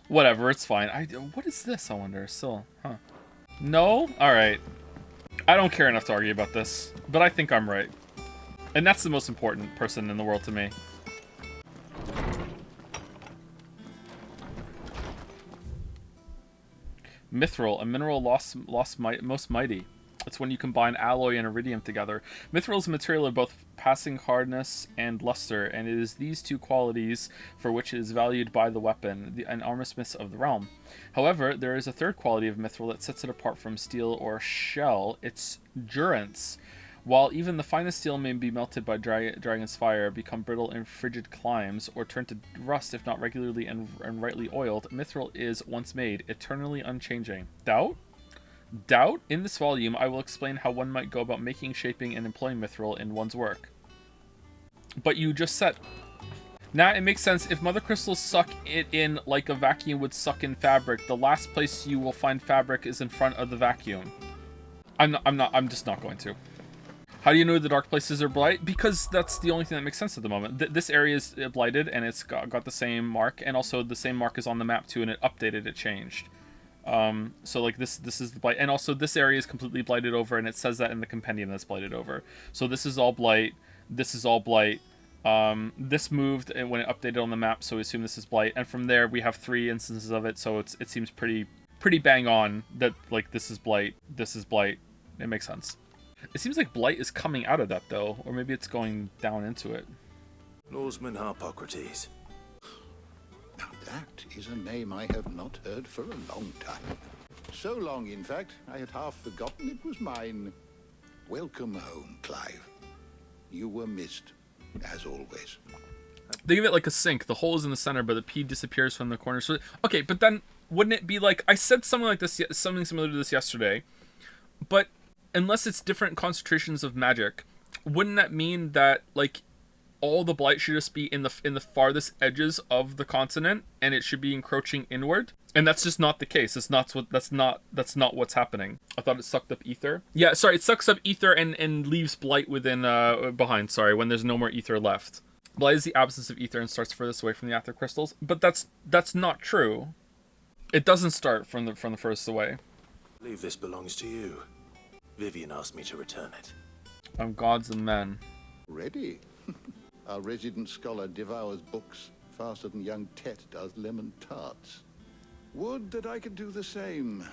Speaker 1: Whatever, it's fine. What is this? I wonder. Still, huh? No. All right. I don't care enough to argue about this, but I think I'm right, and that's the most important person in the world to me. Mithril, a mineral most mighty. It's when you combine alloy and iridium together. Mithril is a material of both passing hardness and luster, and it is these two qualities for which it is valued by the weapon, and armorsmiths of the realm. However, there is a third quality of mithril that sets it apart from steel or shell, its durance. While even the finest steel may be melted by dragon's fire, become brittle in frigid climes, or turn to rust if not regularly and rightly oiled, mithril is, once made, eternally unchanging. Doubt? Doubt? In this volume, I will explain how one might go about making, shaping, and employing mithril in one's work. But you just said... Nah, it makes sense. If mother crystals suck it in like a vacuum would suck in fabric, the last place you will find fabric is in front of the vacuum. I'm just not going to. How do you know the dark places are blight? Because that's the only thing that makes sense at the moment. This area is blighted, and it's got the same mark, and also the same mark is on the map too, and it updated, it changed. So like this is the blight, and also this area is completely blighted over, and it says that in the compendium that's blighted over. So this is all blight. This is all blight. This moved and when it updated on the map, so we assume this is blight. And from there we have 3 instances of it, so it seems pretty bang on that like this is blight. This is blight. It makes sense. It seems like blight is coming out of that though, or maybe it's going down into it.
Speaker 2: Norseman Harpocrates.
Speaker 9: Now that is a name I have not heard for a long time. So long, in fact, I had half forgotten it was mine. Welcome home, Clive. You were missed, as always.
Speaker 1: They give it like a sink. The hole is in the center, but the P disappears from the corner. So okay, but then wouldn't it be like I said something like this, something similar to this yesterday? But unless it's different concentrations of magic, wouldn't that mean that like all the blight should just be in the farthest edges of the continent, and it should be encroaching inward? And that's just not the case. That's not what's happening. I thought it sucked up ether. Yeah, sorry, it sucks up ether and leaves blight within behind. Sorry, when there's no more ether left. Blight is the absence of ether and starts furthest away from the aether crystals. But that's not true. It doesn't start from the furthest away.
Speaker 2: I believe this belongs to you. Vivian asked me to return it.
Speaker 1: I'm gods and men.
Speaker 9: Ready? Our resident scholar devours books faster than young Tet does lemon tarts. Would that I could do the same,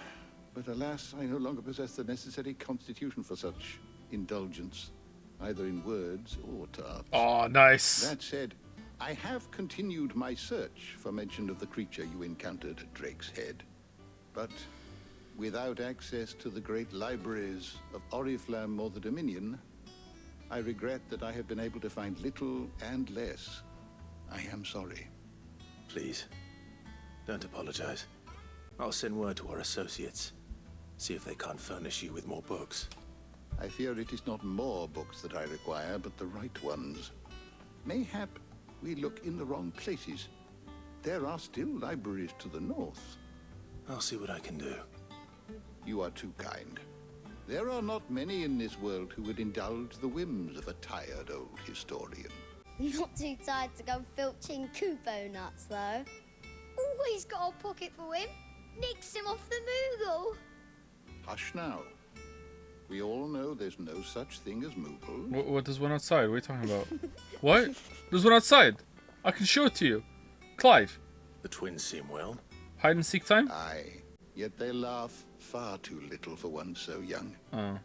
Speaker 9: but alas, I no longer possess the necessary constitution for such indulgence, either in words or tarts.
Speaker 1: Oh, nice.
Speaker 9: That said, I have continued my search for mention of the creature you encountered at Drake's Head, but without access to the great libraries of Oriflamme or the Dominion, I regret that I have been able to find little and less. I am sorry.
Speaker 2: Please, don't apologize. I'll send word to our associates. See if they can't furnish you with more books.
Speaker 9: I fear it is not more books that I require, but the right ones. Mayhap we look in the wrong places. There are still libraries to the north.
Speaker 2: I'll see what I can do.
Speaker 9: You are too kind.
Speaker 4: There are not many in this world who would indulge the whims of a tired old historian.
Speaker 22: Not too tired to go filching Kupo nuts, though. Always got a pocket for him. Nicks him off the Moogle.
Speaker 4: Hush now. We all know there's no such thing as Moogle.
Speaker 1: What? There's one outside. What are you talking about? What? There's one outside. I can show it to you. Clive.
Speaker 2: The twins seem well.
Speaker 1: Hide and seek time?
Speaker 4: Aye. Yet they laugh far too little for one so young.
Speaker 1: Oh.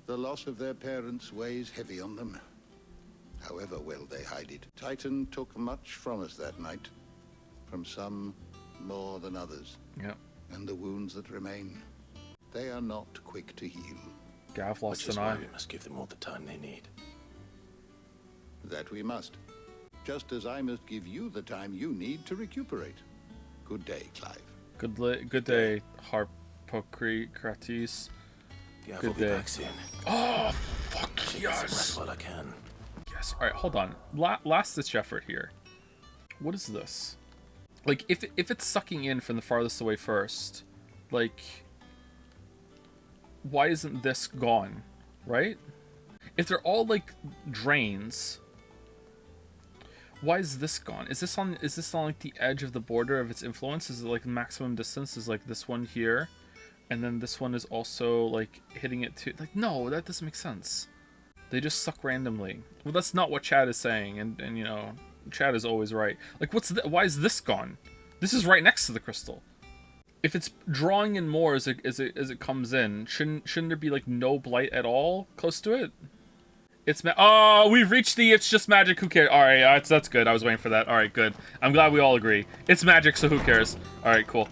Speaker 4: The loss of their parents weighs heavy on them. However well they hide it. Titan took much from us that night. From some more than others.
Speaker 1: Yeah.
Speaker 4: And the wounds that remain, they are not quick to heal.
Speaker 1: Gav lost
Speaker 2: Which is
Speaker 1: an
Speaker 2: why
Speaker 1: eye.
Speaker 2: we must give them all the time they need.
Speaker 4: That we must. Just as I must give you the time you need to recuperate. Good day, Clive.
Speaker 1: Good day, Harpocrates.
Speaker 2: Yeah,
Speaker 1: Good
Speaker 2: we'll be
Speaker 1: day.
Speaker 2: back soon.
Speaker 1: Oh, fuck
Speaker 2: Get some
Speaker 1: yes.
Speaker 2: rest while I can.
Speaker 1: Yes. All right, hold on. Last ditch effort here. What is this? Like, if it's sucking in from the farthest away first, like, why isn't this gone, right? If they're all like drains, why is this gone? Is this on like the edge of the border of its influence? Is it like maximum distance is like this one here, and then this one is also like hitting it too? Like, no, that doesn't make sense. They just suck randomly. Well, that's not what Chad is saying, and you know, Chad is always right. Like, why is this gone? This is right next to the crystal. If it's drawing in more as it comes in, shouldn't there be like no blight at all close to it? Oh, we've reached the it's just magic, who cares? Alright, that's good. I was waiting for that. Alright, good. I'm glad we all agree. It's magic, so who cares? Alright, cool.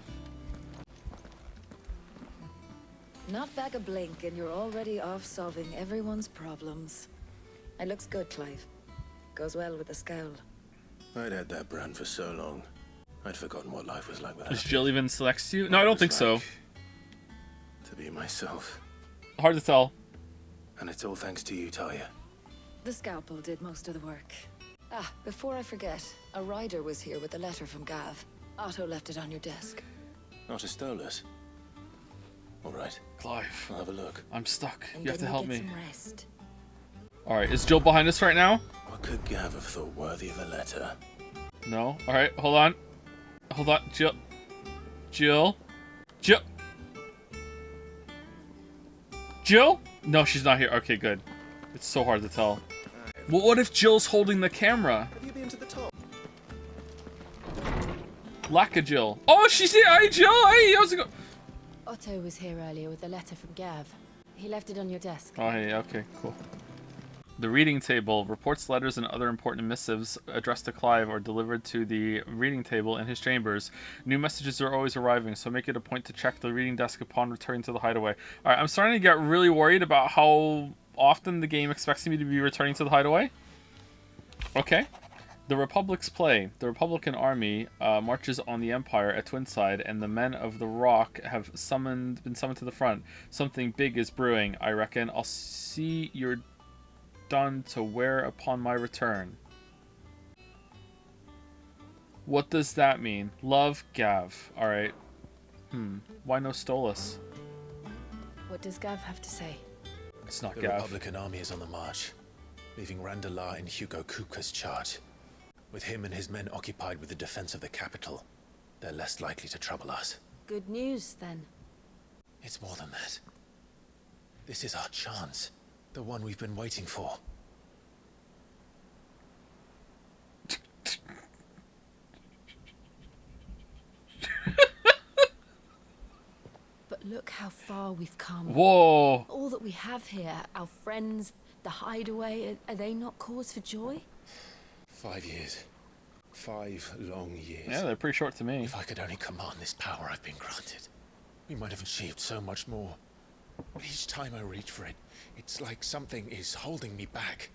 Speaker 23: Not back a blink and you're already off solving everyone's problems. It looks good, Clive. Goes well with the scowl.
Speaker 2: I'd had that brand for so long. I'd forgotten what life was like without
Speaker 1: Does
Speaker 2: it.
Speaker 1: Jill even select you? No, I don't think so.
Speaker 2: To be myself.
Speaker 1: Hard to tell.
Speaker 2: And it's all thanks to you, Talia.
Speaker 23: The scalpel did most of the work. Ah, before I forget, a rider was here with a letter from Gav. Otto left it on your desk.
Speaker 2: Not a Stolas. All right.
Speaker 1: Clive.
Speaker 2: I'll have a look.
Speaker 1: I'm stuck.
Speaker 23: And
Speaker 1: You have to
Speaker 23: then
Speaker 1: help
Speaker 23: get
Speaker 1: me.
Speaker 23: some rest.
Speaker 1: Alright, is Jill behind us right now?
Speaker 2: What could Gav have thought worthy of a letter?
Speaker 1: No? Alright, hold on. Hold on. Jill? Jill? No, she's not here. Okay, good. It's so hard to tell. Well, what if Jill's holding the camera?
Speaker 2: Have you been to the top?
Speaker 1: Lack of Jill. Oh, she's here. Hey, Jill. Hey, how's it going?
Speaker 21: Otto was here earlier with a letter from Gav. He left it on your desk.
Speaker 1: Oh, hey, okay, cool. The reading table. Reports, letters, and other important missives addressed to Clive are delivered to the reading table in his chambers. New messages are always arriving, so make it a point to check the reading desk upon returning to the hideaway. Alright, I'm starting to get really worried about how often the game expects me to be returning to the hideaway. Okay. The Republic's play. The Republican army marches on the Empire at Twinside, and the men of the Rock have been summoned to the front. Something big is brewing, I reckon. I'll see you're done to wear upon my return. What does that mean? Love, Gav. Alright. Why no Stolas?
Speaker 21: What does Gav have to say?
Speaker 1: It's not
Speaker 2: The
Speaker 1: Gav.
Speaker 2: Republican army is on the march, leaving Randalar in Hugo Kuka's charge. With him and his men occupied with the defense of the capital, they're less likely to trouble us.
Speaker 21: Good news, then.
Speaker 2: It's more than that. This is our chance. The one we've been waiting for.
Speaker 21: But look how far we've come.
Speaker 1: Whoa!
Speaker 21: All that we have here, our friends, the hideaway, are they not cause for joy?
Speaker 2: 5 years. 5 long years.
Speaker 1: Yeah, they're pretty short to me.
Speaker 2: If I could only command this power I've been granted, we might have achieved so much more. But each time I reach for it, it's like something is holding me back.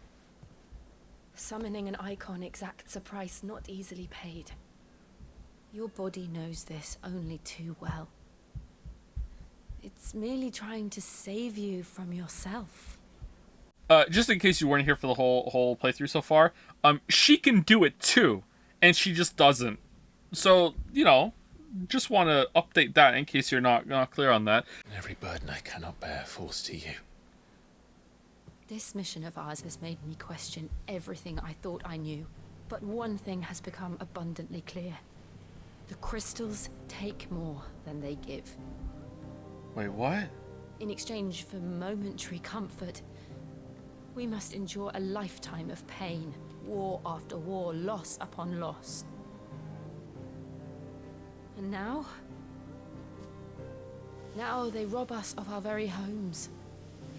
Speaker 21: Summoning an icon exacts a price not easily paid. Your body knows this only too well. It's merely trying to save you from yourself.
Speaker 1: Just in case you weren't here for the whole playthrough so far, she can do it too, and she just doesn't. So, you know, just want to update that in case you're not clear on that.
Speaker 2: Every burden I cannot bear falls to you.
Speaker 21: This mission of ours has made me question everything I thought I knew. But one thing has become abundantly clear. The crystals take more than they give.
Speaker 1: Wait, what?
Speaker 21: In exchange for momentary comfort, we must endure a lifetime of pain, war after war, loss upon loss. And now they rob us of our very homes,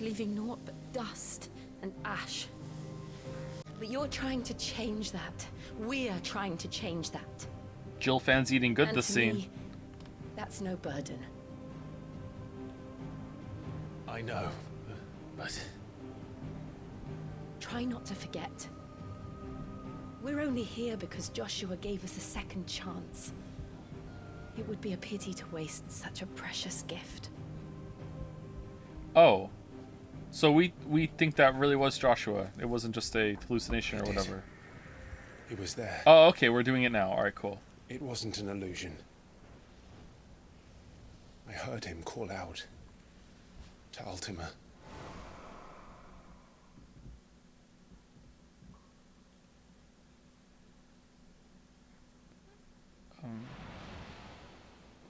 Speaker 21: leaving naught but dust and ash. But you're trying to change that. We're trying to change that.
Speaker 1: Jill fan's eating good
Speaker 21: And
Speaker 1: this
Speaker 21: to
Speaker 1: scene.
Speaker 21: me, that's no burden.
Speaker 2: I know, but...
Speaker 21: Try not to forget. We're only here because Joshua gave us a second chance. It would be a pity to waste such a precious gift.
Speaker 1: Oh. So we think that really was Joshua. It wasn't just a hallucination or whatever.
Speaker 2: He was there.
Speaker 1: Oh, okay, we're doing it now. Alright, cool.
Speaker 2: It wasn't an illusion. I heard him call out to Ultima.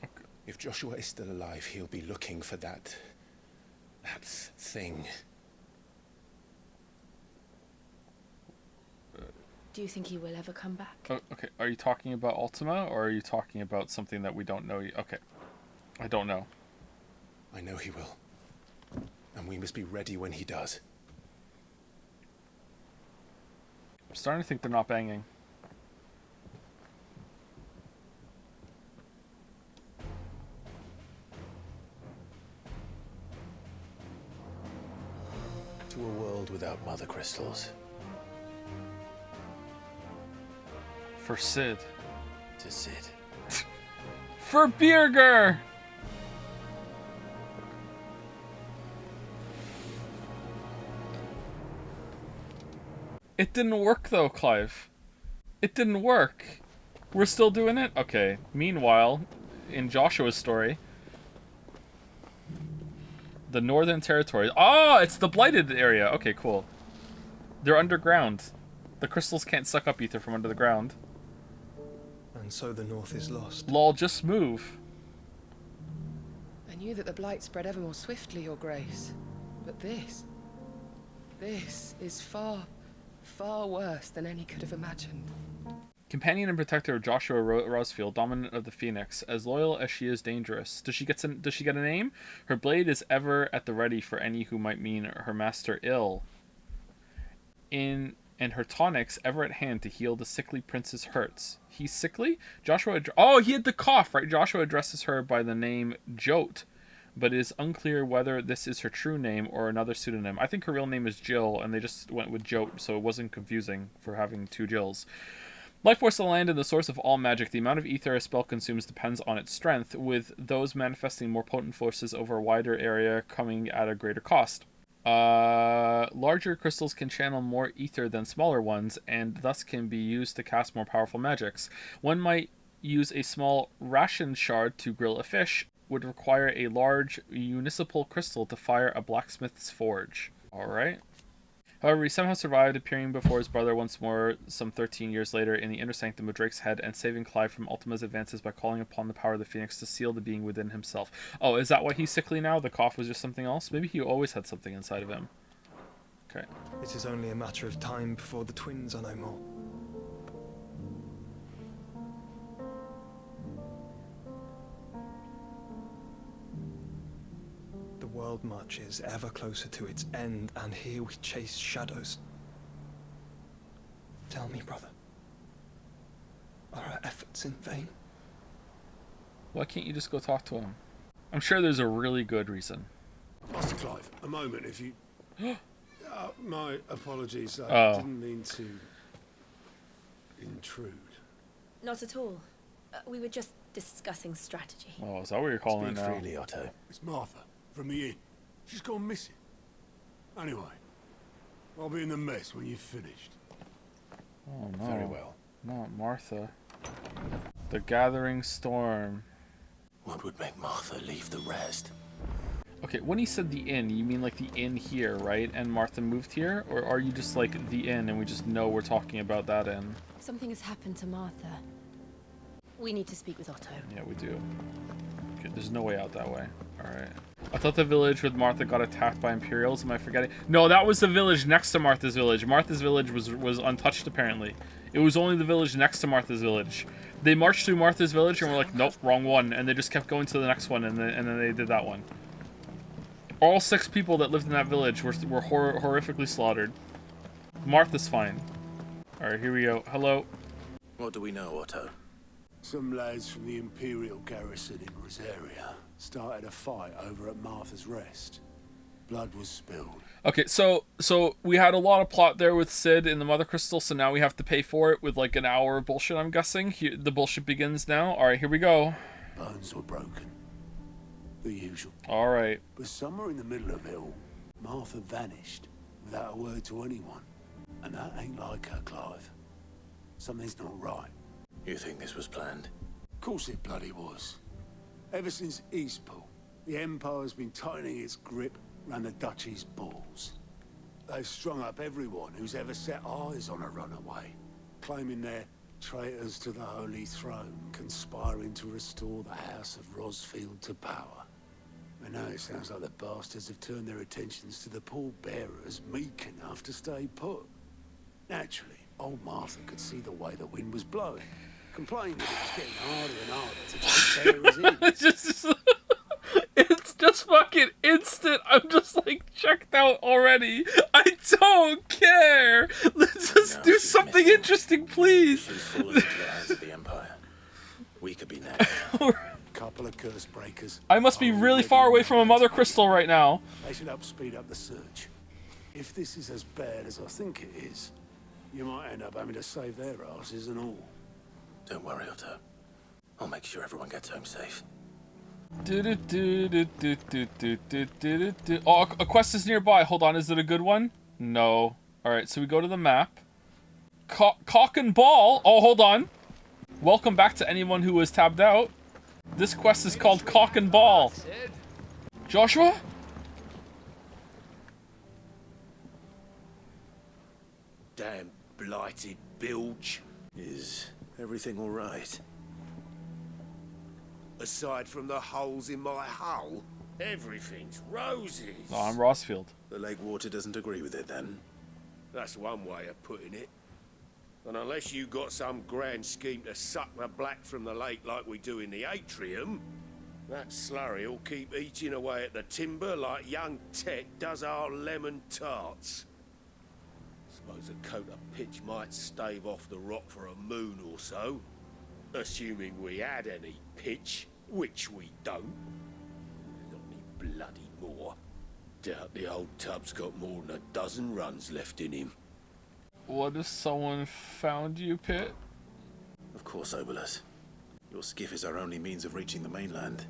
Speaker 1: Okay.
Speaker 2: If Joshua is still alive, he'll be looking for that thing.
Speaker 21: Do you think he will ever come back?
Speaker 1: Oh, okay, are you talking about Ultima, or are you talking about something that we don't know? Okay, I don't know.
Speaker 2: I know he will. And we must be ready when he does.
Speaker 1: I'm starting to think they're not banging.
Speaker 2: To a world without mother crystals.
Speaker 1: For Sid.
Speaker 2: To Sid.
Speaker 1: For Birger! It didn't work though, Clive. It didn't work. We're still doing it? Okay. Meanwhile, in Joshua's story, the Northern Territory. Oh, it's the Blighted area. Okay, cool. They're underground. The crystals can't suck up ether from under the ground.
Speaker 11: And so the North is lost.
Speaker 1: Lol, just move.
Speaker 3: I knew that the blight spread ever more swiftly, Your Grace. But this is far, far worse than any could have imagined.
Speaker 1: Companion and protector of Joshua Rosfield, dominant of the Phoenix, as loyal as she is dangerous. Does she get a name? Her blade is ever at the ready for any who might mean her master ill. And her tonics ever at hand to heal the sickly prince's hurts. He's sickly? Joshua... Oh, he had the cough, right? Joshua addresses her by the name Jote, but it is unclear whether this is her true name or another pseudonym. I think her real name is Jill, and they just went with Jote, so it wasn't confusing for having two Jills. Life force of the land and the source of all magic. The amount of ether a spell consumes depends on its strength, with those manifesting more potent forces over a wider area coming at a greater cost. Larger crystals can channel more ether than smaller ones, and thus can be used to cast more powerful magics. One might use a small ration shard to grill a fish, would require a large municipal crystal to fire a blacksmith's forge. Alright. However, he somehow survived, appearing before his brother once more some 13 years later in the inner sanctum of Drake's Head and saving Clive from Ultima's advances by calling upon the power of the Phoenix to seal the being within himself. Oh, is that why he's sickly now? The cough was just something else? Maybe he always had something inside of him. Okay.
Speaker 11: It is only a matter of time before the twins are no more. The world marches ever closer to its end, and here we chase shadows. Tell me, brother, are our efforts in vain?
Speaker 1: Why can't you just go talk to him? I'm sure there's a really good reason.
Speaker 19: Master Clive, a moment, if you... my apologies, I didn't mean to intrude.
Speaker 21: Not at all. We were just discussing strategy.
Speaker 1: Oh, is that what you're calling it now?
Speaker 2: Speak freely, Otto.
Speaker 19: It's Martha, from the inn. She's gone missing. Anyway, I'll be in the mess when you've finished.
Speaker 1: Oh no.
Speaker 2: Very well.
Speaker 1: Not Martha. The Gathering Storm.
Speaker 2: What would make Martha leave the rest?
Speaker 1: Okay, when he said the inn, you mean like the inn here, right? And Martha moved here? Or are you just like the inn and we just know we're talking about that inn?
Speaker 21: Something has happened to Martha. We need to speak with Otto.
Speaker 1: Yeah, we do. Okay, there's no way out that way. Alright. I thought the village with Martha got attacked by Imperials. Am I forgetting? No, that was the village next to Martha's village. Martha's village was untouched, apparently. It was only the village next to Martha's village. They marched through Martha's village and were like, nope, wrong one. And they just kept going to the next one, and then they did that one. All 6 people that lived in that village were horrifically slaughtered. Martha's fine. Alright, here we go. Hello.
Speaker 2: What do we know, Otto?
Speaker 19: Some lads from the Imperial garrison in Rosaria started a fight over at Martha's Rest. Blood was spilled.
Speaker 1: Okay, so we had a lot of plot there with Sid in the Mother Crystal, so now we have to pay for it with like an hour of bullshit, I'm guessing. Here, the bullshit begins now. Alright, here we go.
Speaker 19: Bones were broken. The usual.
Speaker 1: Alright.
Speaker 19: But somewhere in the middle of it all, Martha vanished without a word to anyone. And that ain't like her, Clive. Something's not right.
Speaker 2: You think this was planned?
Speaker 19: Of course it bloody was. Ever since Eastpool, the Empire's been tightening its grip around the Duchy's balls. They've strung up everyone who's ever set eyes on a runaway, claiming they're traitors to the Holy Throne, conspiring to restore the House of Rosfield to power. And now it sounds like the bastards have turned their attentions to the pallbearers meek enough to stay put. Naturally, old Martha could see the way the wind was blowing, complaining that it was getting harder and harder to take bearers in.
Speaker 1: It's just fucking instant. I'm just like checked out already. I don't care. Let's just do something interesting, please.
Speaker 2: She's fallen into the hands of the Empire. We could be next.
Speaker 19: Couple of curse breakers.
Speaker 1: I must be really far away from a Mother Crystal right now.
Speaker 19: They should help speed up the search. If this is as bad as I think it is, you might end up having to save their asses and all.
Speaker 2: Don't worry, Otto. I'll make sure everyone gets home safe.
Speaker 1: Oh, a quest is nearby. Hold on, is it a good one? No. Alright, so we go to the map. Cock and ball. Oh, hold on. Welcome back to anyone who was tabbed out. This quest is called Cock and Ball. Joshua?
Speaker 5: Damn blighted bilge.
Speaker 2: Is everything all right?
Speaker 5: Aside from the holes in my hull, everything's roses.
Speaker 1: Oh, I'm Rossfield.
Speaker 2: The lake water doesn't agree with it, then?
Speaker 5: That's one way of putting it. And unless you got some grand scheme to suck the black from the lake like we do in the atrium, that slurry will keep eating away at the timber like young Tech does our lemon tarts. Suppose a coat of pitch might stave off the rock for a moon or so, assuming we had any pitch, which we don't. Not any bloody more. Doubt the old tub's got more than a dozen runs left in him.
Speaker 1: What if someone found you, Pitt?
Speaker 2: Of course, Obolus. Your skiff is our only means of reaching the mainland.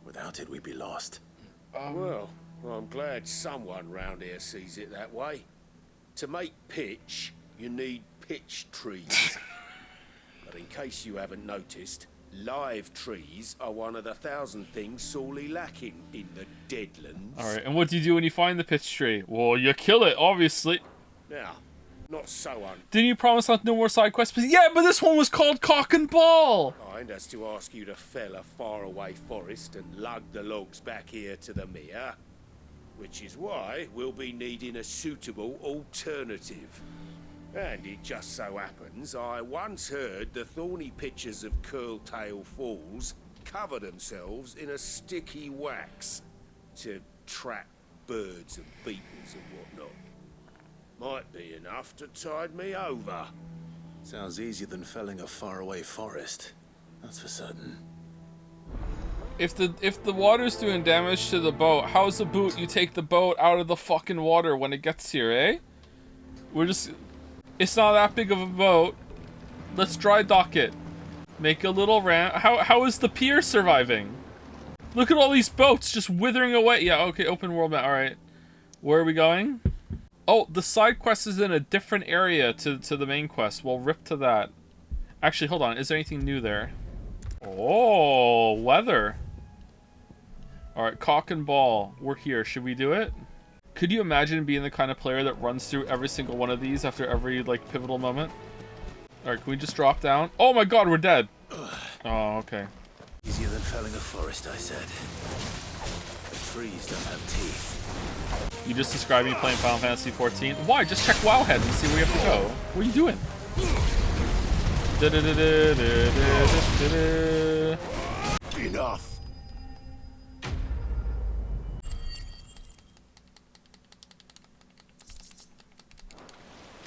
Speaker 2: Without it, we'd be lost.
Speaker 5: Well, I'm glad someone round here sees it that way. To make pitch, you need pitch trees. But in case you haven't noticed, live trees are one of the 1,000 things sorely lacking in the Deadlands.
Speaker 1: Alright, and what do you do when you find the pitch tree? Well, you kill it, obviously.
Speaker 5: Now, not so
Speaker 1: Didn't you promise not no more side quests? Yeah, but this one was called Cock and Ball!
Speaker 5: kind as to ask you to fell a faraway forest and lug the logs back here to the mere. Which is why we'll be needing a suitable alternative. And it just so happens I once heard the thorny pitchers of Curltail Falls cover themselves in a sticky wax to trap birds and beetles and whatnot. Might be enough to tide me over.
Speaker 2: Sounds easier than felling a faraway forest. That's for certain.
Speaker 1: If the water's doing damage to the boat, how's the boot you take the boat out of the fucking water when it gets here, eh? It's not that big of a boat. Let's dry dock it. Make a little ramp. How is the pier surviving? Look at all these boats just withering away. Yeah, okay, open world map. Alright. Where are we going? Oh, the side quest is in a different area to the main quest. We'll rip to that. Actually, hold on. Is there anything new there? Oh, weather. Alright, cock and ball. We're here. Should we do it? Could you imagine being the kind of player that runs through every single one of these after every, like, pivotal moment? Alright, can we just drop down? Oh my god, we're dead! Oh, okay.
Speaker 2: Easier than felling a forest, I said. The trees don't have teeth.
Speaker 1: You just described me playing Final Fantasy 14. Why? Just check Wowhead and see where you have to go. What are you doing?
Speaker 10: Enough.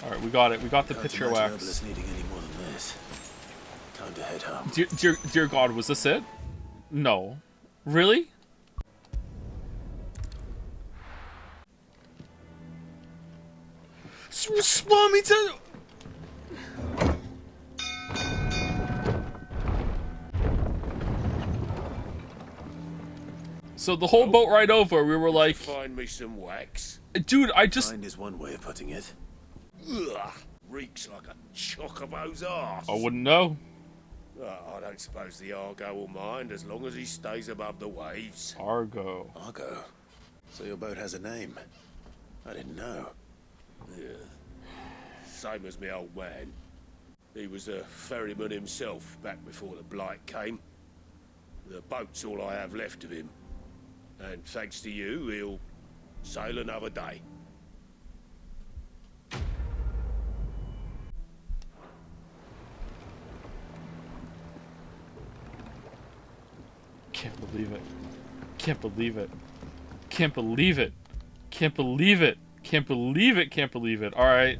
Speaker 1: Alright, we got it. We got the
Speaker 2: Can't
Speaker 1: picture
Speaker 2: imagine
Speaker 1: wax.
Speaker 2: Obelisk needing any more than this. Time to head home.
Speaker 1: Dear God, was this it? No. Really? Spawn me to... So the whole boat ride over, we were like...
Speaker 10: Find me some wax.
Speaker 1: Dude, I just...
Speaker 2: Find is one way of putting it.
Speaker 10: Ugh, reeks like a chocobo's arse.
Speaker 1: I wouldn't know.
Speaker 10: I don't suppose the Argo will mind as long as he stays above the waves.
Speaker 1: Argo.
Speaker 2: Argo? So your boat has a name? I didn't know.
Speaker 10: Yeah. Same as me old man. He was a ferryman himself back before the Blight came. The boat's all I have left of him. And thanks to you, he'll sail another day.
Speaker 1: Can't believe it. Can't believe it. Can't believe it. Can't believe it. Can't believe it. Can't believe it. Alright.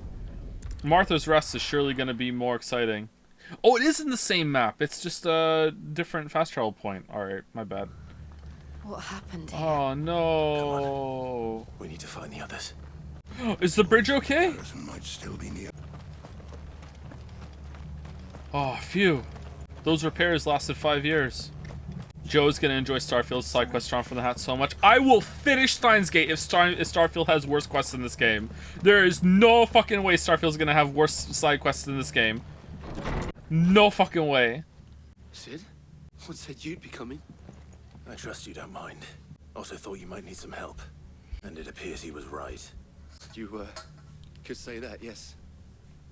Speaker 1: Martha's Rest is surely going to be more exciting. Oh, it is in the same map. It's just a different fast travel point. Alright, my bad.
Speaker 21: What happened here?
Speaker 1: Oh, no.
Speaker 2: We need to find the others.
Speaker 1: Is the bridge okay?
Speaker 10: Might still be near.
Speaker 1: Oh, phew. Those repairs lasted 5 years. Joe's gonna enjoy Starfield's side quest drawn from the hat so much. I will finish Steins Gate if Starfield has worse quests in this game. There is no fucking way Starfield's gonna have worse side quests in this game. No fucking way.
Speaker 2: Sid? What said you'd be coming? I trust you don't mind. Also thought you might need some help. And it appears he was right.
Speaker 6: You, could say that, yes.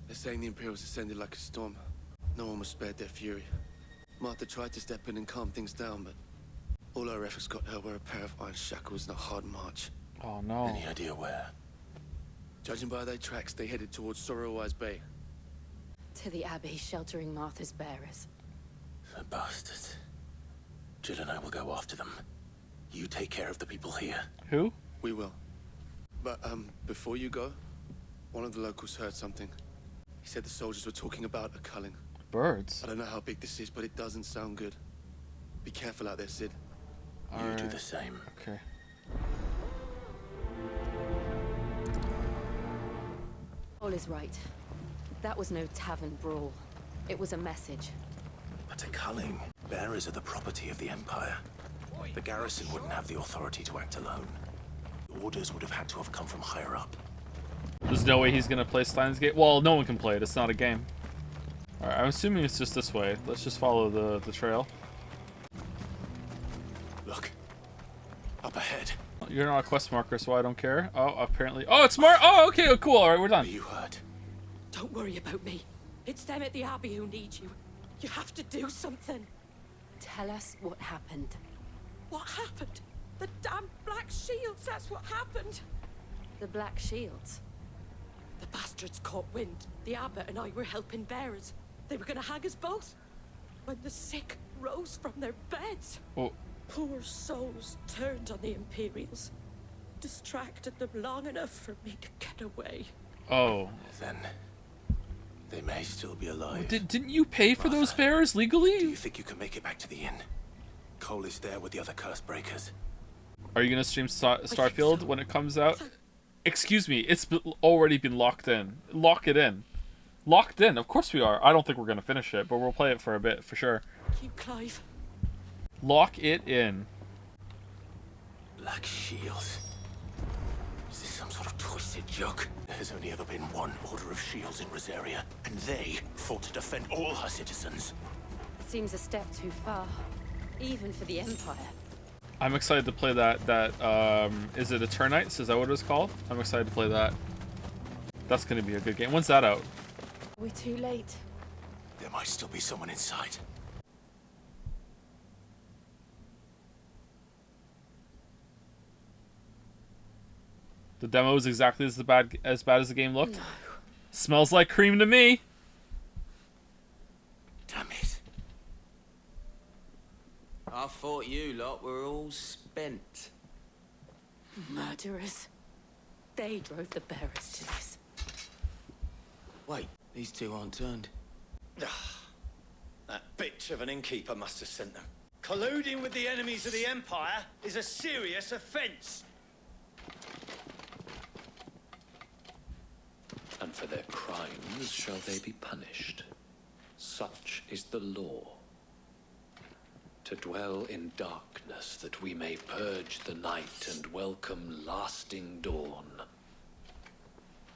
Speaker 6: They're saying the Imperials ascended like a storm. No one was spared their fury. Martha tried to step in and calm things down, but all our efforts got her were a pair of iron shackles and a hard march.
Speaker 1: Oh no.
Speaker 2: Any idea where?
Speaker 6: Judging by their tracks, they headed towards Sorrowwise Bay.
Speaker 21: To the Abbey, sheltering Martha's bearers.
Speaker 2: The bastards. Jill and I will go after them. You take care of the people here.
Speaker 1: Who?
Speaker 6: We will. But, before you go, one of the locals heard something. He said the soldiers were talking about a culling.
Speaker 1: Birds?
Speaker 6: I don't know how big this is, but it doesn't sound good. Be careful out there, Sid.
Speaker 2: You do the same.
Speaker 1: Okay.
Speaker 21: All is right. That was no tavern brawl. It was a message.
Speaker 2: But a culling. Bearers are the property of the Empire. The garrison wouldn't have the authority to act alone. Orders would have had to have come from higher up.
Speaker 1: There's no way he's gonna play Steins Gate. Well, no one can play it. It's not a game. Alright, I'm assuming it's just this way. Let's just follow the trail.
Speaker 2: Look. Up ahead.
Speaker 1: You're not a quest marker, so I don't care. Oh, apparently. Oh, it's Mar. Oh, okay, oh, cool. Alright, we're done.
Speaker 2: You heard.
Speaker 7: Don't worry about me. It's them at the Abbey who need you. You have to do something.
Speaker 21: Tell us what happened.
Speaker 7: What happened? The damn Black Shields, that's what happened.
Speaker 21: The Black Shields?
Speaker 7: The bastards caught wind. The abbot and I were helping bearers. They were gonna hang us both. When the sick rose from their beds.
Speaker 1: Oh.
Speaker 7: Poor souls turned on the Imperials. Distracted them long enough for me to get away.
Speaker 1: Oh.
Speaker 2: Then they may still be alive.
Speaker 1: Didn't you pay for those bearers legally?
Speaker 2: Do you think you can make it back to the inn? Cole is there with the other curse breakers.
Speaker 1: Are you gonna stream Starfield when it comes out? Excuse me, it's already been locked in. Lock it in. Locked in, of course we are. I don't think we're gonna finish it, but we'll play it for a bit, for sure.
Speaker 7: You, Clive.
Speaker 1: Lock it in.
Speaker 2: Black Shields. Is this some sort of twisted joke? There's only ever been one Order of Shields in Rosaria, and they fought to defend all her citizens.
Speaker 7: seems a step too far, even for the Empire.
Speaker 1: I'm excited to play that is it Eternites? Is that what it's called? I'm excited to play that. That's gonna be a good game. When's that out?
Speaker 7: We're too late.
Speaker 2: There might still be someone inside.
Speaker 1: The demo is exactly as bad as the game looked. No. Smells like cream to me.
Speaker 2: Damn it.
Speaker 12: I thought you lot were all spent.
Speaker 7: Murderers. They drove the bearers to this.
Speaker 12: Wait, these two aren't turned.
Speaker 17: That bitch of an innkeeper must have sent them. Colluding with the enemies of the Empire is a serious offense.
Speaker 13: And for their crimes shall they be punished. Such is the law. To dwell in darkness, that we may purge the night and welcome lasting dawn.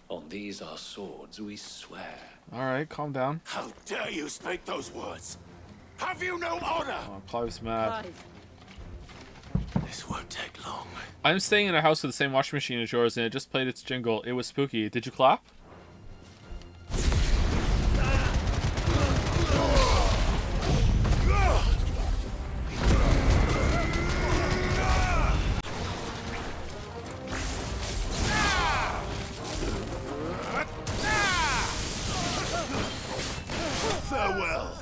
Speaker 13: On these our swords we swear.
Speaker 1: Alright, calm down.
Speaker 2: How dare you speak those words? Have you no honor?
Speaker 1: Oh, Clive's mad.
Speaker 7: Clive.
Speaker 2: This won't take long.
Speaker 1: I'm staying in a house with the same washing machine as yours, and it just played its jingle. It was spooky. Did you clap?
Speaker 2: Farewell.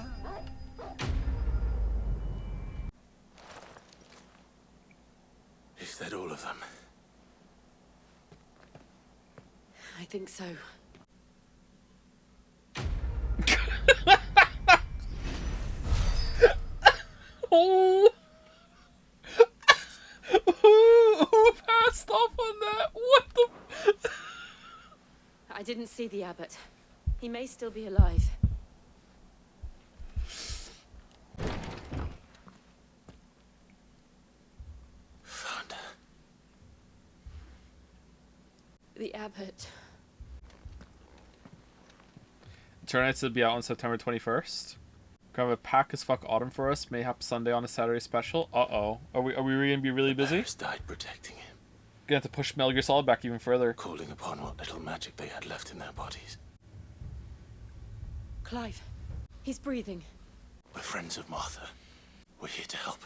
Speaker 2: Is that all of them?
Speaker 7: I think so.
Speaker 1: Oh. Who passed off on that? What the?
Speaker 7: I didn't see the abbot. He may still be alive.
Speaker 2: Found her.
Speaker 7: The abbot.
Speaker 1: Eternites will be out on September 21st. Gonna have a pack as fuck autumn for us. Mayhap Sunday on a Saturday special. Uh-oh. Are we gonna be really busy?
Speaker 2: Bears died protecting him.
Speaker 1: Gonna have to push Metal Gear Solid back even further.
Speaker 2: Calling upon what little magic they had left in their bodies.
Speaker 7: Clive. He's breathing.
Speaker 2: We're friends of Martha. We're here to help.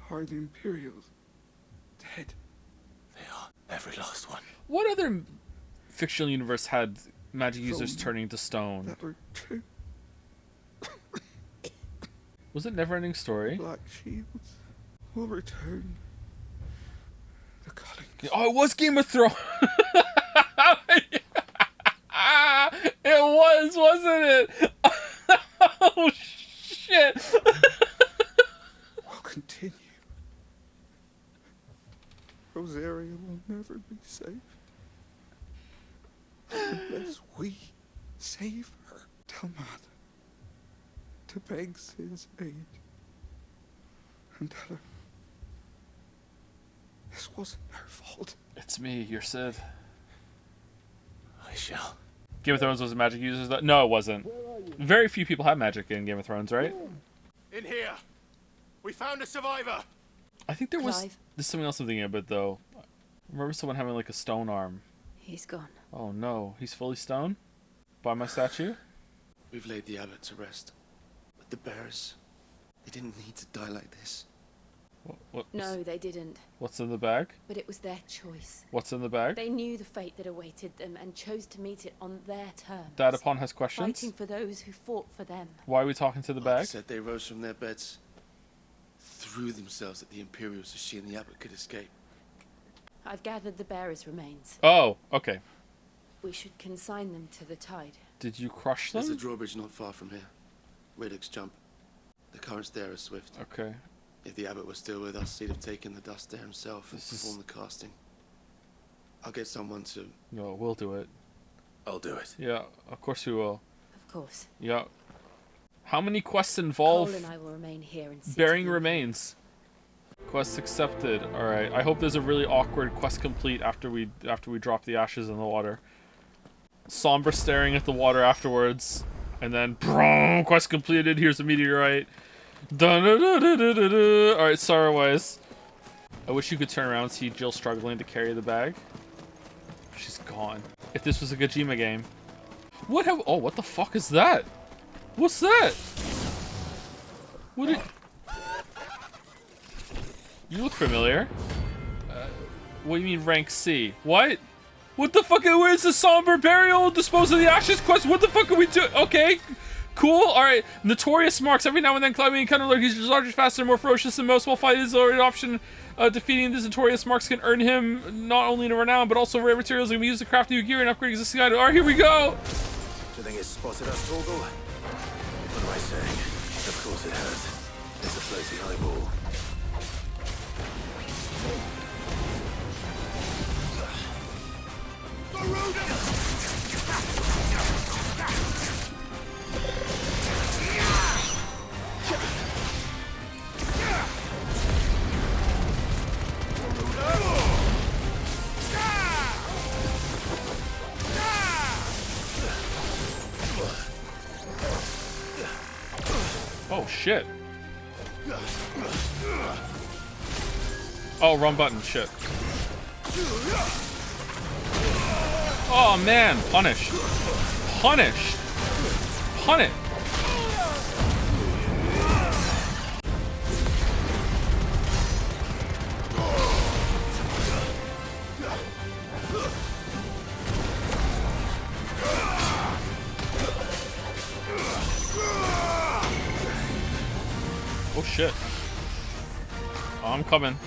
Speaker 14: Are the Imperials dead?
Speaker 2: They are. Every last one.
Speaker 1: What other fictional universe had magic users turning to stone?
Speaker 14: That were true.
Speaker 1: Was it Neverending Story?
Speaker 14: Black Shields will return. The Culling.
Speaker 1: Oh, it was Game of Thrones. It was, wasn't it? Oh shit.
Speaker 14: We'll continue. Rosaria will never be safe unless we save her. Tell Mother to beg his aid and tell her this wasn't her fault.
Speaker 1: It's me, your Sid.
Speaker 2: I shall.
Speaker 1: Game of Thrones was magic users. No, it wasn't. Very few people have magic in Game of Thrones, right?
Speaker 10: In here, we found a survivor.
Speaker 1: I think there was.
Speaker 7: Clive.
Speaker 1: There's something else I'm thinking of, but though, I remember someone having like a stone arm.
Speaker 7: He's gone.
Speaker 1: Oh no, he's fully stone? By my statue?
Speaker 6: We've laid the abbot to rest. But the bearers, they didn't need to die like this.
Speaker 7: No, they didn't.
Speaker 1: What's in the bag?
Speaker 7: But it was their choice.
Speaker 1: What's in the bag?
Speaker 7: They knew the fate that awaited them and chose to meet it on their terms.
Speaker 1: Dad upon has questions.
Speaker 7: Fighting for those who fought for them.
Speaker 1: Why are we talking to the
Speaker 6: Like I
Speaker 1: bag?
Speaker 6: said, they rose from their beds, threw themselves at the Imperials so she and the abbot could escape.
Speaker 7: I've gathered the bearers' remains.
Speaker 1: Oh, okay.
Speaker 7: We should consign them to the tide.
Speaker 1: Did you crush them?
Speaker 6: There's a drawbridge not far from here. Radix jump. The currents there are swift.
Speaker 1: Okay.
Speaker 6: If the abbot was still with us, he'd have taken the dust there himself and performed the casting. I'll get someone to...
Speaker 1: No, we'll do it.
Speaker 2: I'll do it.
Speaker 1: Yeah, of course we will.
Speaker 7: Of course.
Speaker 1: Yeah. How many quests involve
Speaker 7: Cole and I will remain here and
Speaker 1: burying remains? Quest accepted. Alright, I hope there's a really awkward quest complete after we drop the ashes in the water. Somber staring at the water afterwards. And then, quest completed. Here's a meteorite. Alright, Sorrowwise. I wish you could turn around and see Jill struggling to carry the bag. She's gone. If this was a Kojima game. Oh, what the fuck is that? What's that? What did... You look familiar. What do you mean rank C? What? What the fuck? Where's the somber burial? Dispose of the ashes quest? What the fuck are we doing? Okay. Cool. Alright. Notorious marks. Every now and then climbing kind of like he's larger, faster, more ferocious than most. While fighting is already an option. Defeating these notorious marks can earn him not only in renown, but also rare materials that can be used to craft new gear and upgrade existing items. Alright, here we go.
Speaker 2: Do you think it's spotted us, Torgal? What am I saying? Of course it has. It's a floaty eyeball.
Speaker 1: Oh shit. Oh, wrong button. Shit. Oh man, punish. Punish. Punish. Oh shit. Oh, I'm coming.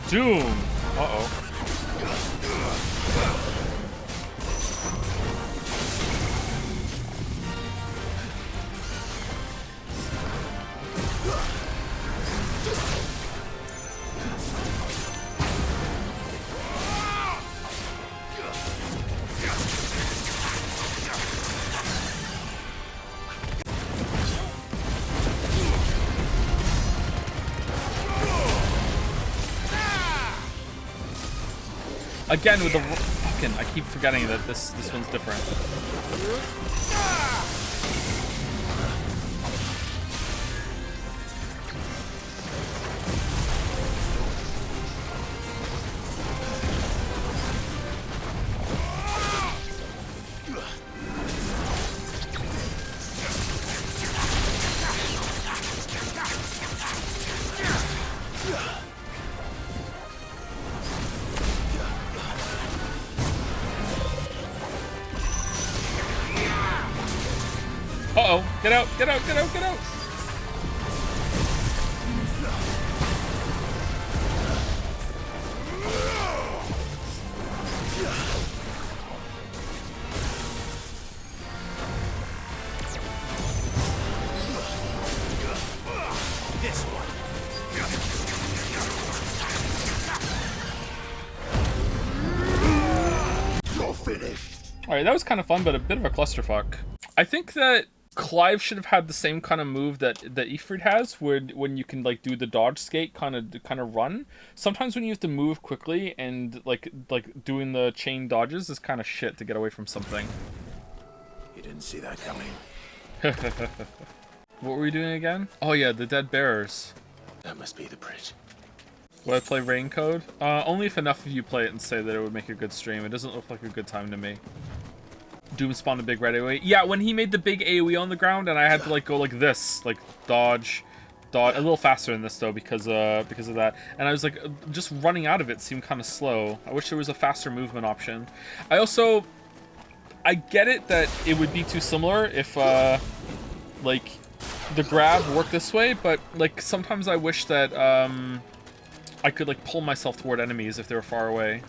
Speaker 1: Doom. Uh-oh. Again with the fucking, I keep forgetting that this one's different. Uh-oh. Get out, get out, get out, get out!
Speaker 2: This one. You're finished.
Speaker 1: Alright, that was kind of fun, but a bit of a clusterfuck. I think that Clive should have had the same kind of move that Ifrit has, when you can like do the dodge skate, kind of run. Sometimes when you have to move quickly and like doing the chain dodges is kind of shit to get away from something.
Speaker 2: You didn't see that coming.
Speaker 1: What were we doing again? Oh yeah, the Dead Bearers.
Speaker 2: That must be the bridge.
Speaker 1: Will I play Rain Code? Only if enough of you play it and say that it would make a good stream. It doesn't look like a good time to me. Doom spawned a big red AoE. Yeah, when he made the big AoE on the ground and I had to like go like this, like dodge, a little faster than this though because of that. And I was like, just running out of it seemed kind of slow. I wish there was a faster movement option. I get it that it would be too similar if like the grab worked this way, but like sometimes I wish that I could like pull myself toward enemies if they were far away.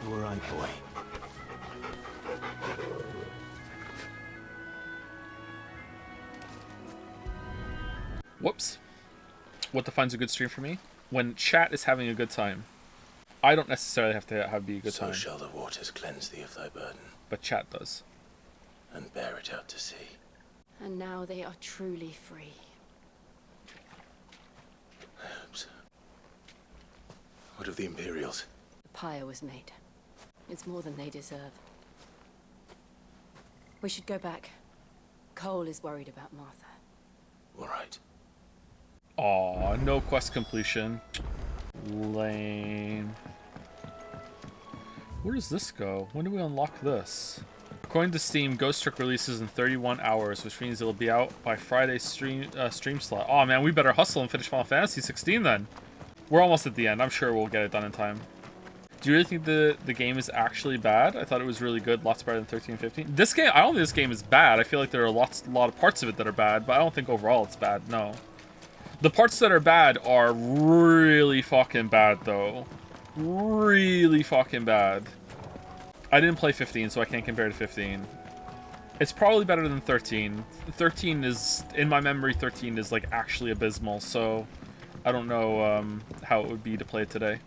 Speaker 2: All right, boy.
Speaker 1: Whoops. What defines a good stream for me? When chat is having a good time. I don't necessarily have to be a good time.
Speaker 2: So shall the waters cleanse thee of thy burden,
Speaker 1: but chat does.
Speaker 2: and bear it out to sea.
Speaker 21: And now they are truly free.
Speaker 2: I hope so. What of the Imperials?
Speaker 21: The pyre was made. It's more than they deserve. We should go back. Cole is worried about Martha.
Speaker 2: All right.
Speaker 1: Aw, no quest completion. Lame. Where does this go? When do we unlock this? According to Steam, Ghost Trick releases in 31 hours, which means it'll be out by Friday's stream slot. Oh man, we better hustle and finish Final Fantasy 16 then. We're almost at the end. I'm sure we'll get it done in time. Do you really think the game is actually bad? I thought it was really good, lots better than 13 and 15. This game, I don't think this game is bad. I feel like there are a lot of parts of it that are bad, but I don't think overall it's bad, no. The parts that are bad are really fucking bad, though. Really fucking bad. I didn't play 15, so I can't compare to 15. It's probably better than 13. 13 is, in my memory, 13 is like actually abysmal, so I don't know how it would be to play it today.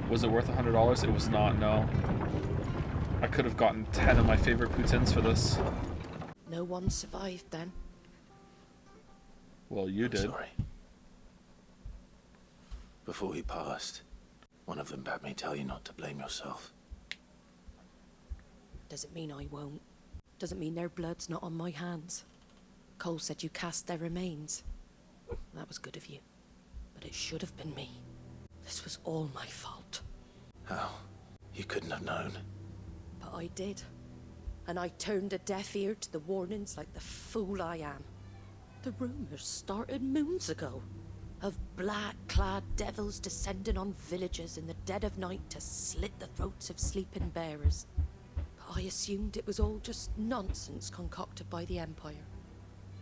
Speaker 1: Was it worth $100? It was not, no. I could have gotten 10 of my favorite poutines for this.
Speaker 7: No one survived then.
Speaker 1: Well, you did.
Speaker 2: Sorry. Before he passed, one of them bade me tell you not to blame yourself.
Speaker 7: Doesn't mean I won't. Doesn't mean their blood's not on my hands. Cole said you cast their remains. That was good of you. But it should have been me. This was all my fault.
Speaker 2: How? You couldn't have known.
Speaker 7: But I did. And I turned a deaf ear to the warnings like the fool I am. The rumors started moons ago. Of black-clad devils descending on villages in the dead of night to slit the throats of sleeping bearers. But I assumed it was all just nonsense concocted by the Empire.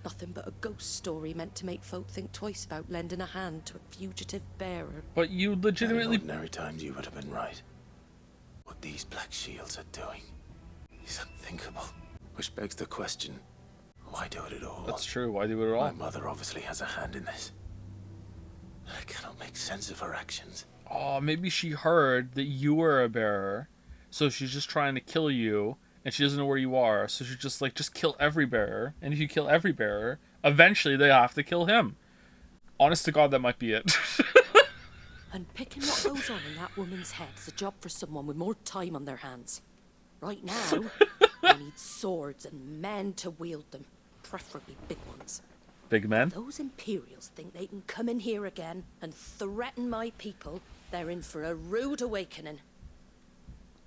Speaker 7: Nothing but a ghost story meant to make folk think twice about lending a hand to a fugitive bearer.
Speaker 1: But you legitimately...
Speaker 2: In ordinary times you would have been right. What these Black Shields are doing is unthinkable. Which begs the question, why do it at all?
Speaker 1: That's true, why do it at all?
Speaker 2: My mother obviously has a hand in this. I cannot make sense of her actions.
Speaker 1: Oh, maybe she heard that you were a bearer, so she's just trying to kill you, and she doesn't know where you are, so she's just like, just kill every bearer, and if you kill every bearer, eventually they have to kill him. Honest to God, that might be it.
Speaker 7: And picking what goes on in that woman's head is a job for someone with more time on their hands. Right now, they need swords and men to wield them, preferably big ones.
Speaker 1: Big men?
Speaker 7: Those Imperials think they can come in here again and threaten my people. They're in for a rude awakening.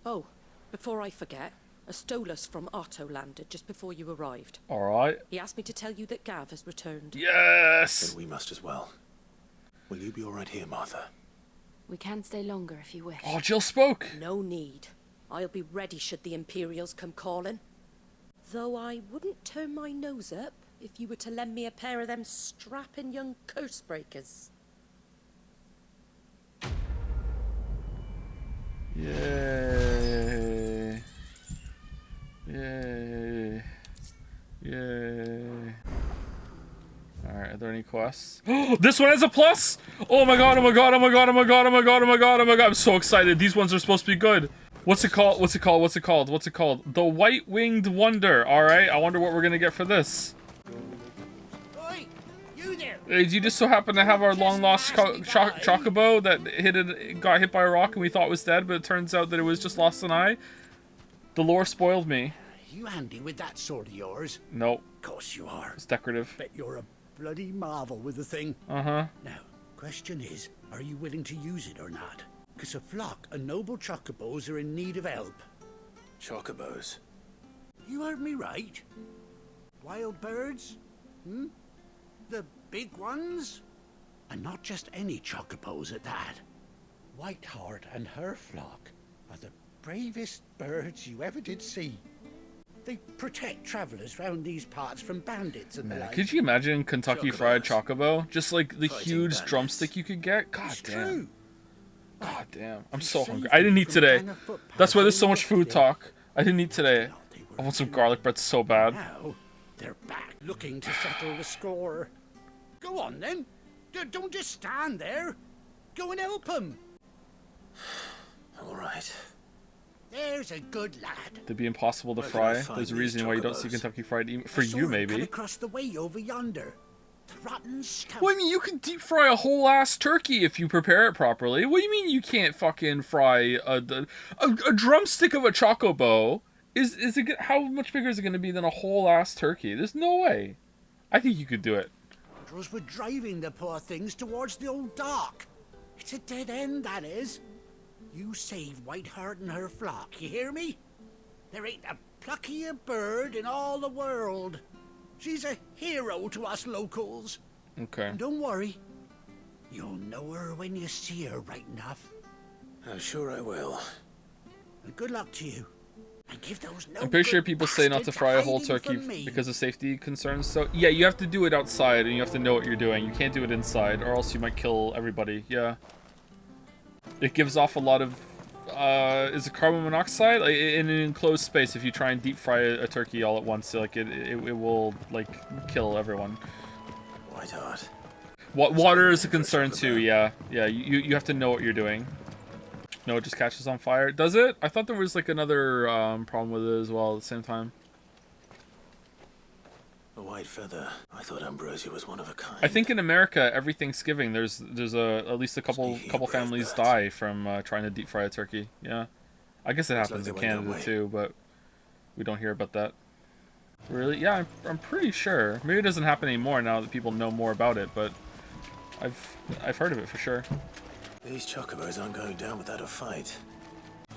Speaker 7: Oh, before I forget, a Stolas from Otto landed just before you arrived.
Speaker 1: Alright.
Speaker 7: He asked me to tell you that Gav has returned.
Speaker 1: Yes!
Speaker 2: Then we must as well. Will you be alright here, Martha?
Speaker 21: We can stay longer if you wish.
Speaker 1: Oh, Jill spoke!
Speaker 7: No need. I'll be ready should the Imperials come calling. Though I wouldn't turn my nose up if you were to lend me a pair of them strapping young curse breakers.
Speaker 1: Yay. Yay. Yay. Alright, are there any quests? This one has a plus! Oh my god, oh my god, oh my god, oh my god, oh my god, oh my god, oh my god. I'm so excited. These ones are supposed to be good. What's it called? What's it called? What's it called? What's it called? The White-Winged Wonder. Alright, I wonder what we're gonna get for this.
Speaker 5: Oi, you there.
Speaker 1: Hey, do you just so happen to have our long-lost chocobo that got hit by a rock and we thought was dead, but it turns out that it was just lost an eye? The lore spoiled me.
Speaker 5: You handy with that sword of yours?
Speaker 1: Nope.
Speaker 5: Of course you are.
Speaker 1: It's decorative.
Speaker 5: Bet you're a bloody marvel with the thing.
Speaker 1: Uh-huh.
Speaker 5: Now, question is, are you willing to use it or not? Because a flock of noble chocobos are in need of help.
Speaker 2: Chocobos?
Speaker 5: You heard me right. Wild birds? Hmm? The big ones? And not just any chocobos at that. Whiteheart and her flock are the bravest birds you ever did see. They protect travelers round these parts from bandits and the like.
Speaker 1: Could you imagine Kentucky Fried Chocobo? Just like the huge
Speaker 5: bandits.
Speaker 1: Drumstick you could get? God
Speaker 5: It's
Speaker 1: damn.
Speaker 5: true.
Speaker 1: God damn. I'm so hungry. I didn't eat today. That's why there's so much food talk. I didn't eat today. I want some garlic bread so bad.
Speaker 5: Now, they're back looking to settle the score. Go on then. Don't just stand there. Go and help him.
Speaker 2: All right.
Speaker 5: There's a good lad.
Speaker 1: It'd be impossible to
Speaker 5: Where can I
Speaker 1: fry.
Speaker 5: find
Speaker 1: There's a
Speaker 5: these
Speaker 1: reason why you don't see
Speaker 5: chocobos?
Speaker 1: Kentucky Fried for
Speaker 5: I saw
Speaker 1: you,
Speaker 5: him cut
Speaker 1: maybe.
Speaker 5: across the way over yonder. The rotten scum.
Speaker 1: Well, I mean, you can deep fry a whole ass turkey if you prepare it properly. What do you mean you can't fucking fry a drumstick of a chocobo? Is it how much bigger is it going to be than a whole ass turkey? There's no way. I think you could do it.
Speaker 5: Us were driving the poor things towards the old dock. It's a dead end, that is. You save Whiteheart and her flock, you hear me? There ain't a pluckier bird in all the world. She's a hero to us locals.
Speaker 1: Okay.
Speaker 5: And don't worry, you'll know her when you see her right enough.
Speaker 2: I'm sure I will.
Speaker 5: And good luck to you. And give those
Speaker 1: I'm pretty sure people say not to fry a whole turkey because of safety concerns. So yeah, you have to do it outside and you have to know what you're doing. You can't do it inside or else you might kill everybody. Yeah. It gives off a lot of, is it carbon monoxide? Like, in an enclosed space, if you try and deep fry a turkey all at once, like it will like kill everyone.
Speaker 2: Whiteheart.
Speaker 1: Water is a concern too. Yeah, yeah. You have to know what you're doing. No, it just catches on fire. Does it? I thought there was like another problem with it as well at the same time.
Speaker 2: A white feather. I thought Ambrosia was one of a kind.
Speaker 1: I think in America, every Thanksgiving, there's at least a couple families die from trying to deep fry a turkey. Yeah, I guess it happens in Canada too, but we don't hear about that. Really? Yeah, I'm pretty sure. Maybe it doesn't happen anymore now that people know more about it, but I've heard of it for sure.
Speaker 2: These chocobos aren't going down without a fight.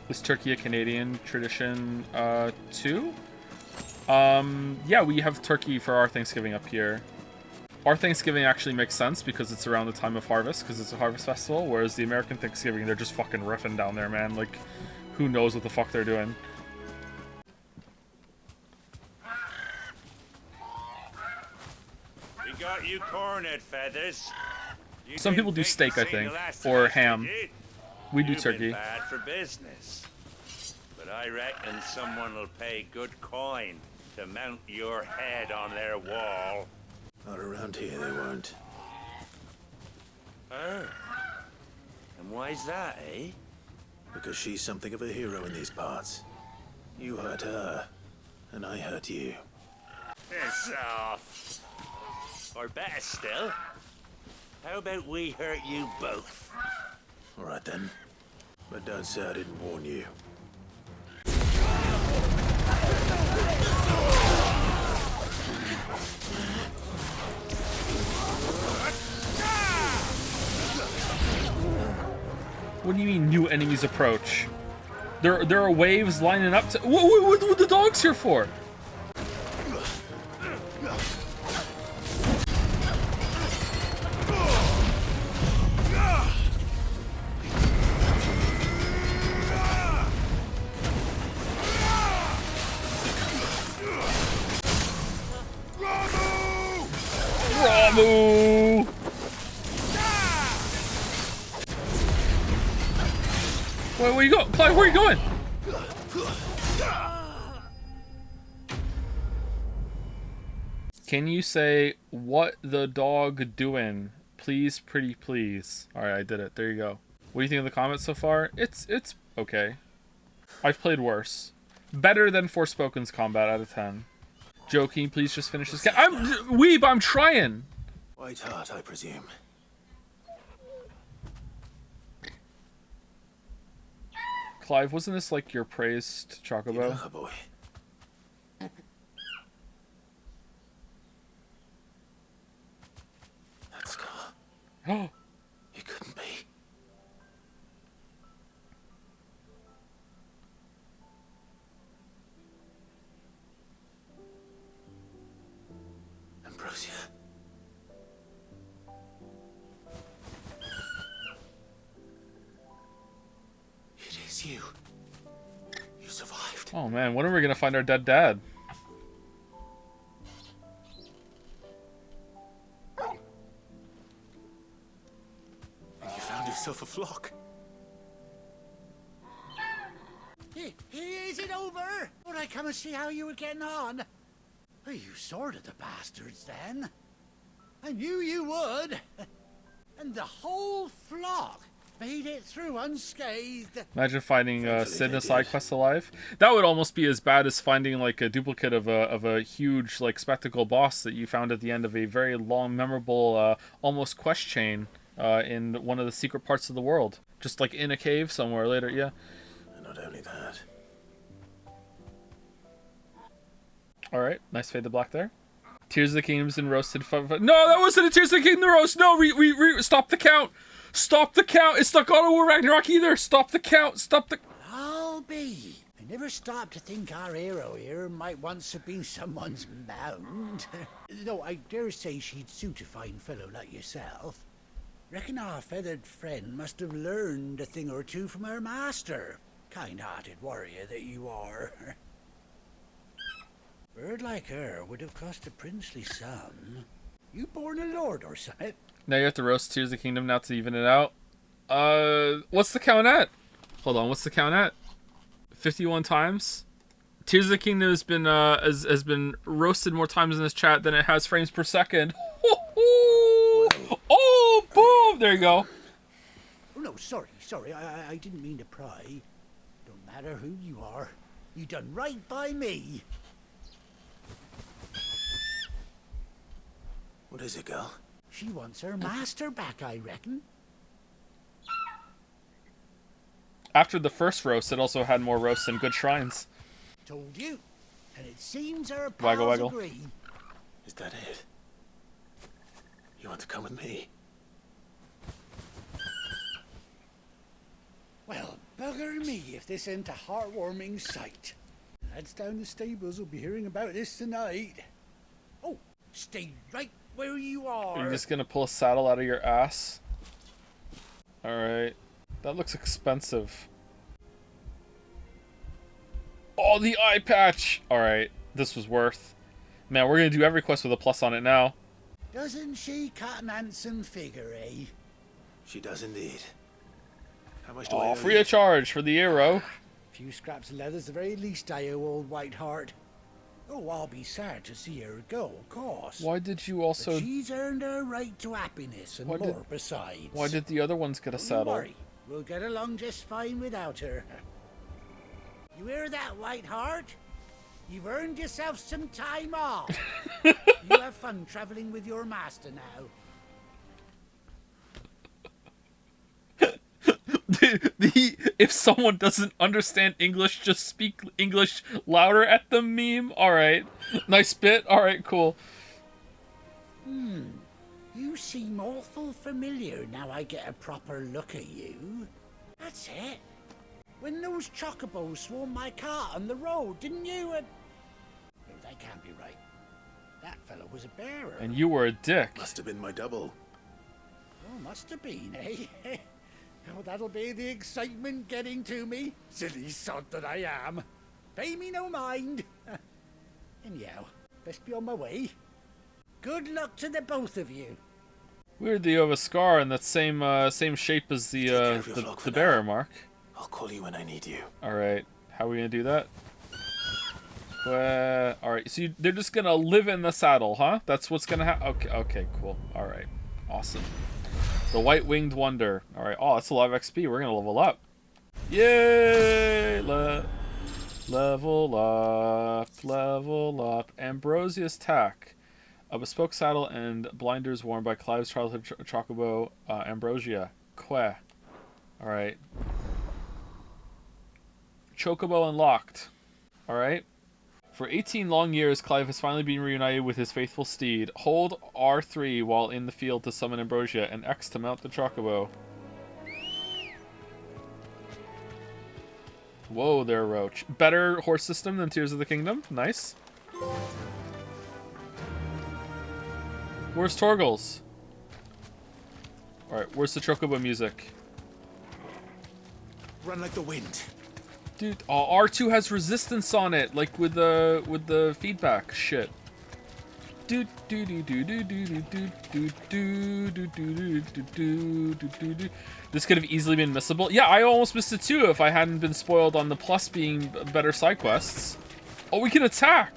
Speaker 1: Is turkey a Canadian tradition too? Yeah, we have turkey for our Thanksgiving up here. Our Thanksgiving actually makes sense because it's around the time of harvest, because it's a harvest festival, whereas the American Thanksgiving, they're just fucking riffing down there, man. Like, who knows what the fuck they're doing.
Speaker 15: We got you cornered, Feathers. You
Speaker 1: Some people do steak, I think, or ham. We do
Speaker 15: You've
Speaker 1: turkey.
Speaker 15: been bad for business. But I reckon someone will pay good coin to mount your head on their wall.
Speaker 2: Not around here, they won't.
Speaker 15: Oh. And why's that, eh?
Speaker 2: Because she's something of a hero in these parts. You hurt her, and I hurt you.
Speaker 15: Piss off. Or better still, how about we hurt you both?
Speaker 2: All right then. But don't say I didn't warn you.
Speaker 1: What do you mean, new enemies approach? There are waves lining up to. What are the dogs here for? Ramu! Where you going? Clive, where are you going? Can you say, what the dog doing? Please, pretty please. Alright, I did it. There you go. What do you think of the comments so far? It's okay. I've played worse. Better than Forspoken's combat out of 10. Joe, can you please just finish this game? I'm trying!
Speaker 2: Whiteheart, I presume.
Speaker 1: Clive, wasn't this like your praised chocobo?
Speaker 2: Yeah, boy. That scar.
Speaker 1: Oh!
Speaker 2: It couldn't be. Ambrosia. It is you. You survived.
Speaker 1: Oh man, when are we gonna find our dead dad?
Speaker 2: And you found yourself a flock.
Speaker 5: Is it over? Would I come and see how you were getting on? Oh, you sorted the bastards then.
Speaker 16: I knew you would. And the whole flock made it through unscathed.
Speaker 1: Imagine finding Sid in a side quest alive. That would almost be as bad as finding like a duplicate of a huge like spectacle boss that you found at the end of a very long, memorable, almost quest chain in one of the secret parts of the world. Just like in a cave somewhere later, yeah.
Speaker 2: And not only that.
Speaker 1: Alright, nice fade to black there. Tears of the Kingdom's been roasted. No, that wasn't a Tears of the Kingdom roast. No, stop the count. Stop the count. It's not God of War Ragnarok either. Stop the count. Stop the...
Speaker 16: I'll be. I never stopped to think our hero here might once have been someone's mound. Though I dare say she'd suit a fine fellow like yourself. Reckon our feathered friend must have learned a thing or two from her master. Kind-hearted warrior that you are. A bird like her would have cost a princely sum. You born a lord or something?
Speaker 1: Now you have to roast Tears of the Kingdom now to even it out. What's the count at? Hold on, what's the count at? 51 times? Tears of the Kingdom has been has been roasted more times in this chat than it has frames per second. Oh, boom! There you go.
Speaker 16: Oh no, sorry. I didn't mean to pry. Don't matter who you are. You done right by me.
Speaker 2: What is it, girl?
Speaker 16: She wants her master back, I reckon.
Speaker 1: After the first roast, it also had more roasts and good shrines.
Speaker 16: Told you. And it seems our
Speaker 1: Waggle,
Speaker 16: pals
Speaker 1: waggle.
Speaker 16: agree.
Speaker 2: Is that it? You want to come with me?
Speaker 16: Well, bugger me if this ain't a heartwarming sight. Lads down the stables will be hearing about this tonight. Oh, stay right where you are.
Speaker 1: Are you just gonna pull a saddle out of your ass? Alright. That looks expensive. Oh, the eye patch! Alright, this was worth. Man, we're gonna do every quest with a plus on it now.
Speaker 16: Doesn't she cut an handsome figure, eh?
Speaker 2: She does indeed. How much do I
Speaker 1: Oh,
Speaker 2: owe
Speaker 1: free
Speaker 2: you?
Speaker 1: of charge for the arrow.
Speaker 16: A few scraps of leather's the very least I owe old Whiteheart. Oh, I'll be sad to see her go, of course.
Speaker 1: Why did you also...
Speaker 16: But she's earned her right to happiness and more besides.
Speaker 1: Why did the other ones get a
Speaker 16: Don't
Speaker 1: saddle?
Speaker 16: worry, we'll get along just fine without her. You hear that, Whiteheart? You've earned yourself some time off. You have fun traveling with your master now.
Speaker 1: If someone doesn't understand English, just speak English louder at the meme. Alright. Nice bit. Alright, cool.
Speaker 16: You seem awful familiar now I get a proper look at you. That's it. When those chocobos swarmed my car on the road, didn't you? No, that can't be right. That fellow was a bearer.
Speaker 1: And you were a dick.
Speaker 2: Must have been my double.
Speaker 16: Oh, must have been, eh? Oh, that'll be the excitement getting to me. Silly sod that I am. Pay me no mind. Anyhow, best be on my way. Good luck to the both of you.
Speaker 1: Weird that you have a scar in that same shape as the bearer, Mark.
Speaker 2: I'll call you when I need you.
Speaker 1: Alright. How are we gonna do that? Alright, so they're just gonna live in the saddle, huh? That's what's gonna happen? Okay, cool. Alright. Awesome. The White-Winged Wonder. Alright, oh, that's a lot of XP. We're gonna level up. Yay! Level up. Ambrosia's Tack. A bespoke saddle and blinders worn by Clive's childhood chocobo, Ambrosia. Queh. Alright. Chocobo unlocked. Alright. For 18 long years, Clive has finally been reunited with his faithful steed. Hold R3 while in the field to summon Ambrosia, and X to mount the chocobo. Whoa there, Roach. Better horse system than Tears of the Kingdom. Nice. Where's Torgles? Alright, where's the chocobo music?
Speaker 2: Run like the wind.
Speaker 1: Dude, oh, R2 has resistance on it, like with the feedback shit. This could have easily been missable. Yeah, I almost missed it too if I hadn't been spoiled on the plus being better side quests. Oh, we can attack.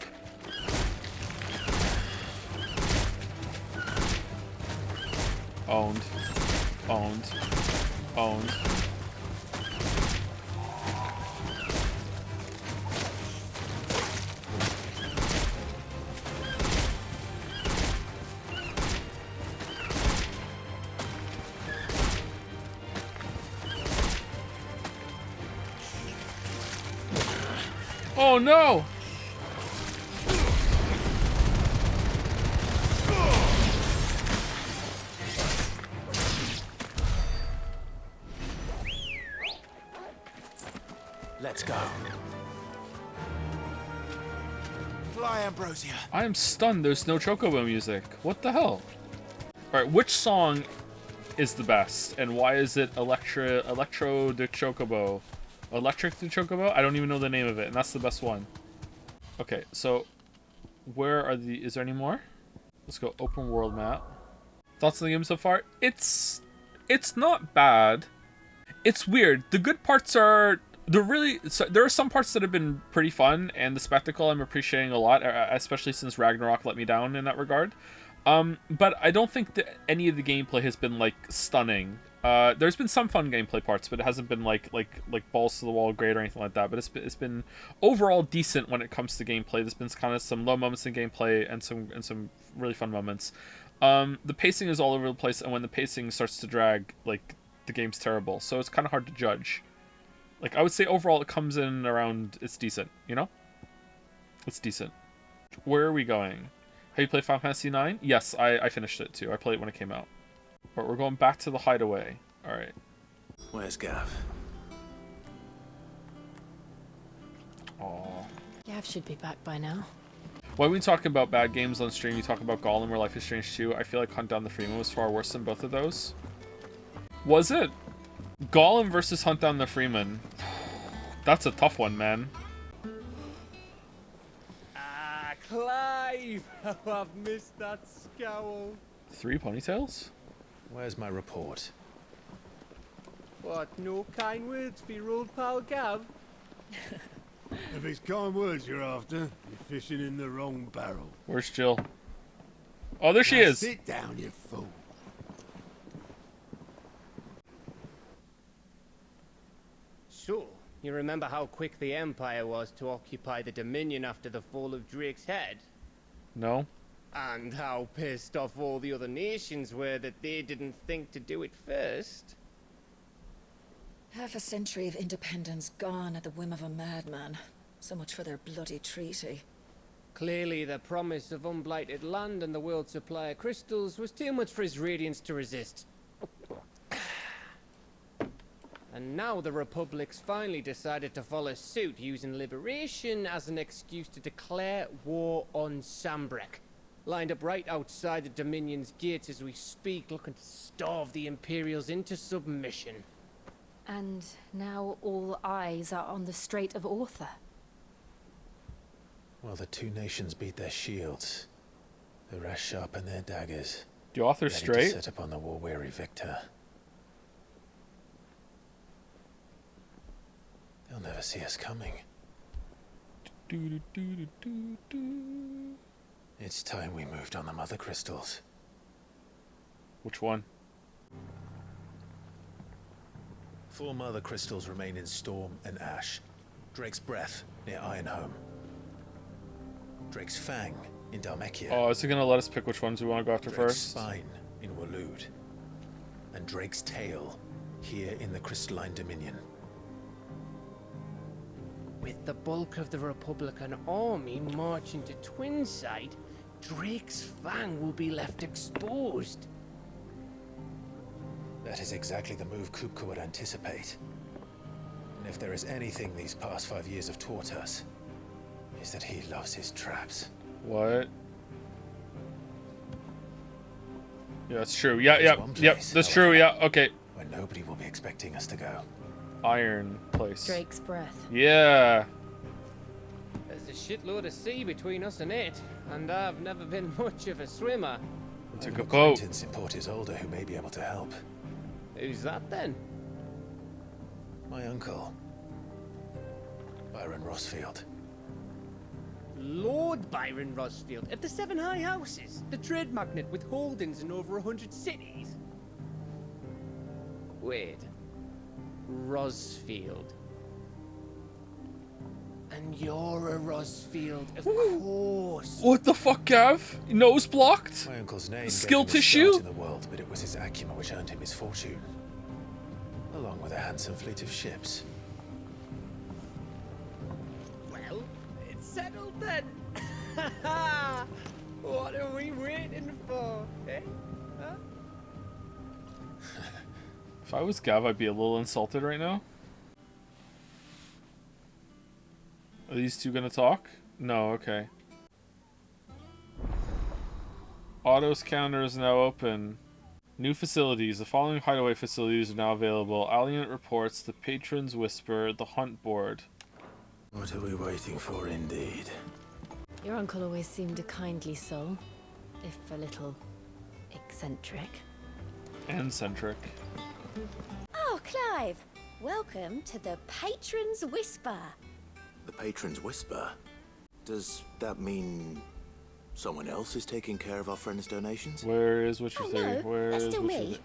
Speaker 1: Owned. Owned. Owned. Oh no!
Speaker 2: Let's go. Fly, Ambrosia.
Speaker 1: I am stunned there's no Chocobo music. What the hell? Alright, which song is the best? And why is it Electro de Chocobo? Electric de Chocobo? I don't even know the name of it, and that's the best one. Okay, so where are the... Is there any more? Let's go open world map. Thoughts on the game so far? It's not bad. It's weird. The good parts are... there are some parts that have been pretty fun, and the spectacle I'm appreciating a lot, especially since Ragnarok let me down in that regard. But I don't think that any of the gameplay has been like stunning. There's been some fun gameplay parts, but it hasn't been like balls to the wall great or anything like that. But it's been overall decent when it comes to gameplay. There's been kind of some low moments in gameplay and some really fun moments. The pacing is all over the place, and when the pacing starts to drag, like, the game's terrible. So it's kind of hard to judge. Like, I would say overall it comes in around, it's decent, you know? It's decent. Where are we going? Have you played Final Fantasy IX? Yes, I finished it too. I played it when it came out. But we're going back to the hideaway. Alright.
Speaker 2: Where's Gav?
Speaker 1: Aww.
Speaker 21: Gav should be back by now.
Speaker 1: When we talk about bad games on stream, you talk about Gollum or Life is Strange 2. I feel like Hunt Down the Freeman was far worse than both of those. Was it? Gollum versus Hunt Down the Freeman. That's a tough one, man.
Speaker 8: Ah, Clive! How I've missed that scowl.
Speaker 1: 3 ponytails?
Speaker 2: Where's my report?
Speaker 8: What, no kind words for your old pal Gav?
Speaker 19: If it's kind words you're after, you're fishing in the wrong barrel.
Speaker 1: Where's Jill? Oh, there she
Speaker 19: Now
Speaker 1: is!
Speaker 19: Sit down, you fool.
Speaker 8: So, you remember how quick the Empire was to occupy the Dominion after the fall of Drake's head?
Speaker 1: No.
Speaker 8: And how pissed off all the other nations were that they didn't think to do it first?
Speaker 23: Half a century of independence gone at the whim of a madman. So much for their bloody treaty.
Speaker 8: Clearly, the promise of unblighted land and the world's supply of crystals was too much for his radiance to resist. And now the Republic's finally decided to follow suit, using liberation as an excuse to declare war on Sambrek. Lined up right outside the Dominion's gates as we speak, looking to starve the Imperials into submission.
Speaker 21: And now all eyes are on the Strait of Author.
Speaker 2: Well, the two nations beat their shields. The rest sharpen their daggers.
Speaker 1: The Author's
Speaker 2: ready
Speaker 1: Strait?
Speaker 2: to set upon the war-weary victor. They'll never see us coming. It's time we moved on the mother crystals.
Speaker 1: Which one?
Speaker 2: 4 mother crystals remain in Storm and Ash. Drake's Breath near Ironhome. Drake's Fang in Dhalmekia.
Speaker 1: Oh, is it gonna let us pick which ones we want to go after
Speaker 2: Drake's
Speaker 1: first?
Speaker 2: Spine in Waloed. And Drake's Tail here in the Crystalline Dominion.
Speaker 8: With the bulk of the Republican army marching to Twinside, Drake's Fang will be left exposed.
Speaker 2: That is exactly the move Kupka would anticipate. And if there is anything these past 5 years have taught us, is that he loves his traps.
Speaker 1: What? Yeah, that's true. Yep, that's true, yeah, okay.
Speaker 2: Where nobody will be expecting us to go.
Speaker 1: Iron place.
Speaker 21: Drake's Breath.
Speaker 1: Yeah.
Speaker 8: There's a shitload of sea between us and it, and I've never been much of a swimmer.
Speaker 2: I have an acquaintance in Port Isolde who may be able to help.
Speaker 8: Who's that then?
Speaker 2: My uncle, Byron Rossfield.
Speaker 8: Lord Byron Rossfield of the 7 High Houses, the trade magnate with holdings in over 100 cities. Wait. Rosfield. And you're a Rosfield, of course.
Speaker 1: What the fuck, Gav? Nose blocked?
Speaker 2: My uncle's name
Speaker 1: Skill
Speaker 2: gave him his
Speaker 1: tissue?
Speaker 2: start in the world, but it was his acumen which earned him his fortune, along with a handsome fleet of ships.
Speaker 8: Well, it's settled then. What are we waiting for, eh? Huh?
Speaker 1: If I was Gav, I'd be a little insulted right now. Are these two gonna talk? No, okay. Autos counter is now open. New facilities. The following hideaway facilities are now available. Alliant reports, the Patron's Whisper, the Hunt Board.
Speaker 2: What are we waiting for, indeed?
Speaker 21: Your uncle always seemed a kindly soul, if a little eccentric.
Speaker 1: And centric.
Speaker 7: Oh, Clive! Welcome to the Patron's Whisper.
Speaker 9: The Patron's Whisper? Does that mean someone else is taking care of our friends' donations?
Speaker 1: Where is Witcher
Speaker 7: Oh
Speaker 1: 3?
Speaker 7: no,
Speaker 1: Where
Speaker 7: that's
Speaker 1: is
Speaker 7: still
Speaker 1: Witcher
Speaker 7: me.
Speaker 1: 3?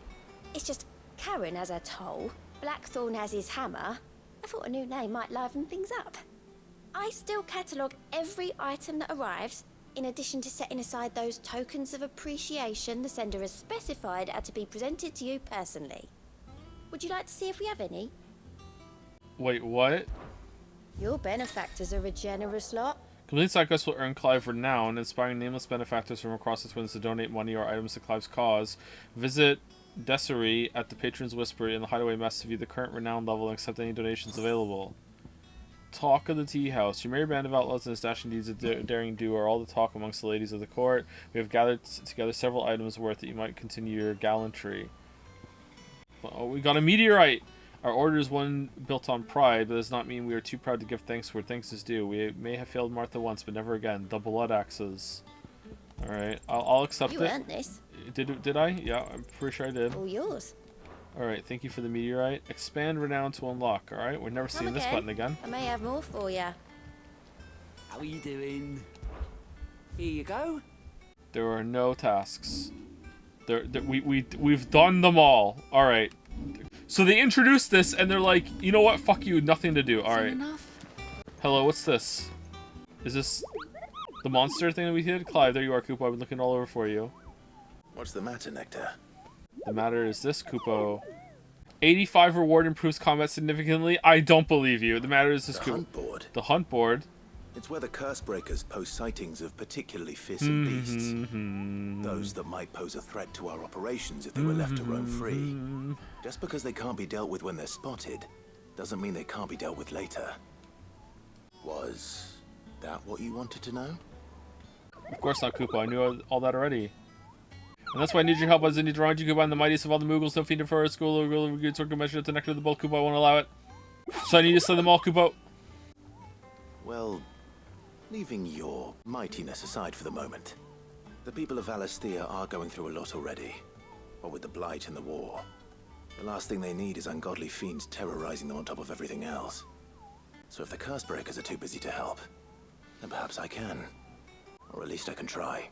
Speaker 7: It's just Karen has her toll, Blackthorn has his hammer. I thought a new name might liven things up. I still catalogue every item that arrives, in addition to setting aside those tokens of appreciation the sender has specified are to be presented to you personally. Would you like to see if we have any?
Speaker 1: Wait, what?
Speaker 7: Your benefactors are a generous lot.
Speaker 1: Complete side quests will earn Clive renown, inspiring nameless benefactors from across the Twins to donate money or items to Clive's cause. Visit Desiree at the Patron's Whisper in the Hideaway Mess to view the current renown level and accept any donations available. Talk of the Tea House. Your merry band of outlaws and his dashing deeds of daring do are all the talk amongst the ladies of the court. We have gathered together several items worth that you might continue your gallantry. Oh, we got a meteorite! Our order is one built on pride, but does not mean we are too proud to give thanks where thanks is due. We may have failed Martha once, but never again. The blood axes. Alright, I'll accept it.
Speaker 7: You earned this.
Speaker 1: Did I? Yeah, I'm pretty sure I did.
Speaker 7: All yours.
Speaker 1: Alright, thank you for the meteorite. Expand renown to unlock. Alright, we're never seeing this button again.
Speaker 7: I may have more for you.
Speaker 12: How are you doing? Here you go.
Speaker 1: There are no tasks. We've done them all. Alright. So they introduced this and they're like, you know what? Fuck you, nothing to do. Alright. Hello, what's this? Is this the monster thing that we did? Clive, there you are, Kupo. I've been looking all over for you.
Speaker 9: What's the matter, Nectar?
Speaker 1: The matter is this, Kupo. 85 reward improves combat significantly. I don't believe you. The matter is this,
Speaker 9: The
Speaker 1: Kupo.
Speaker 9: Hunt Board?
Speaker 1: The Hunt Board.
Speaker 9: It's where the curse breakers post sightings of particularly fearsome beasts. Those that might pose a threat to our operations if they were left to roam free. Just because they can't be dealt with when they're spotted, doesn't mean they can't be dealt with later. Was that what you wanted to know?
Speaker 1: Of course not, Kupo. I knew all that already. And that's why I need your help. As I need to remind you, Kupo, I'm the mightiest of all the Moogles. No fiend for a school or good sort of measure to nectar of the bolt, Kupo. I won't allow it. So I need to slay them all, Kupo.
Speaker 9: Well, leaving your mightiness aside for the moment, the people of Valisthea are going through a lot already. What with the Blight and the war. The last thing they need is ungodly fiends terrorizing them on top of everything else. So if the curse breakers are too busy to help, then perhaps I can. Or at least I can try.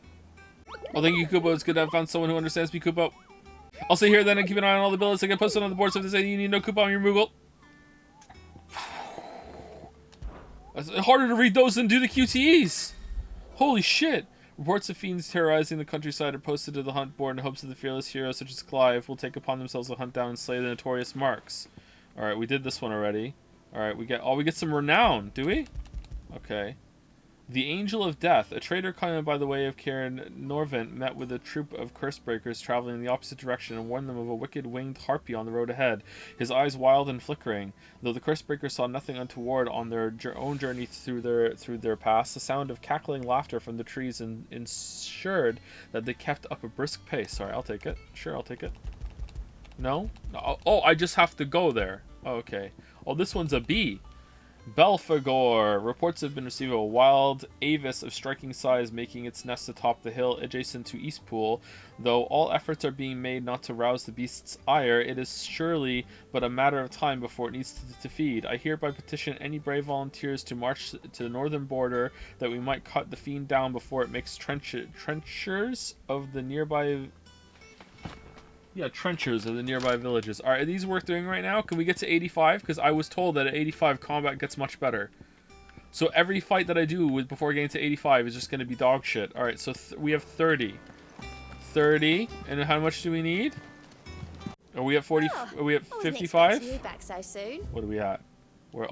Speaker 1: Well, thank you, Kupo. It's good to have found someone who understands me, Kupo. I'll stay here then and keep an eye on all the bullets that get posted on the board, so if there's anything you need to know, Kupo, I'm your Moogle. It's harder to read those than do the QTEs. Holy shit. Reports of fiends terrorizing the countryside are posted to the Hunt Board in hopes that the fearless heroes such as Clive will take upon themselves to hunt down and slay the notorious marks. Alright, we did this one already. Alright, we get some renown, do we? Okay. The Angel of Death, a trader coming by the way of Karen Norvent, met with a troop of curse breakers traveling in the opposite direction and warned them of a wicked winged harpy on the road ahead, his eyes wild and flickering. Though the curse breakers saw nothing untoward on their own journey through their pass, the sound of cackling laughter from the trees ensured that they kept up a brisk pace. Sorry, I'll take it. Sure, I'll take it. No? Oh, I just have to go there. Oh, okay. Oh, this one's a B. Belphegor. Reports have been received of a wild avis of striking size making its nest atop the hill adjacent to Eastpool. Though all efforts are being made not to rouse the beast's ire, it is surely but a matter of time before it needs to feed. I hereby petition any brave volunteers to march to the northern border that we might cut the fiend down before it makes trenchers of the nearby Yeah, trenches are the nearby villages. All right, are these worth doing right now? Can we get to 85? Because I was told that at 85 combat gets much better. So every fight that I do before getting to 85 is just going to be dog shit. All right, so we have 30. 30. And how much do we need? Are we at 40? Are we at 55?
Speaker 18: You back so soon.
Speaker 1: What are we at? We're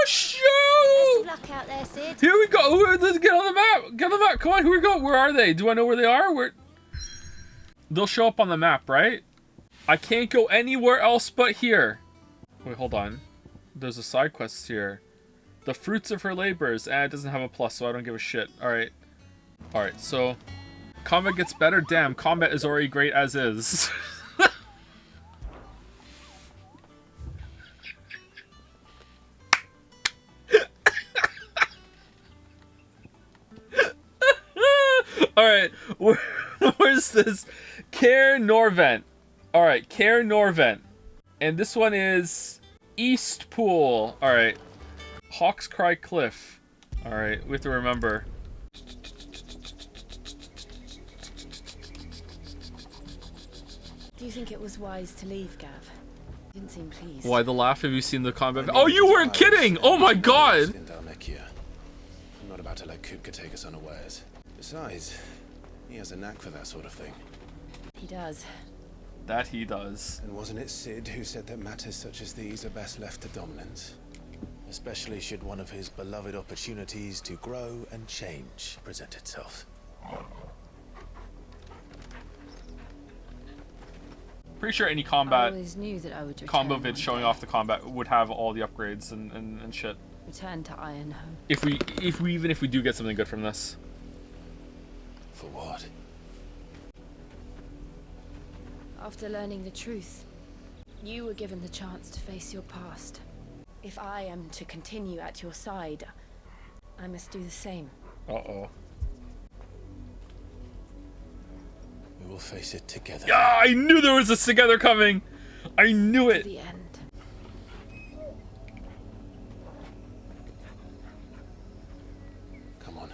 Speaker 1: shoot!
Speaker 18: Best of luck out there, Sid.
Speaker 1: Here we go. Let's get on the map. Get on the map. Come on. Here we go. Where are they? Do I know where they are? Where? They'll show up on the map, right? I can't go anywhere else but here. Wait, hold on. There's a side quest here. The fruits of her labors. It doesn't have a plus, so I don't give a shit. Alright. Alright, so... combat gets better? Damn, combat is already great as is. Alright, where's this? Caer Norvent. Alright, Caer Norvent. And this one is East Pool. Alright. Hawk's Cry Cliff. Alright, we have to remember.
Speaker 21: Do you think it was wise to leave, Gav? Didn't seem pleased.
Speaker 1: Why the laugh? Have you seen the combat? Oh, you weren't kidding! Oh my god!
Speaker 9: I'm not about to let Kupka take us unawares. Besides, he has a knack for that sort of thing.
Speaker 21: He does.
Speaker 1: That he does.
Speaker 9: And wasn't it Sid who said that matters such as these are best left to dominance? Especially should one of his beloved opportunities to grow and change present itself.
Speaker 1: Pretty sure any
Speaker 21: I
Speaker 1: combat
Speaker 21: always knew that I would
Speaker 1: combo
Speaker 21: return
Speaker 1: vid showing off the combat would have all the upgrades and shit.
Speaker 21: Return to Ironhome.
Speaker 1: If we even if we do get something good from this.
Speaker 9: For what?
Speaker 21: After learning the truth, you were given the chance to face your past. If I am to continue at your side, I must do the same.
Speaker 1: Uh-oh.
Speaker 9: We will face it together.
Speaker 1: Yeah, I knew there was a together coming. I knew it.
Speaker 21: To the end.
Speaker 9: Come on.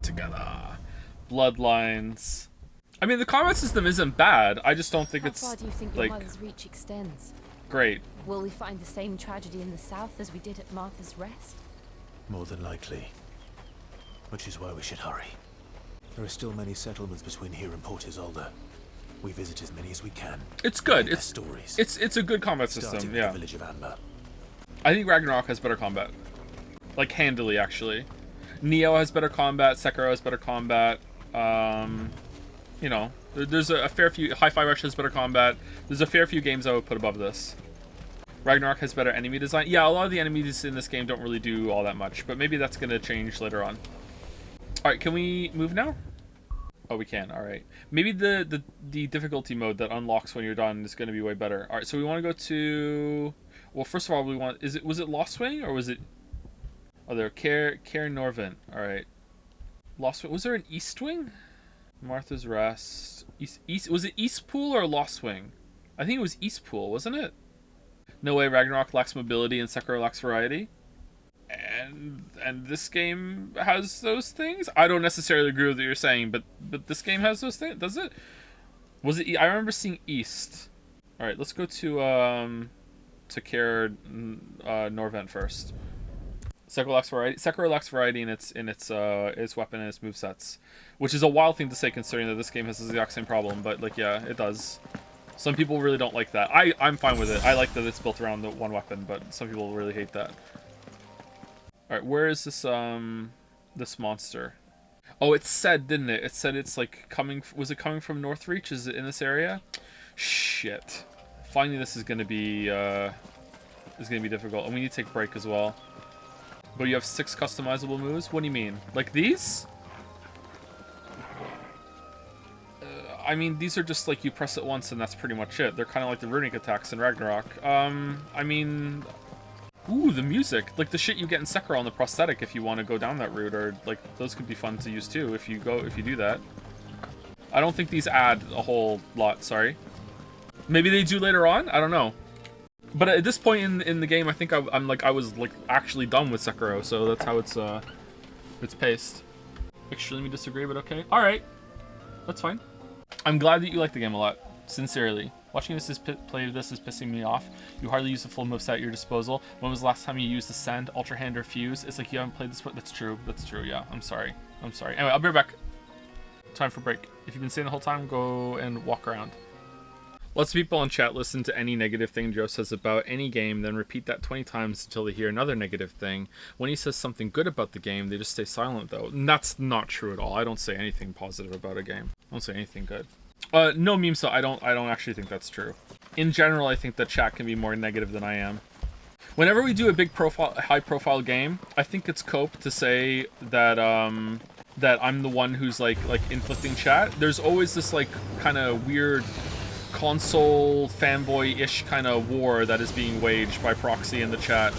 Speaker 1: Together. Bloodlines. I mean, the combat system isn't bad. I just don't think
Speaker 21: How
Speaker 1: it's
Speaker 21: far do you think your
Speaker 1: like
Speaker 21: mother's reach extends?
Speaker 1: great.
Speaker 21: Will we find the same tragedy in the south as we did at Martha's Rest?
Speaker 9: More than likely. Which is why we should hurry. There are still many settlements between here and Port Isolde. We visit as many as we can.
Speaker 1: It's good.
Speaker 9: Hear their
Speaker 1: It's
Speaker 9: stories.
Speaker 1: It's a good combat
Speaker 9: Starting
Speaker 1: system.
Speaker 9: with
Speaker 1: Yeah.
Speaker 9: the village of Anba.
Speaker 1: I think Ragnarok has better combat. Like handily, actually. Neo has better combat. Sekiro has better combat. You know, there's a fair few. Hi-Fi Rush has better combat. There's a fair few games I would put above this. Ragnarok has better enemy design. Yeah, a lot of the enemies in this game don't really do all that much, but maybe that's gonna change later on. All right, can we move now? Oh, we can. All right. Maybe the difficulty mode that unlocks when you're done is gonna be way better. All right, so we want to go to. Well, first of all, we want. Was it Lost Wing or was it? Oh, there. Caer Norvent. All right. Lost Wing. Was there an East Wing? Martha's Rest. East. Was it East Pool or Lost Wing? I think it was East Pool, wasn't it? No way. Ragnarok lacks mobility and Sekiro lacks variety. And this game has those things. I don't necessarily agree with what you're saying, but this game has those things. Does it? Was it? I remember seeing East. All right, let's go to Caer Norvent first. Sekiro lacks variety in its weapon and its movesets, which is a wild thing to say considering that this game has the exact same problem. But like, yeah, it does. Some people really don't like that. I'm fine with it. I like that it's built around the one weapon, but some people really hate that. All right, where is this this monster? Oh, it said, didn't it? It said it's like coming. Was it coming from Northreach? Is it in this area? Shit. Finding this is gonna be difficult, and we need to take a break as well. But you have 6 customizable moves? What do you mean? Like these? I mean, these are just like you press it once and that's pretty much it. They're kind of like the runic attacks in Ragnarok. I mean... Ooh, the music. Like the shit you get in Sekiro on the prosthetic if you want to go down that route, or like those could be fun to use too if you do that. I don't think these add a whole lot, sorry. Maybe they do later on? I don't know. But at this point in the game, I think I was actually done with Sekiro, so that's how it's paced. Extremely disagree, but okay. All right, that's fine. I'm glad that you like the game a lot. Sincerely. Watching play this is pissing me off. You hardly use the full moveset at your disposal. When was the last time you used Ascend, Ultra Hand, or Fuse? It's like you haven't played this before. That's true. That's true, yeah. I'm sorry. I'm sorry. Anyway, I'll be right back. Time for break. If you've been staying the whole time, go and walk around. Lots of people in chat listen to any negative thing Joe says about any game, then repeat that 20 times until they hear another negative thing. When he says something good about the game, they just stay silent, though. And that's not true at all. I don't say anything positive about a game. I don't say anything good. No meme, so I don't actually think that's true. In general, I think that chat can be more negative than I am. Whenever we do a big high-profile game, I think it's cope to say that that I'm the one who's like inflicting chat. There's always this like kind of weird console fanboy-ish kind of war that is being waged by proxy in the chat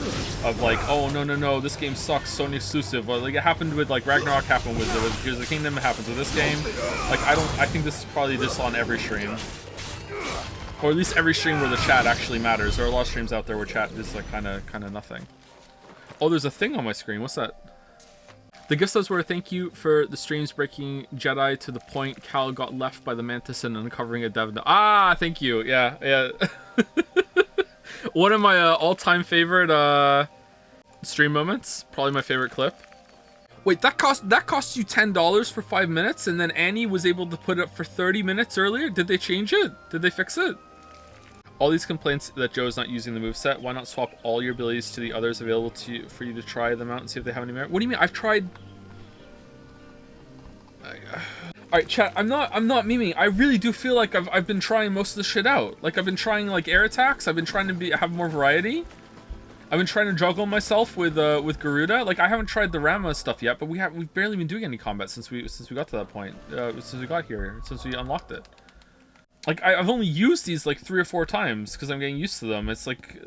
Speaker 1: of like, oh no, this game sucks, Sony exclusive. Well, like it happened with like Ragnarok, happened with Here's the Kingdom, it happens with this game. Like I think this is probably just on every stream, or at least every stream where the chat actually matters. There are a lot of streams out there where chat is like kind of nothing. Oh, there's a thing on my screen. What's that? The gift subs were a thank you for the streams breaking Jedi to the point Cal got left by the Mantis and uncovering a dev. Ah, thank you. Yeah. One of my all-time favorite stream moments. Probably my favorite clip. Wait, that cost you $10 for 5 minutes, and then Annie was able to put it up for 30 minutes earlier? Did they change it? Did they fix it? All these complaints that Joe's not using the moveset, why not swap all your abilities to the others available to you for you to try them out and see if they have any merit? What do you mean? I've tried... Alright, chat, I'm not memeing. I really do feel like I've been trying most of the shit out. Like, I've been trying, like, air attacks. I've been trying to have more variety. I've been trying to juggle myself with Garuda. Like, I haven't tried the Rama stuff yet, but we've barely been doing any combat since we got to that point. Since we got here. Since we unlocked it. Like, I've only used these like 3 or 4 times because I'm getting used to them. It's like,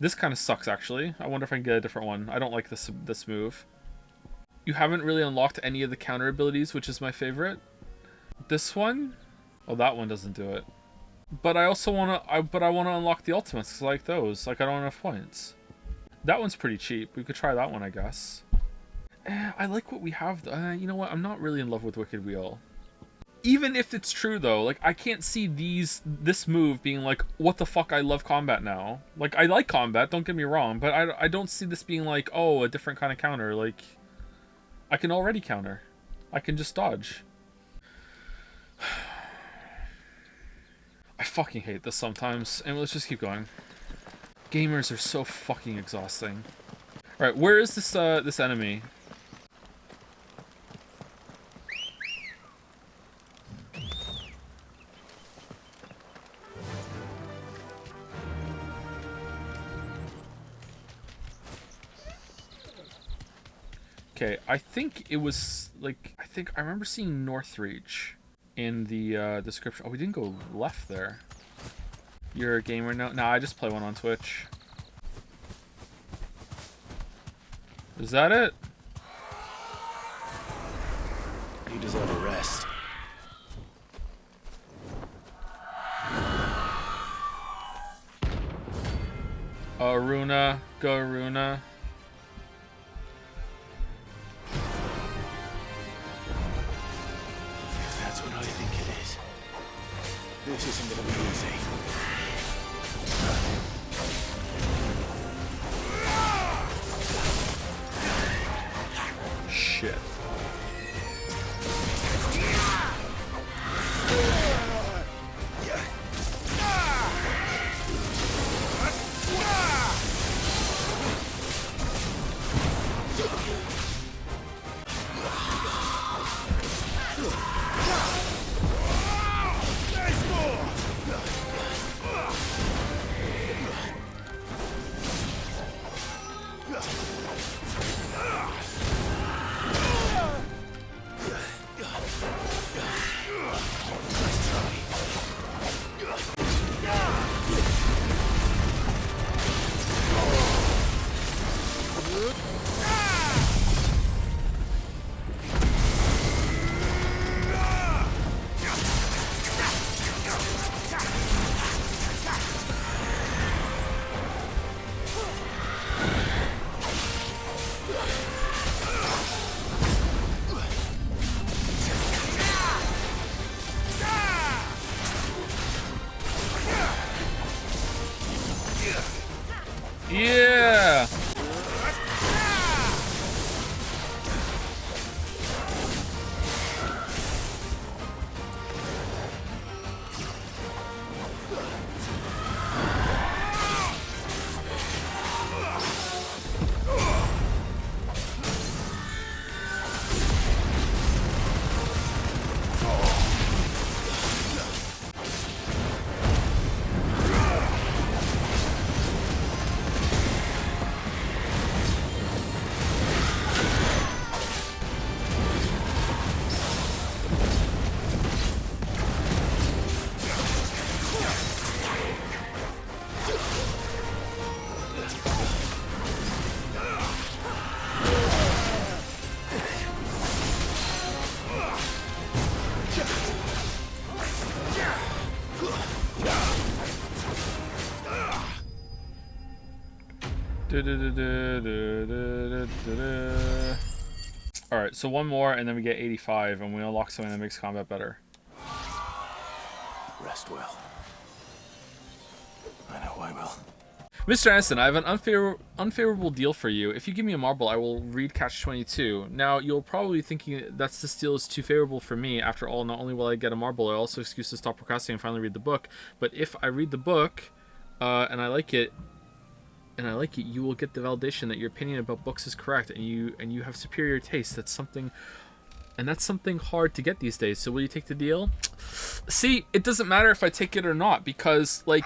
Speaker 1: this kind of sucks actually. I wonder if I can get a different one. I don't like this move. You haven't really unlocked any of the counter abilities, which is my favorite. This one? Oh, that one doesn't do it. But I also want to unlock the ultimates because I like those. Like, I don't have enough points. That one's pretty cheap. We could try that one, I guess. I like what we have. You know what? I'm not really in love with Wicked Wheel. Even if it's true though, like I can't see this move being like, what the fuck, I love combat now. Like I like combat, don't get me wrong, but I don't see this being like, oh, a different kind of counter. Like I can already counter. I can just dodge. I fucking hate this sometimes. And let's just keep going. Gamers are so fucking exhausting. Alright, where is this enemy? Okay, I think it was like, I remember seeing Northreach in the description. Oh, we didn't go left there. You're a gamer now? Nah, I just play one on Twitch. Is that it?
Speaker 9: You deserve a rest.
Speaker 1: Aruna, go Aruna.
Speaker 9: That's what I think it is. This isn't gonna be easy.
Speaker 1: Shit. Alright, so one more and then we get 85 and we unlock something that makes combat better.
Speaker 9: Rest well. I know I will.
Speaker 1: Mr. Aniston, I have an unfavorable deal for you. If you give me a marble, I will read Catch-22. Now, you'll probably be thinking that's this deal is too favorable for me. After all, not only will I get a marble, I also excuse to stop procrastinating and finally read the book. But if I read the book, and I like it, you will get the validation that your opinion about books is correct, and you have superior taste. That's something hard to get these days. So will you take the deal? See, it doesn't matter if I take it or not, because like,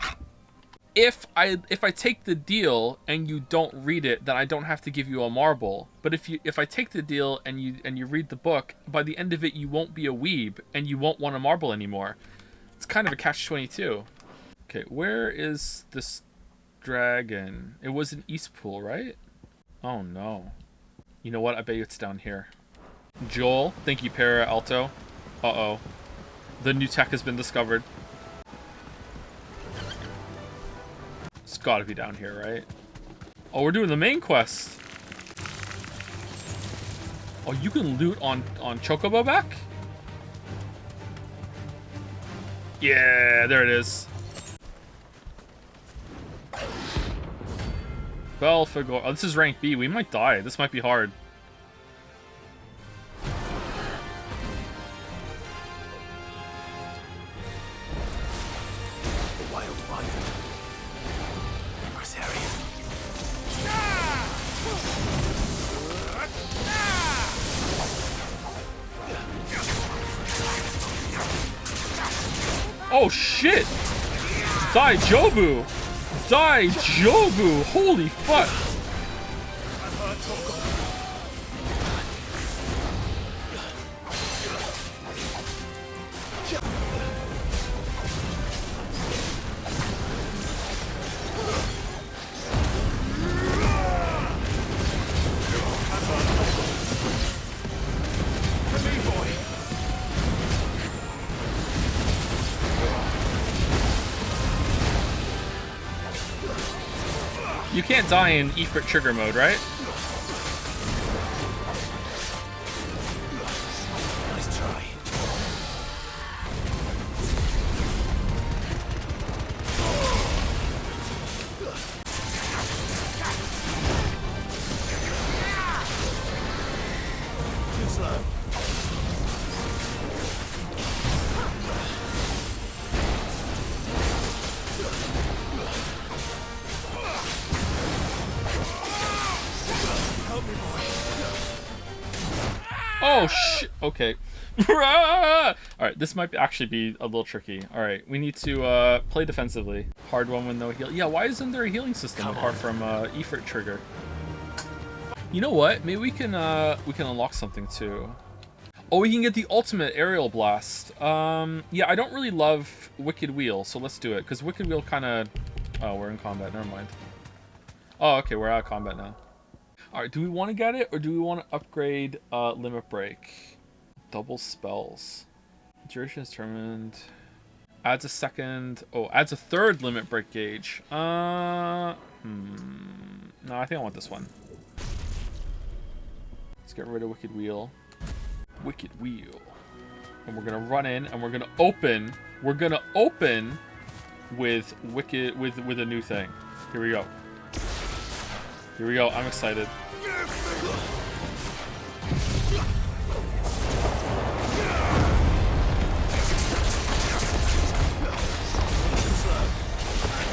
Speaker 1: if I take the deal and you don't read it, then I don't have to give you a marble. But if I take the deal and you read the book, by the end of it you won't be a weeb and you won't want a marble anymore. It's kind of a catch-22. Okay, where is this dragon? It was in Eastpool, right? Oh no. You know what? I bet you it's down here. Joel, thank you, Para Alto. Uh-oh. The new tech has been discovered. It's gotta be down here, right? Oh, we're doing the main quest. Oh, you can loot on Chocobo back? Yeah, there it is. Belphegor. Oh, this is rank B. We might die. This might be hard. Oh shit! Die Jobu! Die Jobu! Holy fuck! You can't die in Ifrit trigger mode, right?
Speaker 9: Nice try. Too slow.
Speaker 1: Oh shit! Okay. Alright, this might actually be a little tricky. Alright, we need to play defensively. Hard one with no heal. Yeah, why isn't there a healing system apart from Ifrit trigger? You know what? Maybe we can unlock something too. Oh, we can get the ultimate aerial blast. Yeah, I don't really love Wicked Wheel, so let's do it. Because Wicked Wheel kind of... Oh, we're in combat. Never mind. Oh, okay, we're out of combat now. Alright, do we want to get it, or do we want to upgrade Limit Break? Double spells. Duration is determined. Adds a second... Oh, adds a third Limit Break gauge. No, I think I want this one. Let's get rid of Wicked Wheel. Wicked Wheel. And we're going to run in, and we're going to open... We're going to open with Wicked... with a new thing. Here we go. Here we go. I'm excited.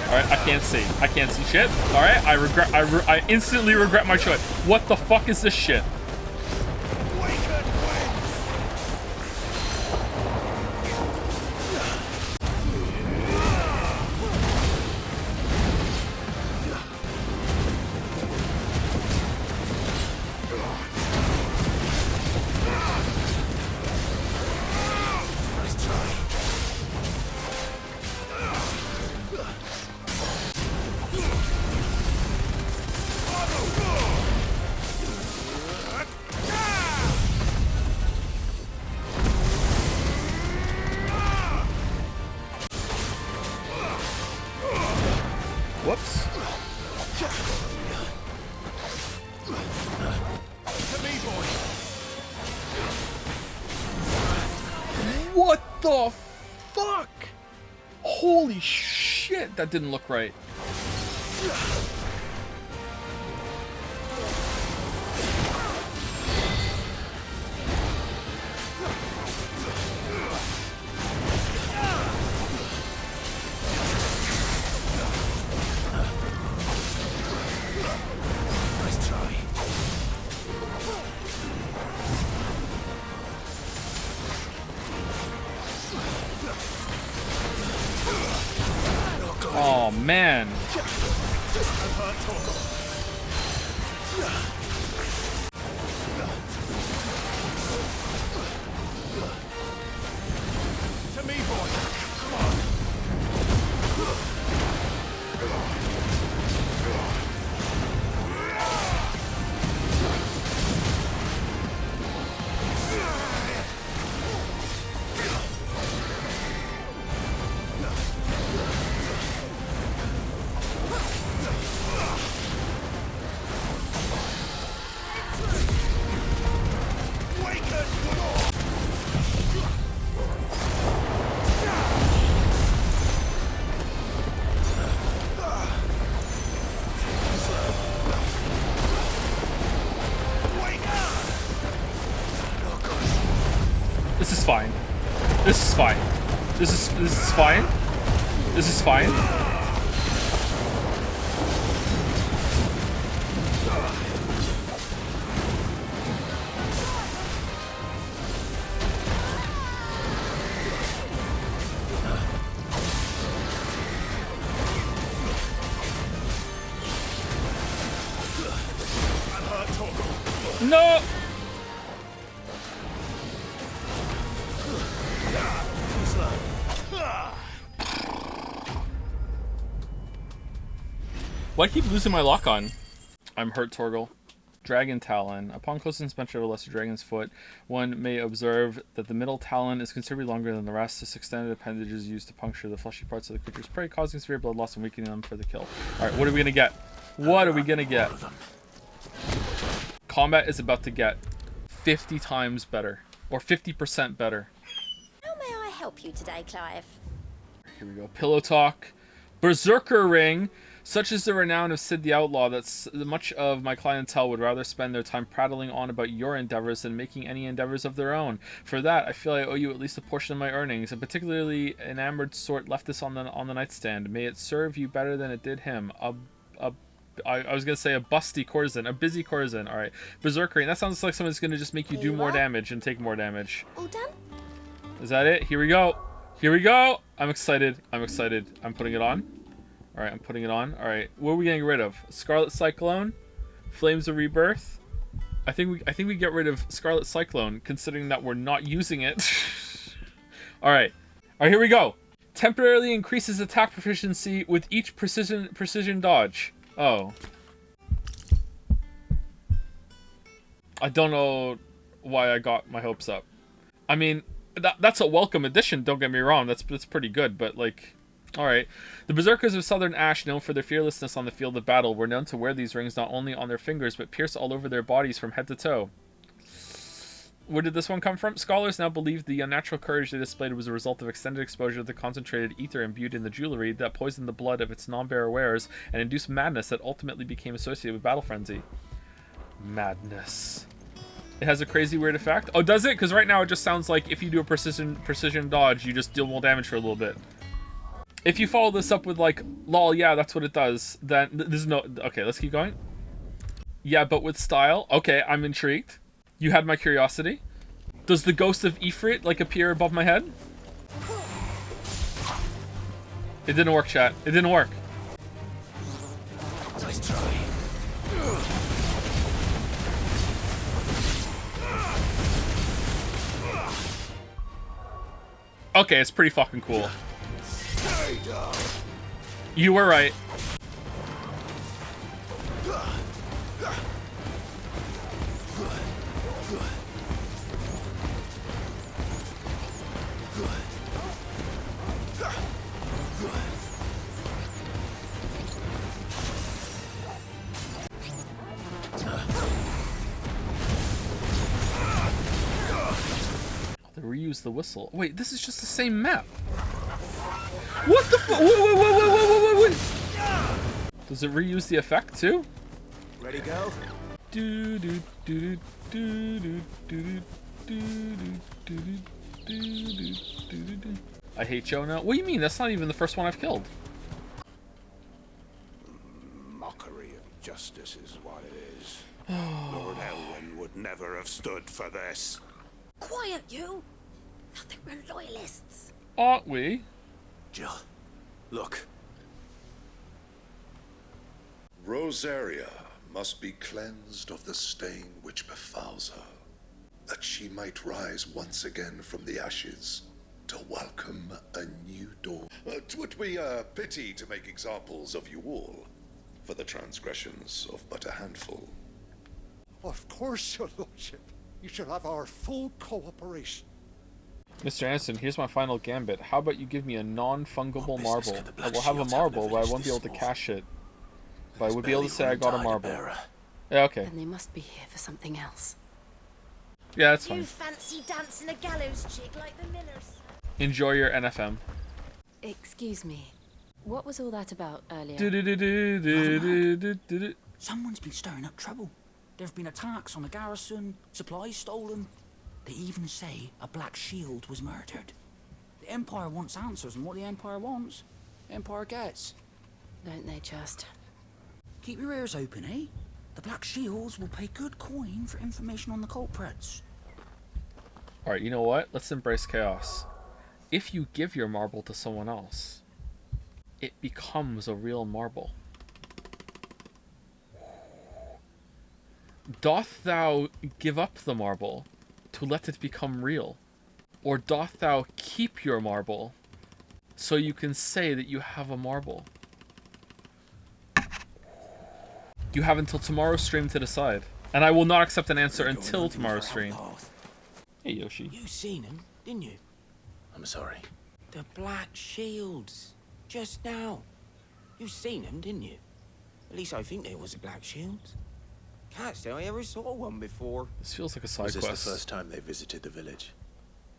Speaker 1: Alright, I can't see. I can't see shit. Alright, I instantly regret my choice. What the fuck is this shit? What the fuck? Holy shit, that didn't look right.
Speaker 2: Nice try.
Speaker 1: Oh man.
Speaker 2: To me, boy. Come on.
Speaker 1: This is fine. This is fine. This is fine. This is fine. No! Why do I keep losing my lock on? I'm hurt, Torgal. Dragon Talon. Upon close inspection of a lesser dragon's foot, one may observe that the middle talon is considerably longer than the rest. This extended appendage is used to puncture the fleshy parts of the creature's prey, causing severe blood loss and weakening them for the kill. Alright, what are we gonna get? What are we gonna get? Combat is about to get 50 times better. Or 50% better.
Speaker 18: How may I help you today, Clive?
Speaker 1: Here we go. Pillow talk. Berserker ring. Such is the renown of Sid the Outlaw that much of my clientele would rather spend their time prattling on about your endeavors than making any endeavors of their own. For that, I feel I owe you at least a portion of my earnings. A particularly enamored sort left this on the nightstand. May it serve you better than it did him. I was gonna say a busty courtesan, a busy courtesan. All right, Berserker ring. That sounds like something's gonna just make you do more damage and take more damage.
Speaker 18: All done?
Speaker 1: Is that it? Here we go. Here we go. I'm excited. I'm excited. I'm putting it on. All right, I'm putting it on. All right, what are we getting rid of? Scarlet Cyclone, Flames of Rebirth. I think we get rid of Scarlet Cyclone, considering that we're not using it. All right, here we go. Temporarily increases attack proficiency with each precision dodge. Oh, I don't know why I got my hopes up. I mean, that's a welcome addition. Don't get me wrong. That's pretty good, but like. Alright. The Berserkers of Southern Ash, known for their fearlessness on the field of battle, were known to wear these rings not only on their fingers, but pierce all over their bodies from head to toe. Where did this one come from? Scholars now believe the unnatural courage they displayed was a result of extended exposure to the concentrated ether imbued in the jewelry that poisoned the blood of its non-bearer wearers and induced madness that ultimately became associated with battle frenzy. Madness. It has a crazy weird effect. Oh, does it? Because right now it just sounds like if you do a precision dodge, you just deal more damage for a little bit. If you follow this up with like, lol, yeah, that's what it does, then there's no... Okay, let's keep going. Yeah, but with style. Okay, I'm intrigued. You had my curiosity. Does the ghost of Ifrit, like, appear above my head? It didn't work, chat. It didn't work.
Speaker 2: Nice try.
Speaker 1: Okay, it's pretty fucking cool. You were right. Reuse the whistle. Wait, this is just the same map. What the fuck? Wait. Does it reuse the effect too?
Speaker 2: Ready, go?
Speaker 1: I hate Joe now. What do you mean? That's not even the first one I've killed.
Speaker 10: Mockery of justice is what it is. Lord Elwyn would never have stood for this.
Speaker 7: Quiet, you! Thought they were loyalists.
Speaker 1: Aren't we?
Speaker 9: Jill, look.
Speaker 4: Rosaria must be cleansed of the stain which befouls her, that she might rise once again from the ashes to welcome a new dawn. 'Twould be a pity to make examples of you all, for the transgressions of but a handful.
Speaker 20: Of course, your lordship. You shall have our full cooperation.
Speaker 1: Mr. Anderson, here's my final gambit. How about you give me a non-fungible marble? I will have a marble, but I won't be able to cash it. But I would be able to say I got a marble. Yeah, okay.
Speaker 21: And they must be here for something else.
Speaker 1: Yeah, that's fine.
Speaker 18: You fancy dancing a gallows chick like the millers?
Speaker 1: Enjoy your NFM.
Speaker 21: Excuse me. What was all that about earlier?
Speaker 12: Someone's been stirring up trouble. There have been attacks on the garrison, supplies stolen. They even say a Black Shield was murdered. The Empire wants answers, and what the Empire wants, the Empire gets.
Speaker 21: Don't they just?
Speaker 12: Keep your ears open, eh? The Black Shields will pay good coin for information on the culprits.
Speaker 1: Alright, you know what? Let's embrace chaos. If you give your marble to someone else, it becomes a real marble. Doth thou give up the marble to let it become real? Or doth thou keep your marble so you can say that you have a marble? You have until tomorrow's stream to decide. And I will not accept an answer until tomorrow's stream. Hey, Yoshi.
Speaker 22: You seen him, didn't you?
Speaker 9: I'm sorry.
Speaker 22: The Black Shields. Just now. You seen them, didn't you? At least I think there was a Black Shields. Can't say I ever saw one before.
Speaker 1: This feels like a side
Speaker 9: Was this
Speaker 1: quest.
Speaker 9: the first time they visited the village?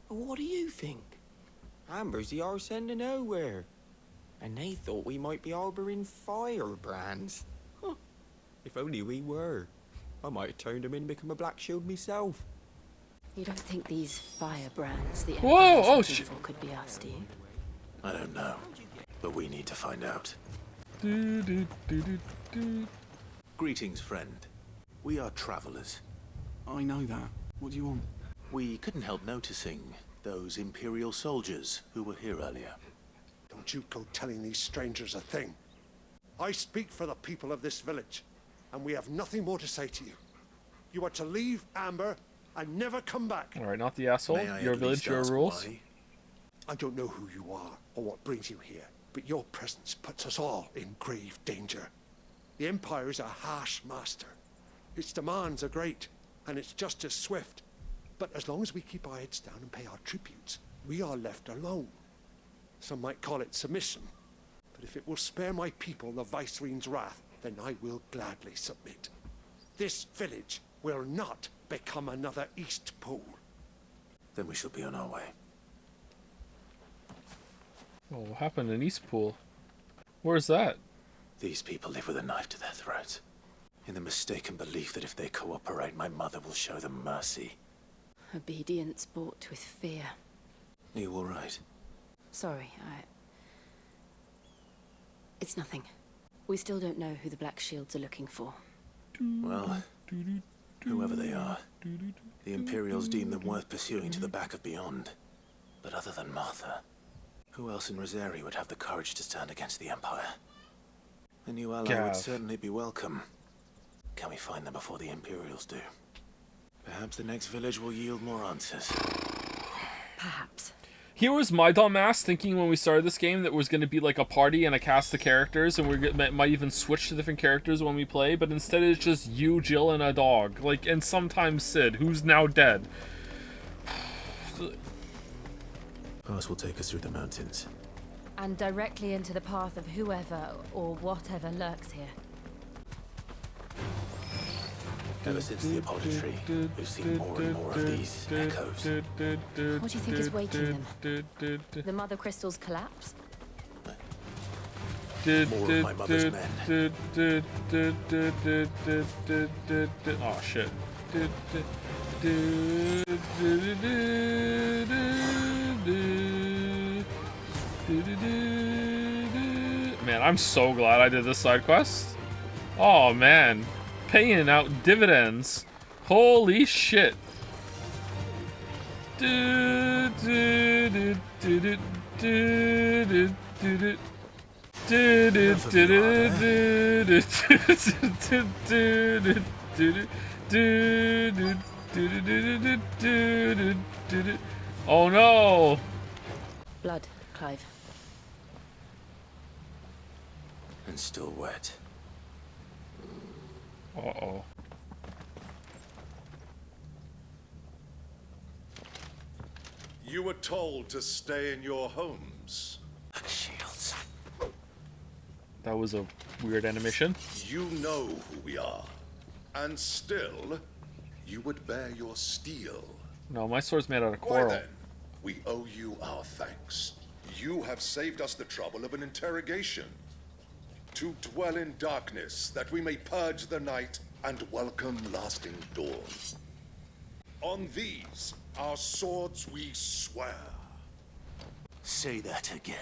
Speaker 22: What do you think? Amber's the arse end of nowhere. And they thought we might be harboring firebrands. Huh. If only we were. I might have turned them in and become a Black Shield myself.
Speaker 21: You don't think these firebrands the
Speaker 1: Whoa!
Speaker 21: Empire's
Speaker 1: Oh,
Speaker 21: looking for could be us, do you?
Speaker 9: I don't know, but we need to find out. Greetings, friend. We are travelers.
Speaker 14: I know that. What do you want?
Speaker 9: We couldn't help noticing those Imperial soldiers who were here earlier.
Speaker 20: Don't you go telling these strangers a thing. I speak for the people of this village, and we have nothing more to say to you. You are to leave Amber and never come back.
Speaker 1: Alright, not the asshole. Your village, your rules.
Speaker 20: I don't know who you are or what brings you here, but your presence puts us all in grave danger. The Empire is a harsh master. Its demands are great, and its justice swift. But as long as we keep our heads down and pay our tributes, we are left alone. Some might call it submission, but if it will spare my people the Viceroy's wrath, then I will gladly submit. This village will not become another East Pool.
Speaker 9: Then we shall be on our way.
Speaker 1: Oh, what happened in Eastpool? Where's that?
Speaker 9: These people live with a knife to their throats, in the mistaken belief that if they cooperate, my mother will show them mercy.
Speaker 21: Obedience bought with fear.
Speaker 9: Are you all right?
Speaker 21: Sorry, It's nothing. We still don't know who the Black Shields are looking for.
Speaker 9: Well, whoever they are, the Imperials deem them worth pursuing to the back of beyond. But other than Martha, who else in Rosaria would have the courage to stand against the Empire? A new ally would certainly be welcome. Can we find them before the Imperials do? Perhaps the next village will yield more answers.
Speaker 21: Perhaps.
Speaker 1: Here was my dumb ass thinking when we started this game that it was going to be like a party and a cast of characters, and we might even switch to different characters when we play, but instead it's just you, Jill, and a dog. Like, and sometimes Sid, who's now dead.
Speaker 9: Pass will take us through the mountains.
Speaker 21: And directly into the path of whoever or whatever lurks here.
Speaker 9: Ever since the apology, we've seen more and more of these echoes.
Speaker 21: What do you think is waking them? The mother crystal's collapse?
Speaker 9: More of my mother's men.
Speaker 1: Oh shit. Man, I'm so glad I did this side quest. Oh man, paying out dividends. Holy shit. Oh no!
Speaker 21: Blood, Clive.
Speaker 9: And still wet.
Speaker 1: Uh-oh.
Speaker 4: You were told to stay in your homes.
Speaker 9: Shields.
Speaker 1: That was a weird animation.
Speaker 4: You know who we are. And still, you would bear your steel.
Speaker 1: No, my sword's made out of
Speaker 4: Why
Speaker 1: coral.
Speaker 4: then, we owe you our thanks. You have saved us the trouble of an interrogation. To dwell in darkness, that we may purge the night and welcome lasting dawn. On these, our swords we swear.
Speaker 9: Say that again.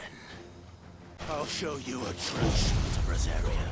Speaker 9: I'll show you a true shield of Rosaria.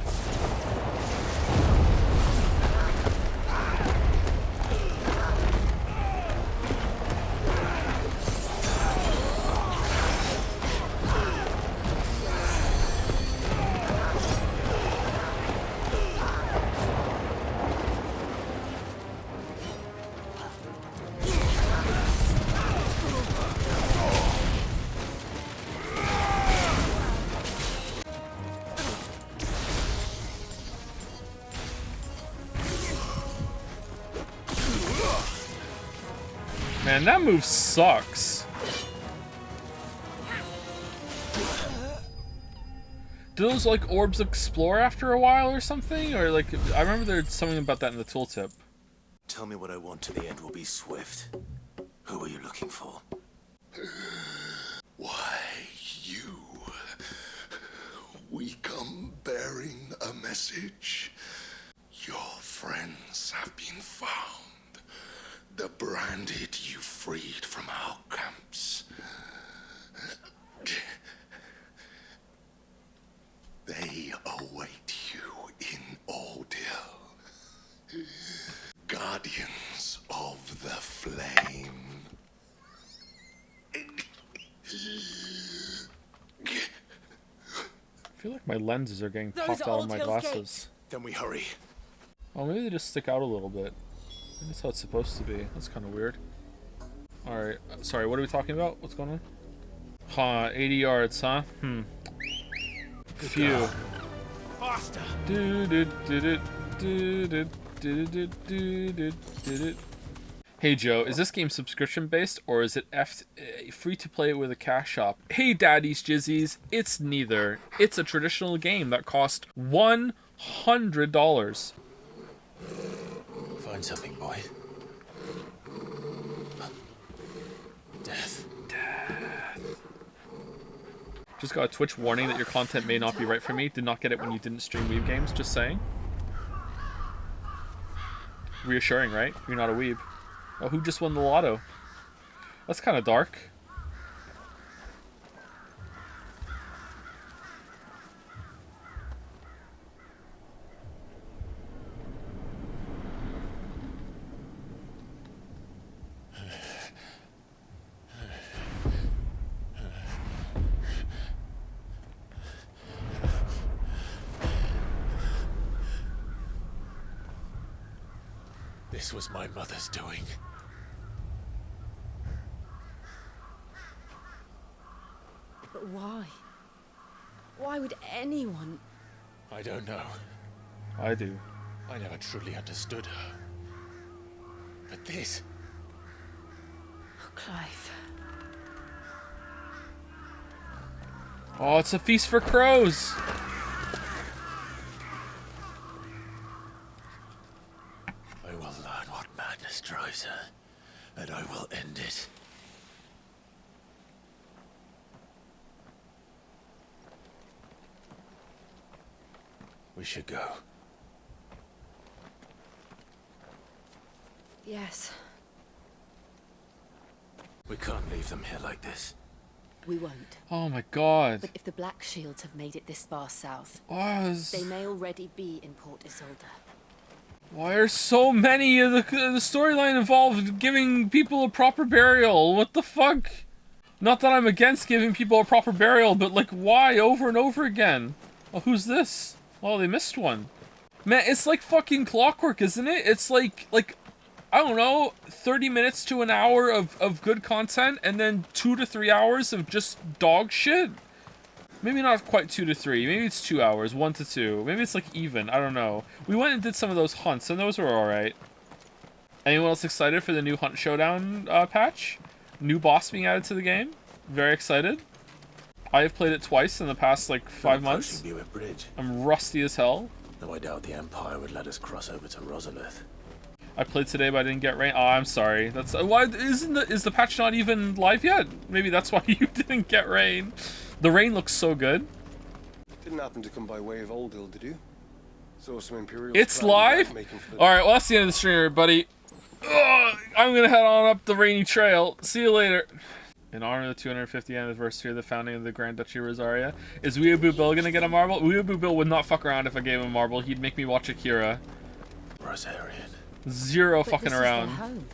Speaker 1: Man, that move sucks. Do those, like, orbs explore after a while or something? Or, like, I remember there's something about that in the tooltip.
Speaker 9: Tell me what I want, and the end will be swift. Who are you looking for?
Speaker 4: Why, you. We come bearing a message. Your friends have been found. The branded you freed from our camps. They await you in Ordeal. Guardians of the Flame.
Speaker 1: I feel like my lenses are getting
Speaker 23: Those
Speaker 1: popped out of my
Speaker 23: Old Hills
Speaker 1: glasses.
Speaker 23: gates.
Speaker 9: Then we hurry.
Speaker 1: Oh, maybe they just stick out a little bit. That's how it's supposed to be. That's kind of weird. Alright, sorry, what are we talking about? What's going on? Huh, 80 yards, huh? Phew.
Speaker 23: Faster.
Speaker 1: Hey Joe, is this game subscription based or is it free to play with a cash shop? Hey daddies jizzies, it's neither. It's a traditional game that cost $100.
Speaker 9: Find something, boy. Death.
Speaker 1: Just got a Twitch warning that your content may not be right for me. Did not get it when you didn't stream weeb games, just saying. Reassuring, right? You're not a weeb. Oh, who just won the lotto? That's kind of dark.
Speaker 2: This was my mother's doing.
Speaker 21: But why? Why would anyone...
Speaker 2: I don't know.
Speaker 1: I do.
Speaker 2: I never truly understood her. But this...
Speaker 21: Oh, Clive.
Speaker 1: Oh, it's a feast for crows!
Speaker 2: I And what madness drives her, and I will end it. We should go.
Speaker 7: Yes,
Speaker 2: We can't leave them here like this.
Speaker 7: we won't.
Speaker 1: Oh my god.
Speaker 7: But if the Black Shields have made it this far south,
Speaker 1: Was-
Speaker 7: they may already be in Port Isolde.
Speaker 1: Why are so many of the storyline involved giving people a proper burial? What the fuck? Not that I'm against giving people a proper burial, but like why over and over again? Oh, who's this? Oh, they missed one. Man, it's like fucking clockwork, isn't it? It's like I don't know, 30 minutes to an hour of good content and then 2 to 3 hours of just dog shit. Maybe not quite 2 to 3. Maybe it's 2 hours, 1 to 2. Maybe it's like even. I don't know. We went and did some of those hunts, and those were alright. Anyone else excited for the new Hunt Showdown patch? New boss being added to the game? Very excited. I have played it twice in the past, like, 5 months.
Speaker 2: Bridge.
Speaker 1: I'm rusty as hell.
Speaker 2: Though I doubt the Empire would let us cross over to Rosalith.
Speaker 1: I played today, but I didn't get rain. Oh, I'm sorry. That's why is the patch not even live yet? Maybe that's why you didn't get rain. The rain looks so good.
Speaker 3: Didn't happen to come by way of Old Hill, did you? Saw some Imperial.
Speaker 1: It's live. All right. Well, that's the end of the stream, everybody. Ugh, I'm gonna head on up the rainy trail. See you later. In honor of the 250th anniversary of the founding of the Grand Duchy of Rosaria, is Weeaboo Bill gonna get a marble? Weeaboo Bill would not fuck around if I gave him a marble. He'd make me watch Akira.
Speaker 2: Rosarian.
Speaker 1: Zero
Speaker 2: But
Speaker 1: fucking
Speaker 2: this is their
Speaker 1: around.
Speaker 2: home.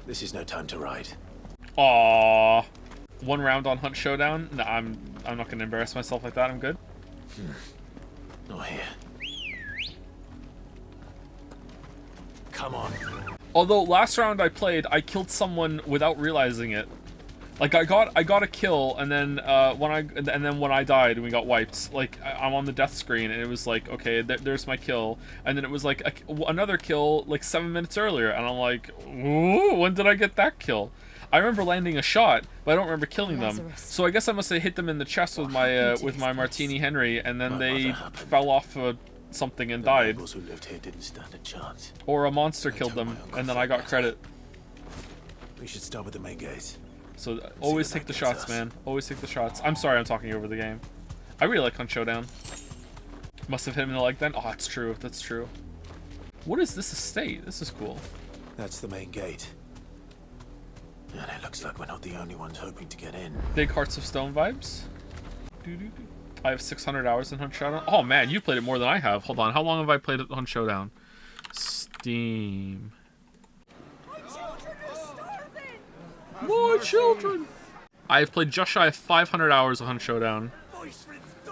Speaker 2: This is no time to ride.
Speaker 1: Aww. One round on Hunt Showdown? No, I'm not gonna embarrass myself like that. I'm good.
Speaker 2: Not here. Come on.
Speaker 1: Although last round I played, I killed someone without realizing it. Like I got a kill, and then when I died and we got wiped, like I'm on the death screen and it was like, okay, there's my kill, and then it was like another kill like 7 minutes earlier, and I'm like, ooh, when did I get that kill? I remember landing a shot, but I don't remember killing them. So I guess I must have hit them in the chest with my Martini Henry, and then they fell off something and died.
Speaker 2: Who lived here didn't stand a chance.
Speaker 1: Or a monster killed them, and then I got credit.
Speaker 2: We should start with the main gate.
Speaker 1: So always take the shots, man. Always take the shots. I'm sorry I'm talking over the game. I really like Hunt Showdown. Must have hit him in the leg then. Oh, that's true. That's true. What is this estate? This is cool.
Speaker 2: That's the main gate. And it looks like we're not the only ones hoping to get in.
Speaker 1: Big Hearts of Stone vibes. I have 600 hours in Hunt Showdown. Oh man, you played it more than I have. Hold on. How long have I played Hunt Showdown? Steam. My children! I've played just shy of 500 hours of Hunt Showdown.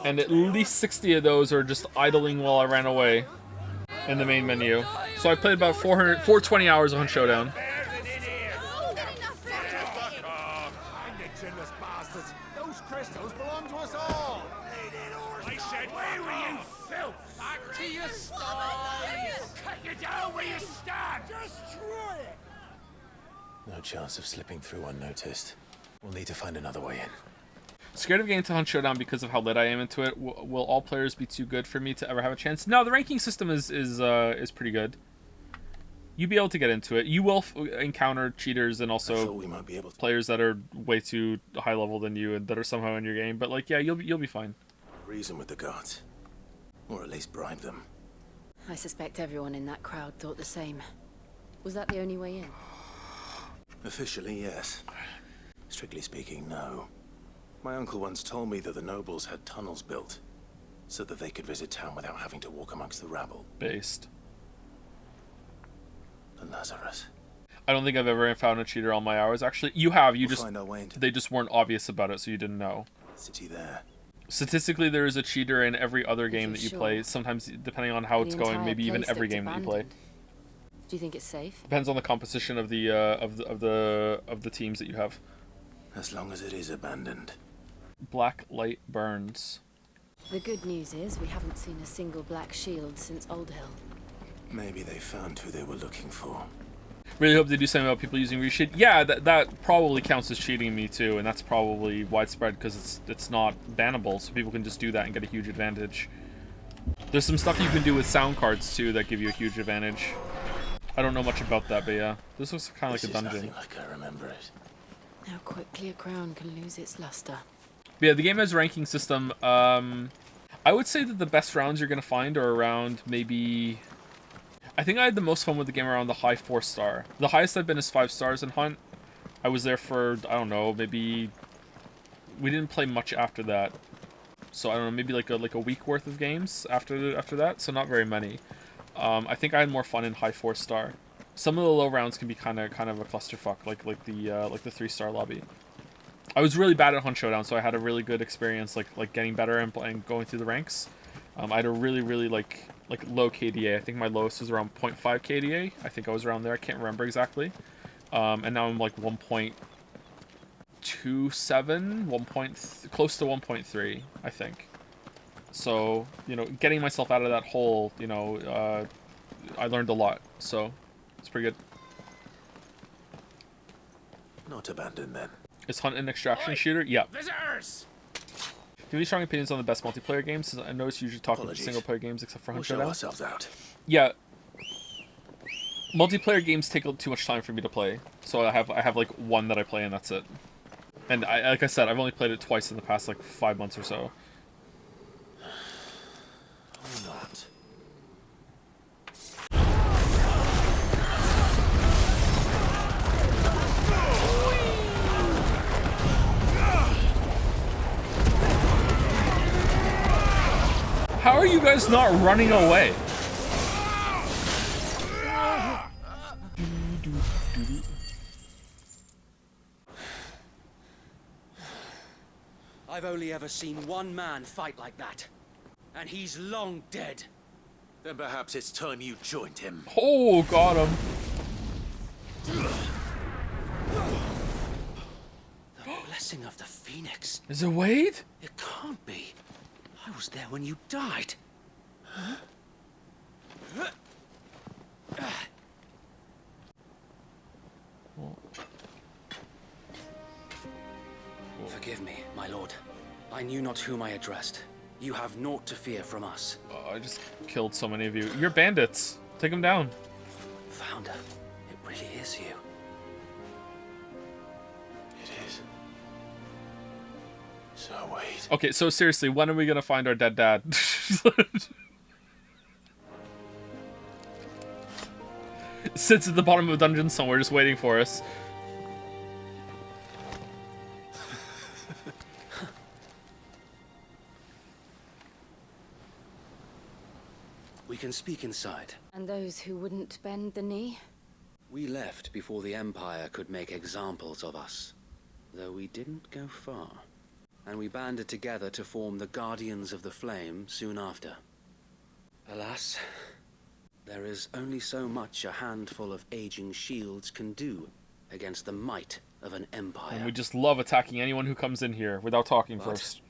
Speaker 1: And at least 60 of those are just idling while I ran away in the main menu. So I played about 420 hours of Hunt Showdown.
Speaker 19: Indigenous bastards! Those crystals belong to us all! I said, where were you, filth? Back to your sties! Cut you down where you stand! Destroy it!
Speaker 2: No chance of slipping through unnoticed. We'll need to find another way in.
Speaker 1: Scared of getting to Hunt Showdown because of how lit I am into it. Will all players be too good for me to ever have a chance? No, the ranking system is pretty good. You'll be able to get into it. You will encounter cheaters and also
Speaker 2: we might be able to.
Speaker 1: Players that are way too high level than you and that are somehow in your game. But like, yeah, you'll be fine.
Speaker 2: Reason with the guards, or at least bribe them.
Speaker 7: I suspect everyone in that crowd thought the same. Was that the only way in?
Speaker 2: Officially, yes. Strictly speaking, no. My uncle once told me that the nobles had tunnels built so that they could visit town without having to walk amongst the rabble.
Speaker 1: Based.
Speaker 2: The Lazarus.
Speaker 1: I don't think I've ever found a cheater on my hours. Actually, you have. You
Speaker 2: We'll find our way into
Speaker 1: they just weren't obvious about it, so you didn't know.
Speaker 2: City there.
Speaker 1: Statistically, there is a cheater in every other game that you
Speaker 7: sure?
Speaker 1: play. Sometimes, depending on how
Speaker 7: The
Speaker 1: it's going,
Speaker 7: entire
Speaker 1: maybe even
Speaker 7: place
Speaker 1: every
Speaker 7: looked
Speaker 1: game that you play.
Speaker 7: abandoned. Do you think it's safe?
Speaker 1: Depends on the composition of the teams that you have.
Speaker 2: As long as it is abandoned.
Speaker 1: Black light burns.
Speaker 7: The good news is we haven't seen a single black shield since Old Hill.
Speaker 2: Maybe they found who they were looking for.
Speaker 1: Really hope they do something about people using reshade. Yeah, that probably counts as cheating me too, and that's probably widespread because it's not bannable, so people can just do that and get a huge advantage. There's some stuff you can do with sound cards too that give you a huge advantage. I don't know much about that, but yeah, this looks kind of like a dungeon.
Speaker 9: Nothing like I remember it.
Speaker 21: How quickly a crown can lose its luster.
Speaker 1: But yeah, the game has a ranking system. I would say that the best rounds you're gonna find are around maybe. I think I had the most fun with the game around the high 4-star. The highest I've been is 5 stars in Hunt. I was there for, I don't know, maybe we didn't play much after that. So I don't know, maybe like a week worth of games after that, so not very many. I think I had more fun in high 4-star. Some of the low rounds can be kind of a clusterfuck, like the 3-star lobby. I was really bad at Hunt Showdown, so I had a really good experience like getting better and going through the ranks. I had a really like low KDA. I think my lowest was around 0.5 KDA. I think I was around there. I can't remember exactly. And now I'm like 1.27, close to 1.3, I think. So, you know, getting myself out of that hole, you know, I learned a lot. So, it's pretty good.
Speaker 9: Not abandoned then.
Speaker 1: Is Hunt an extraction shooter? Yeah.
Speaker 5: Visitors!
Speaker 1: Do you have any strong opinions on the best multiplayer games? I noticed you usually talk about single-player games except for Hunt Showdown.
Speaker 9: We'll show ourselves out.
Speaker 1: Yeah. Multiplayer games take too much time for me to play, so I have like one that I play and that's it. And like I said, I've only played it twice in the past like 5 months or so.
Speaker 9: Or not.
Speaker 1: How are you guys not running away?
Speaker 11: I've only ever seen one man fight like that, and he's long dead.
Speaker 9: Then perhaps it's time you joined him.
Speaker 1: Oh, got him.
Speaker 11: The blessing of the Phoenix.
Speaker 1: Is it Wade?
Speaker 11: It can't be. I was there when you died. Forgive me, my lord. I knew not whom I addressed. You have naught to fear from us.
Speaker 1: Oh, I just killed so many of you. You're bandits. Take them down.
Speaker 11: Founder, it really is you.
Speaker 9: It is. So wait.
Speaker 1: Okay, so seriously, when are we gonna find our dead dad? Sits at the bottom of a dungeon somewhere just waiting for us.
Speaker 11: We can speak inside.
Speaker 21: And those who wouldn't bend the knee?
Speaker 11: We left before the Empire could make examples of us. Though we didn't go far. And we banded together to form the Guardians of the Flame soon after. Alas, there is only so much a handful of aging shields can do against the might of an empire.
Speaker 1: And we just love attacking anyone who comes in here without talking first.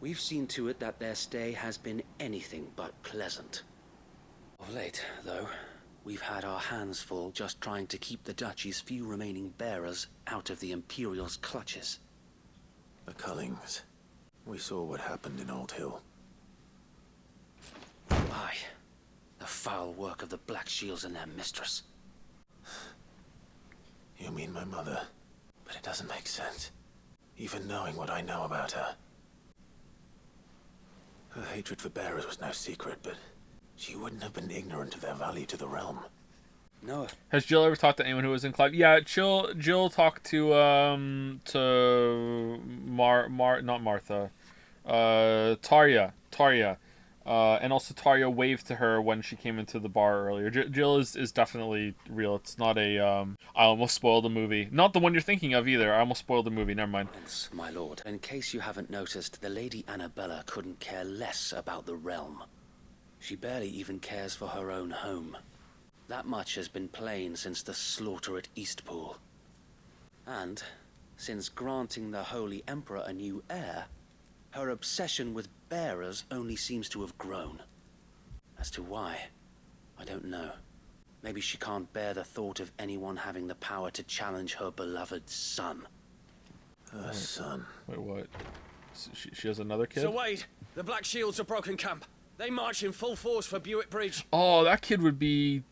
Speaker 11: We've seen to it that their stay has been anything but pleasant. Of late, though, we've had our hands full just trying to keep the Duchy's few remaining bearers out of the Imperial's clutches.
Speaker 9: The Cullings. We saw what happened in Old Hill.
Speaker 11: Aye. The foul work of the Black Shields and their mistress.
Speaker 9: You mean my mother? But it doesn't make sense. Even knowing what I know about her. Her hatred for bearers was no secret, but she wouldn't have been ignorant of their value to the realm.
Speaker 11: No.
Speaker 1: Has Jill ever talked to anyone who was in Clive? Yeah, Jill talked to not Martha. Tarya. And also Tarya waved to her when she came into the bar earlier. Jill is definitely real. It's not a I almost spoiled the movie. Not the one you're thinking of either. I almost spoiled the movie. Never mind.
Speaker 11: Yes, my lord. In case you haven't noticed, the Lady Annabella couldn't care less about the realm. She barely even cares for her own home. That much has been plain since the slaughter at Eastpool. And since granting the Holy Emperor a new heir, her obsession with bearers only seems to have grown. As to why, I don't know. Maybe she can't bear the thought of anyone having the power to challenge her beloved son.
Speaker 9: Her son?
Speaker 1: Wait, what? She has another kid?
Speaker 11: So wait, the Black Shields have broken camp.
Speaker 6: They march in full force for Buick Bridge.
Speaker 1: Oh, that kid would be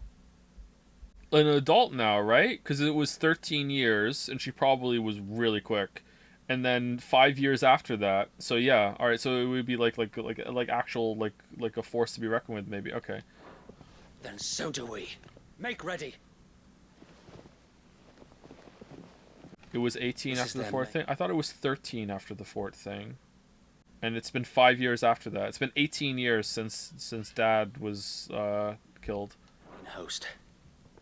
Speaker 1: an adult now, right? Because it was 13 years, and she probably was really quick. And then 5 years after that, so yeah, all right. So it would be like actual like a force to be reckoned with, maybe. Okay.
Speaker 11: Then so do we. Make ready.
Speaker 1: It was 18
Speaker 11: This
Speaker 1: after
Speaker 11: is
Speaker 1: the
Speaker 11: them,
Speaker 1: fourth
Speaker 11: mate.
Speaker 1: thing. I thought it was 13 after the fourth thing. And it's been 5 years after that. It's been 18 years since Dad was killed.
Speaker 11: In host,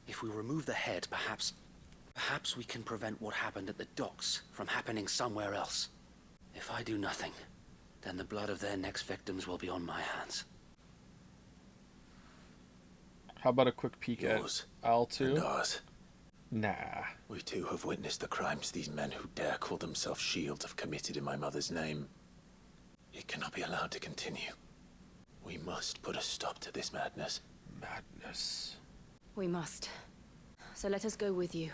Speaker 11: if we remove the head, perhaps we can prevent what happened at the docks from happening somewhere else. If I do nothing, then the blood of their next victims will be on my hands.
Speaker 1: How about a quick peek
Speaker 9: Yours
Speaker 1: at Al too?
Speaker 9: and ours.
Speaker 1: Nah.
Speaker 9: We too have witnessed the crimes these men who dare call themselves shields have committed in my mother's name. It cannot be allowed to continue. We must put a stop to this madness.
Speaker 1: Madness.
Speaker 21: We must. So let us go with you.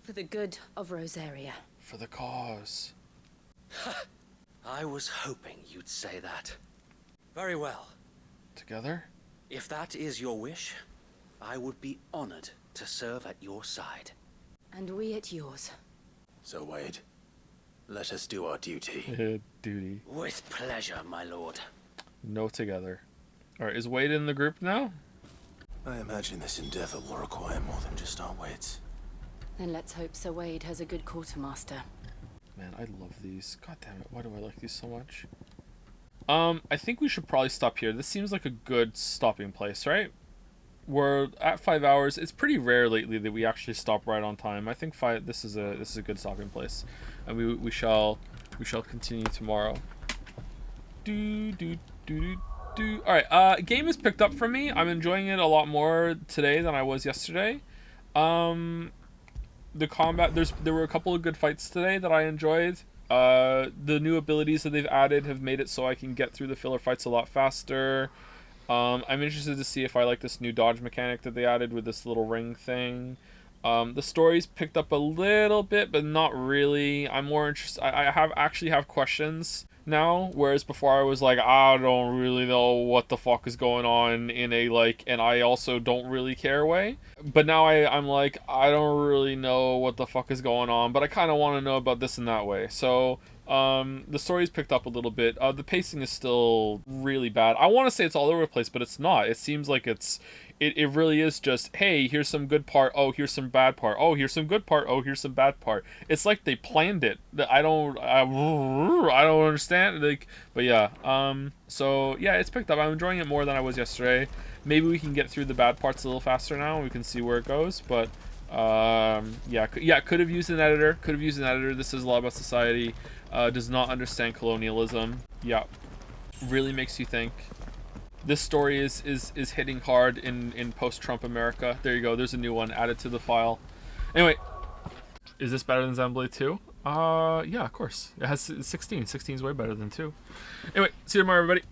Speaker 21: For the good of Rosaria.
Speaker 1: For the cause.
Speaker 11: I was hoping you'd say that. Very well.
Speaker 1: Together?
Speaker 11: If that is your wish, I would be honored to serve at your side.
Speaker 21: And we at yours.
Speaker 9: So, Wade, let us do our duty.
Speaker 1: Duty.
Speaker 11: With pleasure, my lord.
Speaker 1: No together. Alright, is Wade in the group now?
Speaker 9: I imagine this endeavor will require more than just our wits.
Speaker 21: Then let's hope Sir Wade has a good quartermaster.
Speaker 1: Man, I love these. God damn it, why do I like these so much? I think we should probably stop here. This seems like a good stopping place, right? We're at 5 hours. It's pretty rare lately that we actually stop right on time. I think this is a good stopping place, and we shall continue tomorrow. All right. Game is picked up for me. I'm enjoying it a lot more today than I was yesterday. The combat, there were a couple of good fights today that I enjoyed. The new abilities that they've added have made it so I can get through the filler fights a lot faster. I'm interested to see if I like this new dodge mechanic that they added with this little ring thing. The story's picked up a little bit, but not really. I'm more interested. I actually have questions now, whereas before I was like, I don't really know what the fuck is going on in a and I also don't really care way. But now I'm like, I don't really know what the fuck is going on, but I kind of want to know about this and that way. So the story's picked up a little bit. The pacing is still really bad. I want to say it's all over the place, but it's not. It seems like it really is just, hey, here's some good part, oh, here's some bad part, oh, here's some good part, oh, here's some bad part. It's like they planned it. I don't understand, but yeah. So yeah, it's picked up. I'm enjoying it more than I was yesterday. Maybe we can get through the bad parts a little faster now, and we can see where it goes. But yeah, could have used an editor. This is a lot about society. Does not understand colonialism. Yeah, really makes you think. This story is hitting hard in post-Trump America. There you go. There's a new one added to the file. Anyway, is this better than Xenoblade 2? Yeah, of course. It has 16. 16 is way better than 2. Anyway, see you tomorrow, everybody.